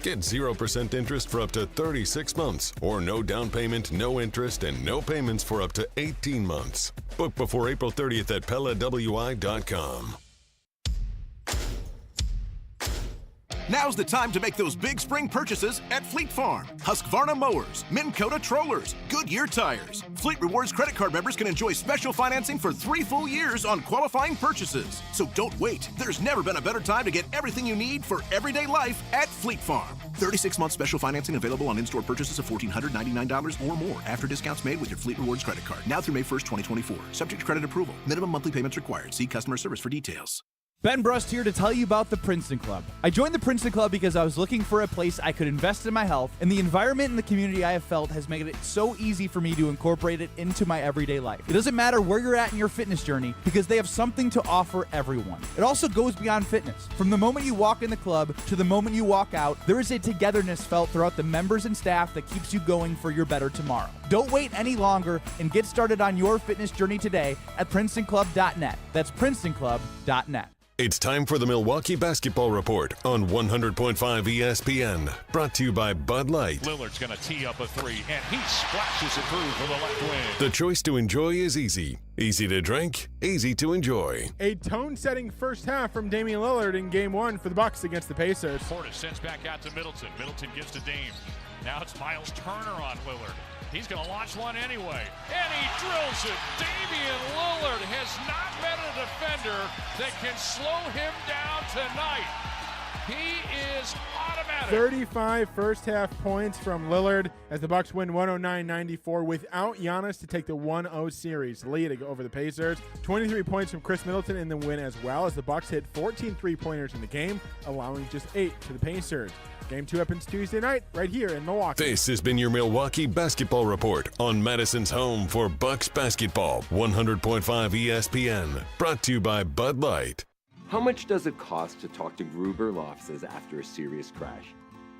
Get 0% interest for up to 36 months, or no down payment, no interest, and no payments for up to 18 months. Book before April 30th at PellaWI.com. Now's the time to make those big spring purchases at Fleet Farm. Husqvarna mowers, Minn Kota trollers, Goodyear tires. Fleet Rewards credit card members can enjoy special financing for 3 full years on qualifying purchases. So don't wait. There's never been a better time to get everything you need for everyday life at Fleet Farm. 36-month special financing available on in-store purchases of $1,499 or more after discounts made with your Fleet Rewards credit card. Now through May 1st, 2024. Subject to credit approval. Minimum monthly payments required. See customer service for details. Ben Brust here to tell you about the Princeton Club. I joined the Princeton Club because I was looking for a place I could invest in my health, and the environment and the community I have felt has made it so easy for me to incorporate it into my everyday life. It doesn't matter where you're at in your fitness journey because they have something to offer everyone. It also goes beyond fitness. From the moment you walk in the club to the moment you walk out, there is a togetherness felt throughout the members and staff that keeps you going for your better tomorrow. Don't wait any longer and get started on your fitness journey today at PrincetonClub.net. That's PrincetonClub.net. It's time for the Milwaukee Basketball Report on 100.5 ESPN. Brought to you by Bud Light. Lillard's going to tee up a three, and he splashes it through for the left wing. The choice to enjoy is easy. Easy to drink, easy to enjoy. A tone-setting first half from Damian Lillard in Game 1 for the Bucks against the Pacers. Portis sends back out to Middleton. Middleton gives to Dame. Now it's Miles Turner on Lillard. He's going to launch one anyway, and he drills it. Damian Lillard has not met a defender that can slow him down tonight. He is automatic. at it. 35 first-half points from Lillard as the Bucks win 109-94 without Giannis to take the 1-0 series lead over the Pacers. 23 points from Chris Middleton in the win as well, as the Bucks hit 14 three-pointers in the game, allowing just 8 to the Pacers. Game 2 happens Tuesday night right here in Milwaukee. This has been your Milwaukee Basketball Report on Madison's home for Bucks basketball, 100.5 ESPN. Brought to you by Bud Light. How much does it cost to talk to Gruber Law Offices after a serious crash?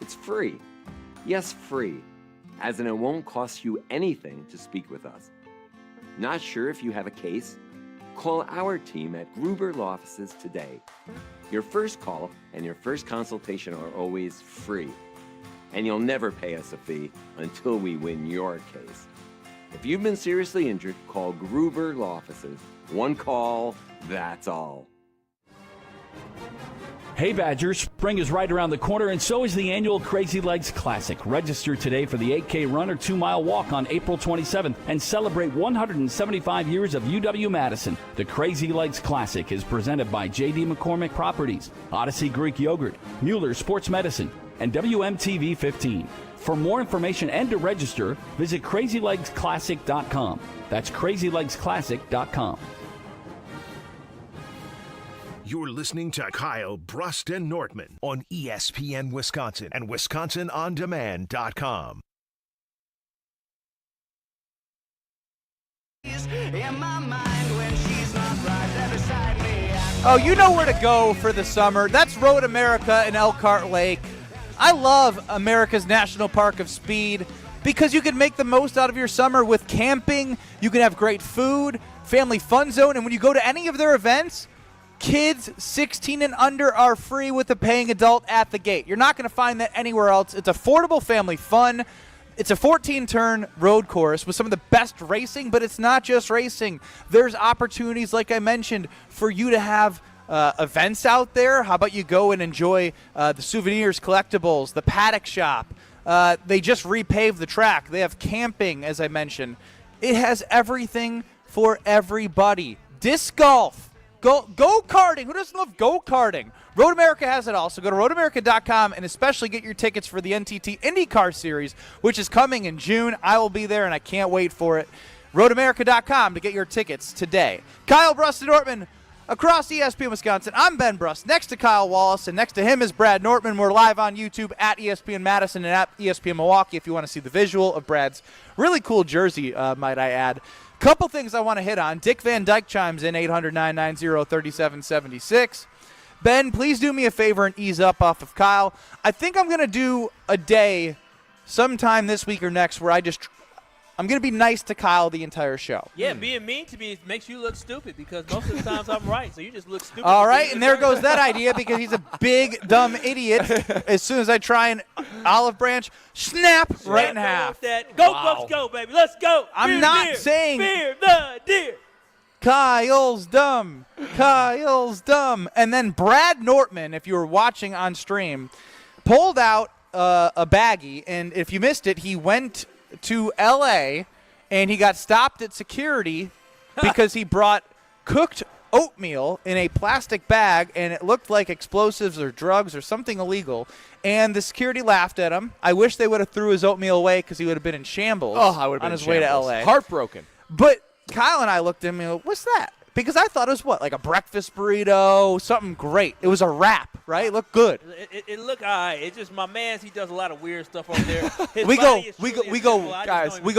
It's free. Yes, free. As in, it won't cost you anything to speak with us. Not sure if you have a case? Call our team at Gruber Law Offices today. Your first call and your first consultation are always free. And you'll never pay us a fee until we win your case. If you've been seriously injured, call Gruber Law Offices. One call, that's all. Hey Badgers, spring is right around the corner, and so is the annual Crazy Legs Classic. Register today for the 8K run or 2-mile walk on April 27th and celebrate 175 years of UW-Madison. The Crazy Legs Classic is presented by J.D. McCormick Properties, Odyssey Greek Yogurt, Mueller Sports Medicine, and WMTV 15. For more information and to register, visit crazylegsclassic.com. That's crazylegsclassic.com. You're listening to Kyle Brust and Nortman on ESPN Wisconsin and WisconsinOnDemand.com. Oh, you know where to go for the summer. That's Road America in Elkhart Lake. I love America's National Park of Speed because you can make the most out of your summer with camping. You can have great food, family fun zone, and when you go to any of their events, kids 16 and under are free with a paying adult at the gate. You're not going to find that anywhere else. It's affordable family fun. It's a 14-turn road course with some of the best racing, but it's not just racing. There's opportunities, like I mentioned, for you to have events out there. How about you go and enjoy the souvenirs, collectibles, the paddock shop. They just repaved the track. They have camping, as I mentioned. It has everything for everybody. Disc golf. Go-karting. Who doesn't love go-karting? Road America has it all. So go to roadamerica.com and especially get your tickets for the NTT IndyCar Series, which is coming in June. I will be there, and I can't wait for it. roadamerica.com to get your tickets today. Kyle Brust and Nortman across ESPN Wisconsin. I'm Ben Brust. Next to Kyle Wallace, and next to him is Brad Nortman. We're live on YouTube at ESPN Madison and at ESPN Milwaukee if you want to see the visual of Brad's really cool jersey, might I add. Couple things I want to hit on. Dick Van Dyke chimes in, 800-990-3776. Ben, please do me a favor and ease up off of Kyle. I think I'm going to do a day sometime this week or next where I'm going to be nice to Kyle the entire show. Yeah, being mean to me makes you look stupid because most of the times I'm right, so you just look stupid. All right, and there goes that idea because he's a big, dumb idiot. As soon as I try an olive branch, snap right in half. Go, Bucks, go, baby. Let's go. I'm not saying fear the deer. Kyle's dumb. Kyle's dumb. And then Brad Nortman, if you were watching on stream, pulled out a baggie, and if you missed it, he went to L.A., and he got stopped at security because he brought cooked oatmeal in a plastic bag, and it looked like explosives or drugs or something illegal, and the security laughed at him. I wish they would have threw his oatmeal away because he would have been in shambles on his way to L.A. Heartbroken. But Kyle and I looked at him and what's that? Because I thought it was like a breakfast burrito, something great. It was a wrap, right? It looked good. It looked all right. It's just my man, he does a lot of weird stuff over there. we go,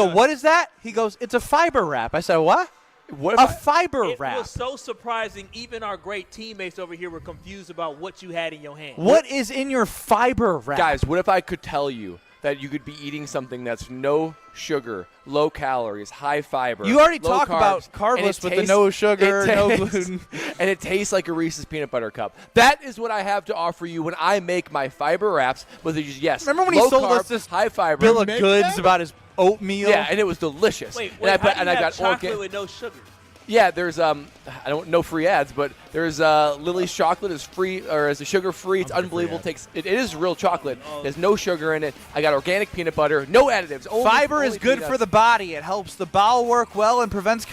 what is that? He goes, it's a fiber wrap. I said, what? A fiber wrap. It was so surprising. Even our great teammates over here were confused about what you had in your hand. What is in your fiber wrap? Guys, what if I could tell you that you could be eating something that's no sugar, low calories, high fiber. You already talked carbs, about carbless with the no sugar, no gluten. And it tastes like a Reese's peanut butter cup. That is what I have to offer you when I make my fiber wraps with Remember when he sold us this high fiber bill of goods about his oatmeal? Yeah, and it was delicious. Wait, and I got chocolate with no sugar? Yeah, there's I don't know free ads, but there's Lily's chocolate is free or is a sugar free. It's unbelievable. It is real chocolate. There's no sugar in it. I got organic peanut butter, no additives. Fiber is good for the body. It helps the bowel work well and prevents